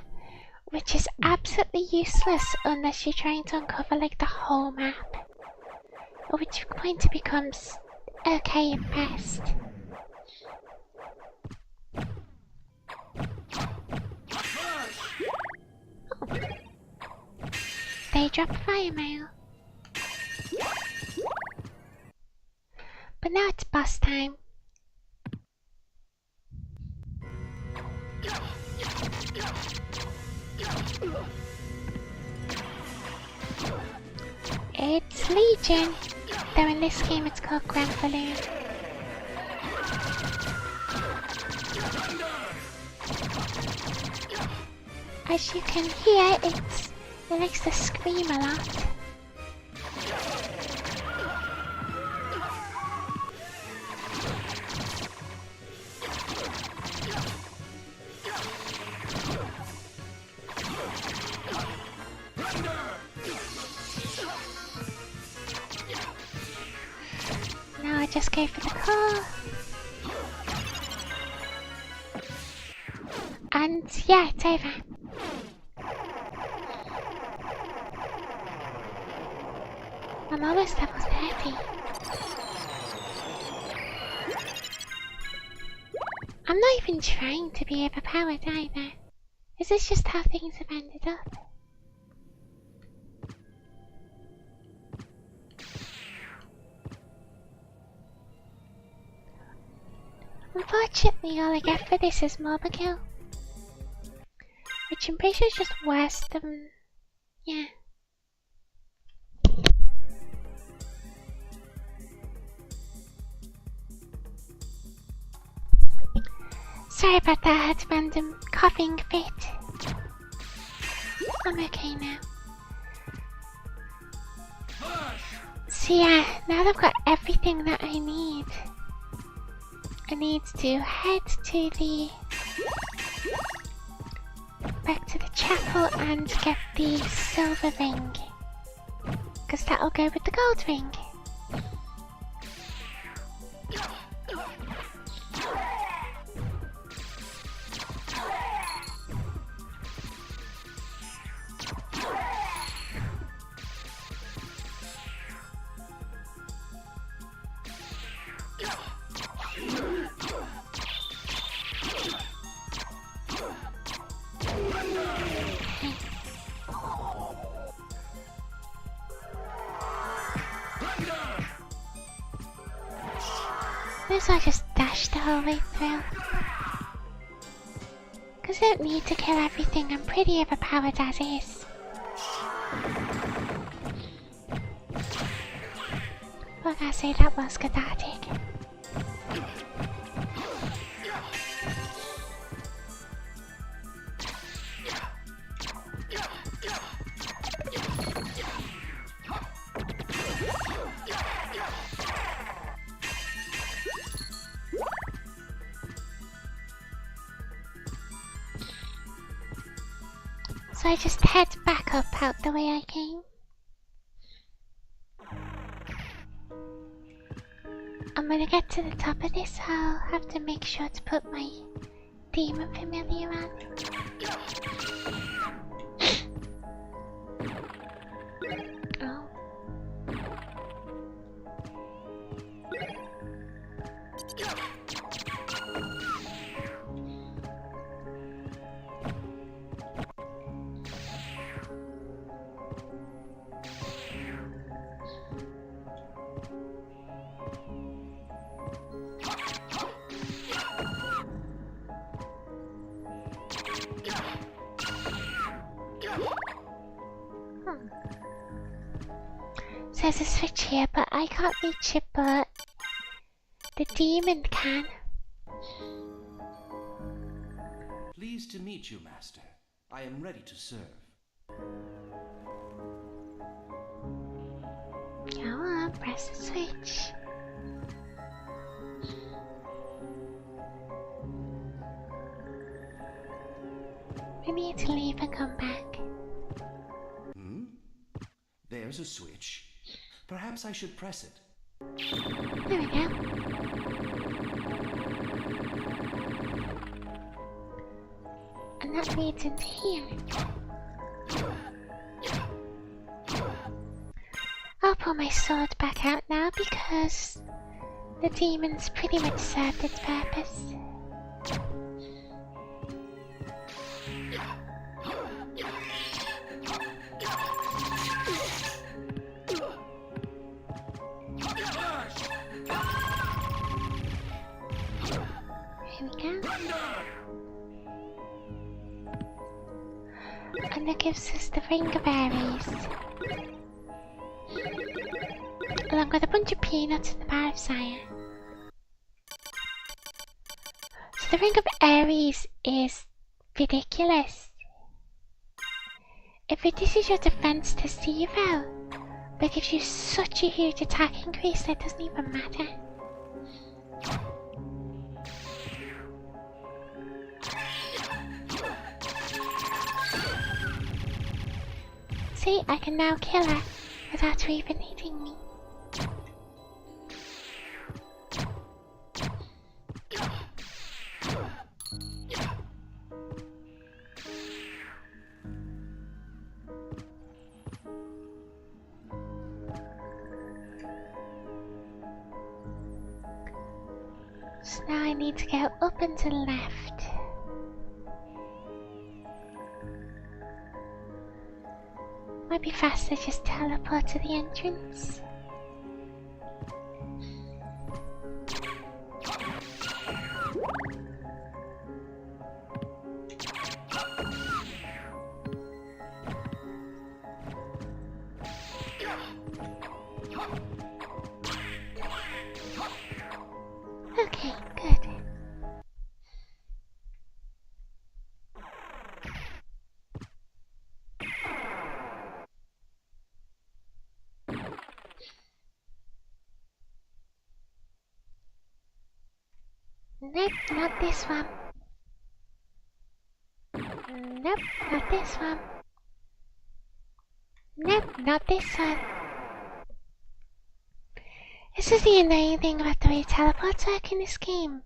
which is absolutely useless unless you're trying to uncover like the whole map, at which point it becomes okay at best. Oh. They drop fire mail. But now it's boss time. It's Legion, though in this game it's called Grand Balloon. As you can hear, it likes to scream a lot. Now I just go for the car. And yeah, it's over. I'm almost level 30. I'm not even trying to be overpowered either. Is this just how things have ended up? Unfortunately, all I get for this is Mobikill, which I'm pretty sure is just worse than... yeah. Sorry about that, I had a random coughing fit. I'm okay now. So yeah, now that I've got everything that I need to head to the... back to the chapel and get the silver ring. Because that'll go with the gold ring. So I just dashed the whole way through. Because I don't need to kill everything, I'm pretty overpowered as is. What can I say, that was cathartic. So I just head back up out the way I came. And when I get to the top of this, I'll have to make sure to put my demon familiar on. Oh. There's a switch here, but I can't reach it, but the demon can. Pleased to meet you, Master. I am ready to serve. Go on. press the switch. We need to leave and come back. Hmm? There's a switch. Perhaps I should press it. There we go. And that leads into here. I'll pull my sword back out now because the demon's pretty much served its purpose. Here we go. And that gives us the ring of Aries. Along with a bunch of peanuts and the bar of Sire. So the ring of Aries is ridiculous. It reduces your defense to 0, but gives you such a huge attack increase that it doesn't even matter. See, I can now kill her without her even hitting me. So now I need to go up and to the left. Might be faster just teleport to the entrance. Okay, good. Nope, not this one. Nope, not this one. Nope, not this one. This is the annoying thing about the way teleports work in this game.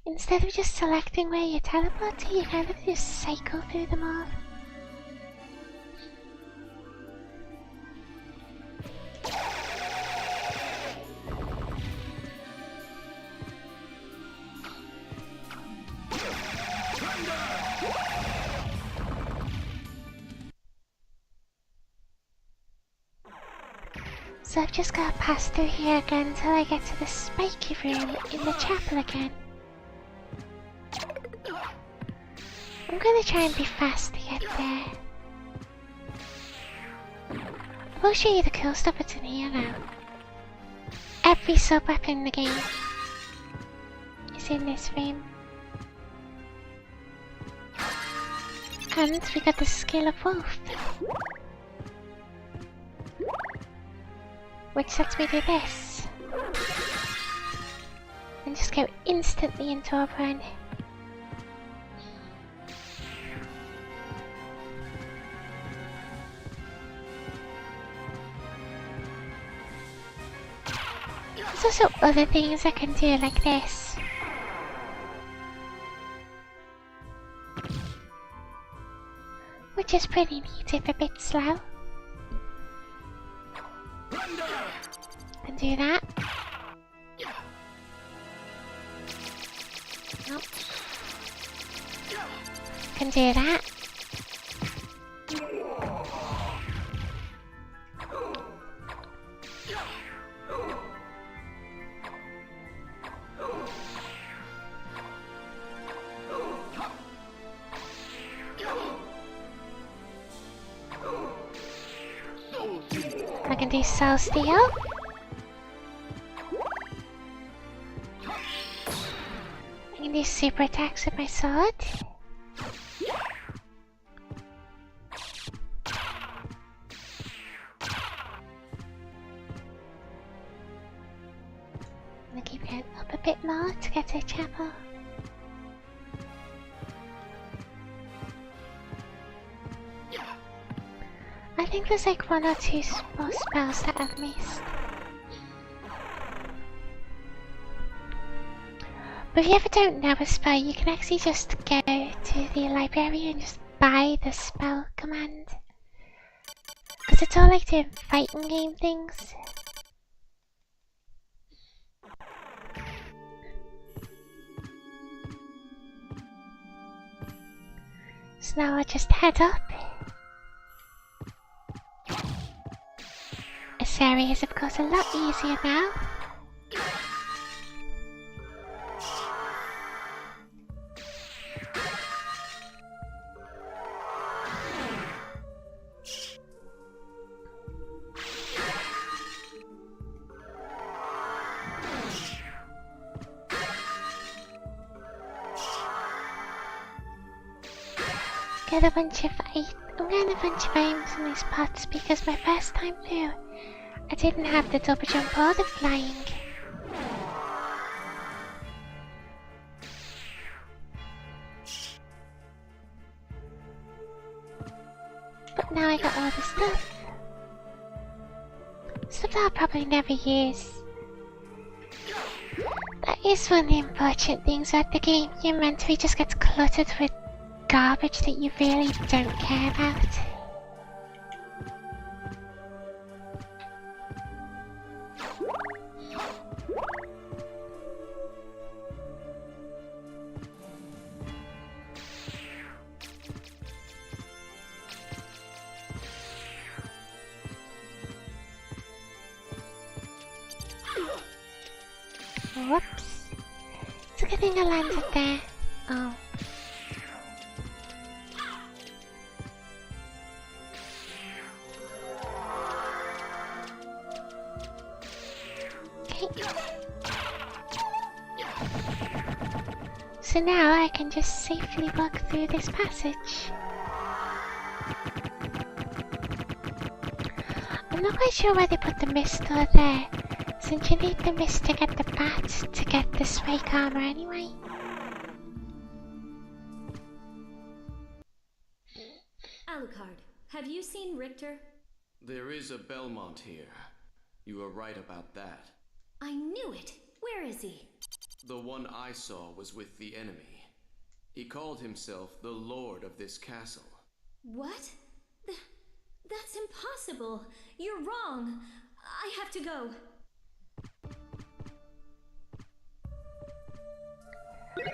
Instead of just selecting where you teleport to, you kind of just cycle through them all. So I've just got to pass through here again until I get to the spiky room in the chapel again. I'm gonna try and be fast to get there. I will show you the cool stuff that's in here now. Every sub-weapon in the game is in this room. And we got the skill of Wolf, which lets me do this and just go instantly into a run. There's also other things I can do like this. Which is pretty neat if a bit slow. Can do that. Nope. Can do that. I can do Soul Steel. I can do super attacks with my sword. gonna keep going up a bit more to get to a chapel. I think there's like 1 or 2 more spells that I've missed. But if you ever don't know a spell, you can actually just go to the library and just buy the spell command. Because it's all like doing fighting game things. So now I'll just head up. This area is of course a lot easier now. Get a bunch of I'm getting a bunch of items in these pots because my first time through I didn't have the double jump or the flying. But now I got all the stuff. Stuff that I'll probably never use. That is one of the important things about the game. Your inventory just gets cluttered with garbage that you really don't care about. Whoops. It's a good thing I landed there. Oh. Okay. So now I can just safely walk through this passage. I'm not quite sure why they put the mist door there, since you need the mist to get the bat to get the spike armor anyway. Alucard, have you seen Richter? There is a Belmont here. You are right about that. I knew it! Where is he? The one I saw was with the enemy. He called himself the Lord of this castle. What? That's impossible! You're wrong! I have to go.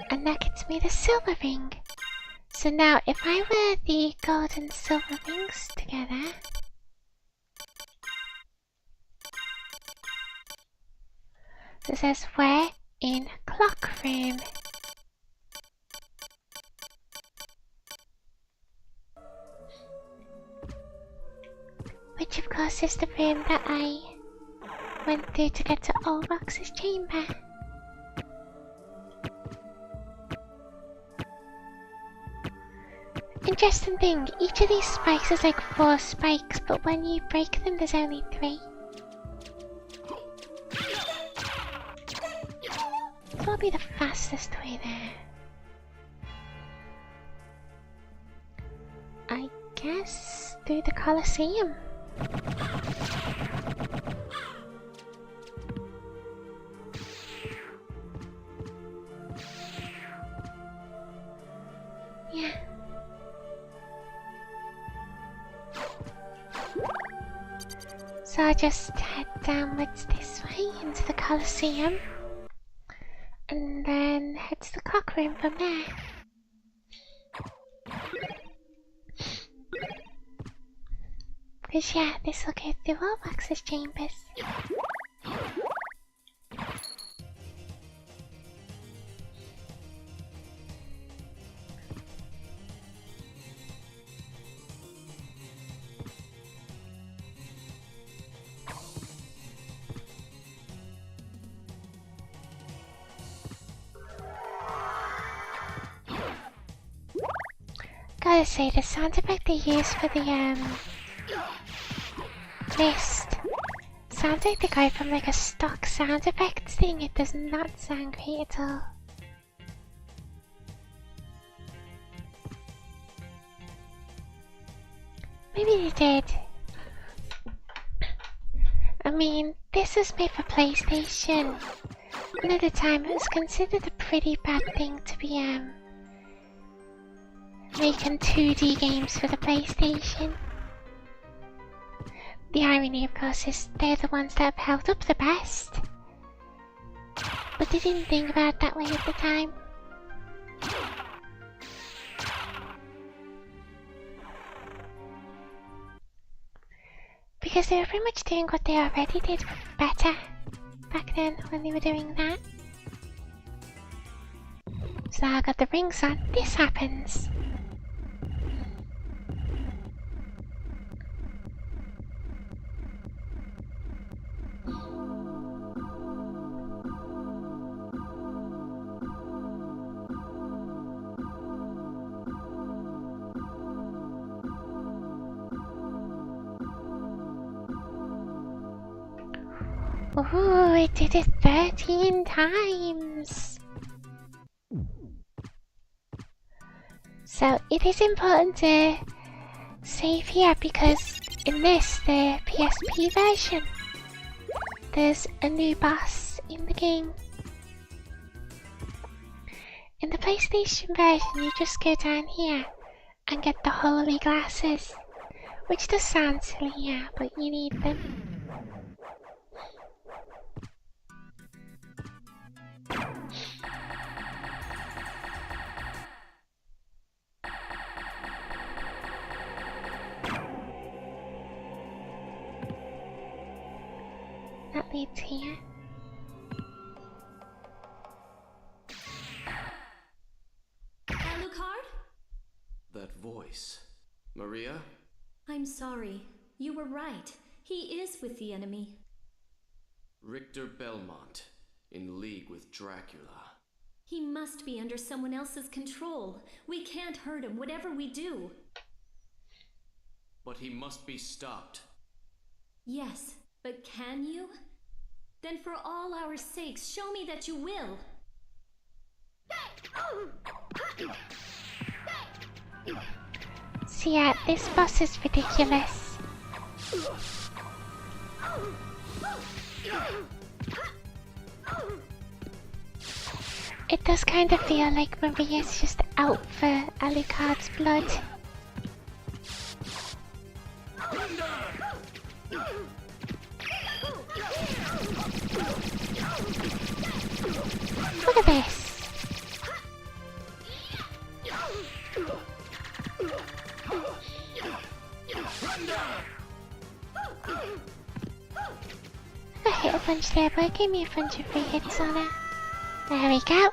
And that gets me the silver ring. So now if I wear the gold and silver rings together, it says wear in clock room. Which of course is the room that I went through to get to Old Rox's chamber. Interesting thing, each of these spikes is like 4 spikes, but when you break them there's only 3. This will be the fastest way there. I guess through the Colosseum. Yeah. So I'll just head downwards this way into the Colosseum and then head to the clock room from there. Because yeah, this will go through all Rox's chambers. Gotta say, the sound effect they use for the mist sounds like they got it from like a stock sound effects thing. It does not sound great at all. Maybe they did. I mean, this was made for PlayStation. And at the time it was considered a pretty bad thing to be making 2D games for the PlayStation. The irony, of course, is they're the ones that have held up the best. But they didn't think about it that way at the time. Because they were pretty much doing what they already did better back then when they were doing that. So I got the rings on. This happens. Ooh, it did it 13 times! So it is important to save here because in this, the PSP version, there's a new boss in the game. In the PlayStation version, you just go down here and get the holy glasses, which does sound silly, yeah, but you need them. That leads here. Alucard? That voice. Maria? I'm sorry. You were right. He is with the enemy. Richter Belmont, in league with Dracula. He must be under someone else's control. We can't hurt him, whatever we do. But he must be stopped. Yes, but can you? Then for all our sakes, show me that you will. So yeah, this boss is ridiculous. It does kind of feel like Maria's just out for Alucard's blood. Look at this! I hit a punch there, but it gave me a bunch of free hits on it. There we go!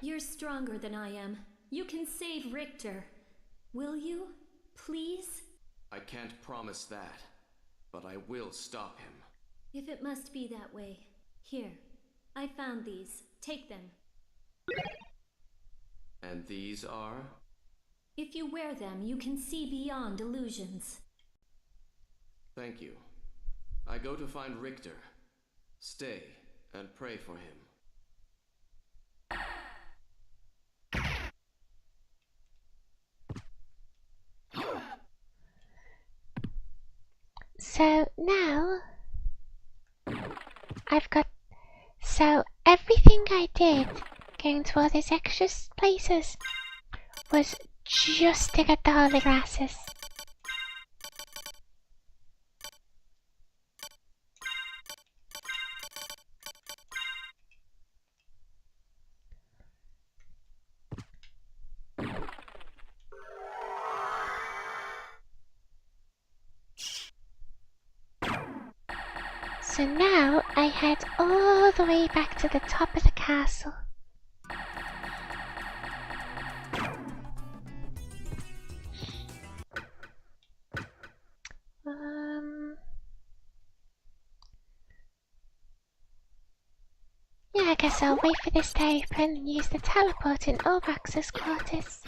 You're stronger than I am. You can save Richter. Will you? Please? I can't promise that, but I will stop him. If it must be that way. Here, I found these. Take them. And these are? If you wear them, you can see beyond illusions. Thank you. I go to find Richter. Stay and pray for him. So now I've got, so everything I did going to all these extra places was just to get the holy glasses. So now I head all the way back to the top of the castle. Yeah, I guess I'll wait for this to open and use the teleport in Orbax's quarters.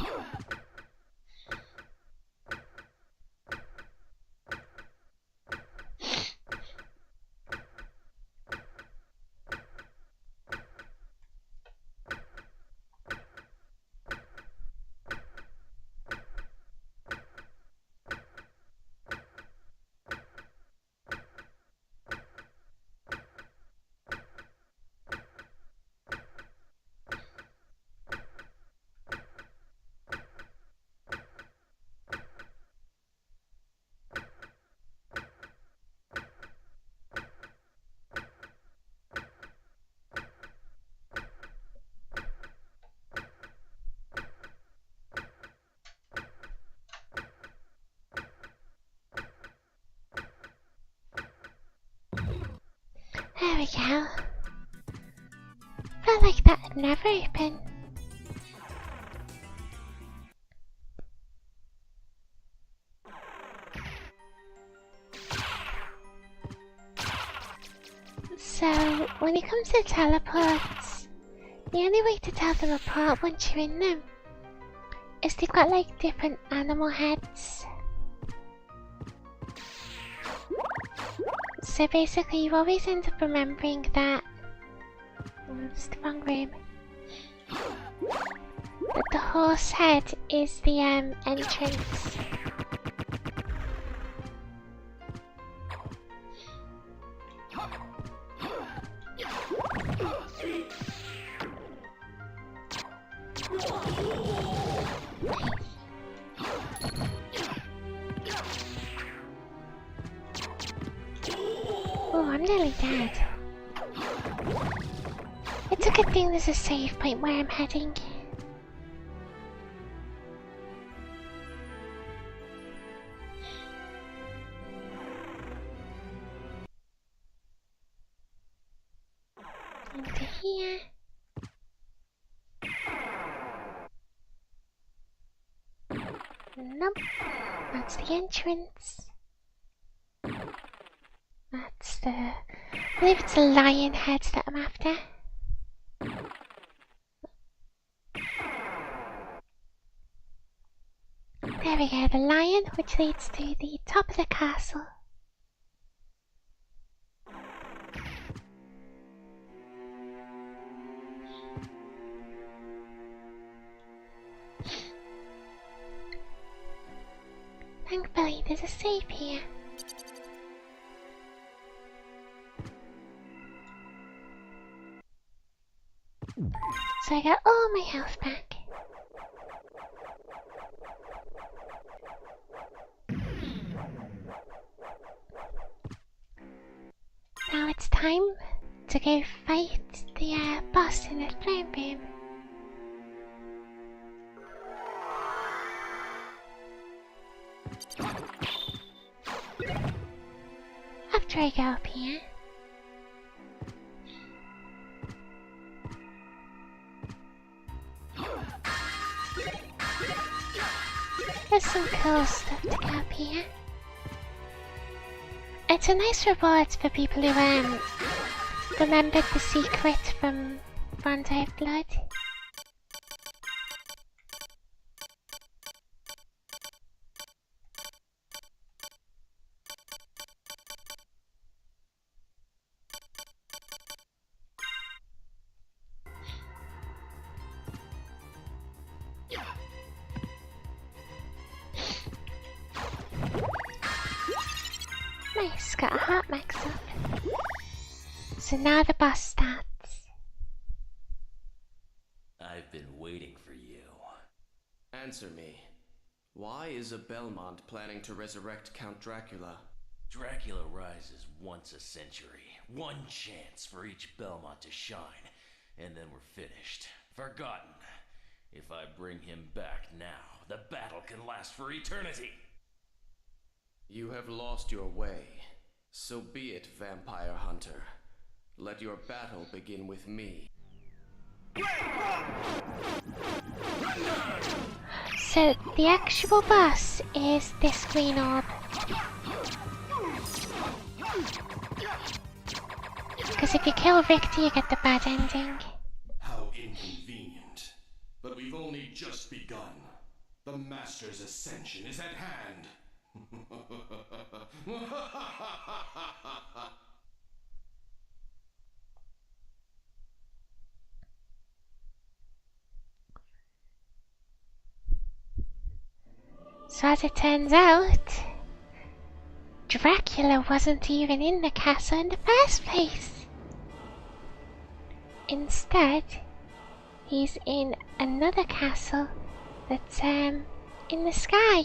we go. Felt like that would never open. So, when it comes to teleports, the only way to tell them apart once you're in them is they've got like different animal heads. So basically you always end up remembering that... Oh, it's the wrong room. That the horse head is the entrance. Oh, I'm nearly dead. It's a good thing there's a save point where I'm heading. Into here. Nope. That's the entrance. That's the... I believe it's the lion head that I'm after. There we go, the lion, which leads to the top of the castle. Thankfully, there's a save here. So I got all my health back. Now it's time to go fight the boss in the flame room. After I go up here, there's some cool stuff to go up here. It's a nice reward for people who remembered the secret from Rondo of Blood. Nice, got a heart max up. So now the boss starts. I've been waiting for you. Answer me. Why is a Belmont planning to resurrect Count Dracula? Dracula rises once a century. One chance for each Belmont to shine, and then we're finished. Forgotten. If I bring him back now, the battle can last for eternity. You have lost your way. So be it, Vampire Hunter. Let your battle begin with me. So the actual boss is this green orb. Because if you kill Victor, you get the bad ending. How inconvenient. But we've only just begun. The Master's ascension is at hand. So as it turns out, Dracula wasn't even in the castle in the first place. Instead, he's in another castle that's in the sky.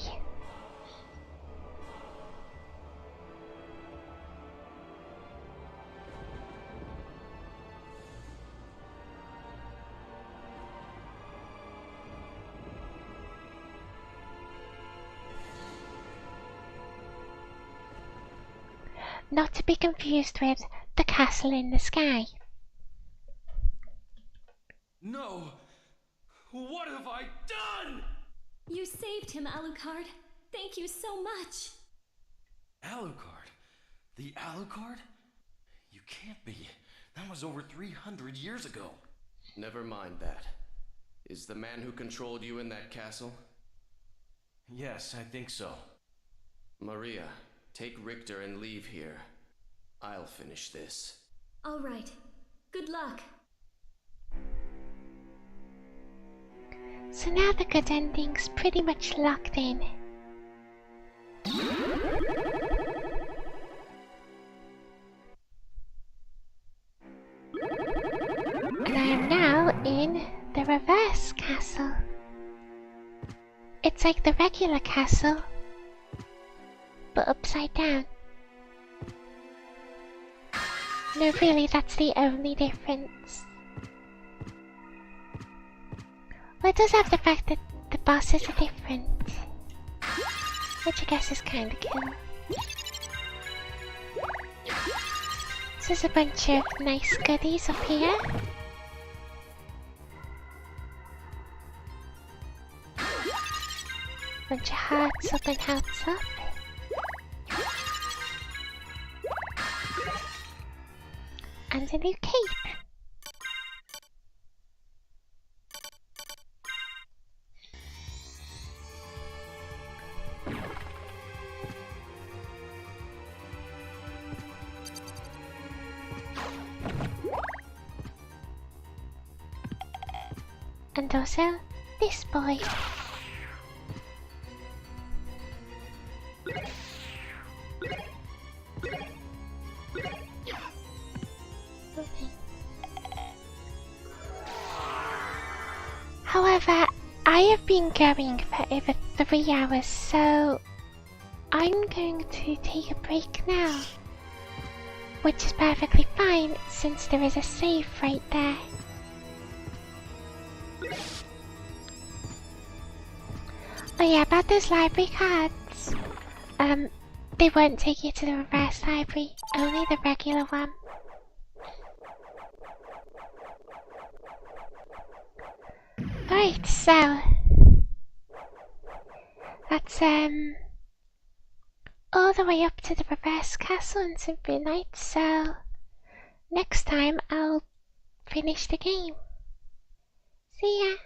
Not to be confused with the castle in the sky. No! What have I done? You saved him, Alucard. Thank you so much. Alucard? The Alucard? You can't be. That was over 300 years ago. Never mind that. Is the man who controlled you in that castle? Yes, I think so. Maria, take Richter and leave here. I'll finish this. All right. Good luck. So now the good ending's pretty much locked in. And I am now in the reverse castle. It's like the regular castle, but upside down. No, really, that's the only difference. Well, it does have the fact that the bosses are different, which I guess is kinda cool. So there's a bunch of nice goodies up here. Bunch of hearts up and hearts up. And a new cape. And also this boy. However, I have been going for over 3 hours, so I'm going to take a break now. Which is perfectly fine, since there is a save right there. Oh yeah, about those library cards. They won't take you to the reverse library, only the regular one. Right, so that's all the way up to the reverse castle in Symphony Night, so next time I'll finish the game. See ya!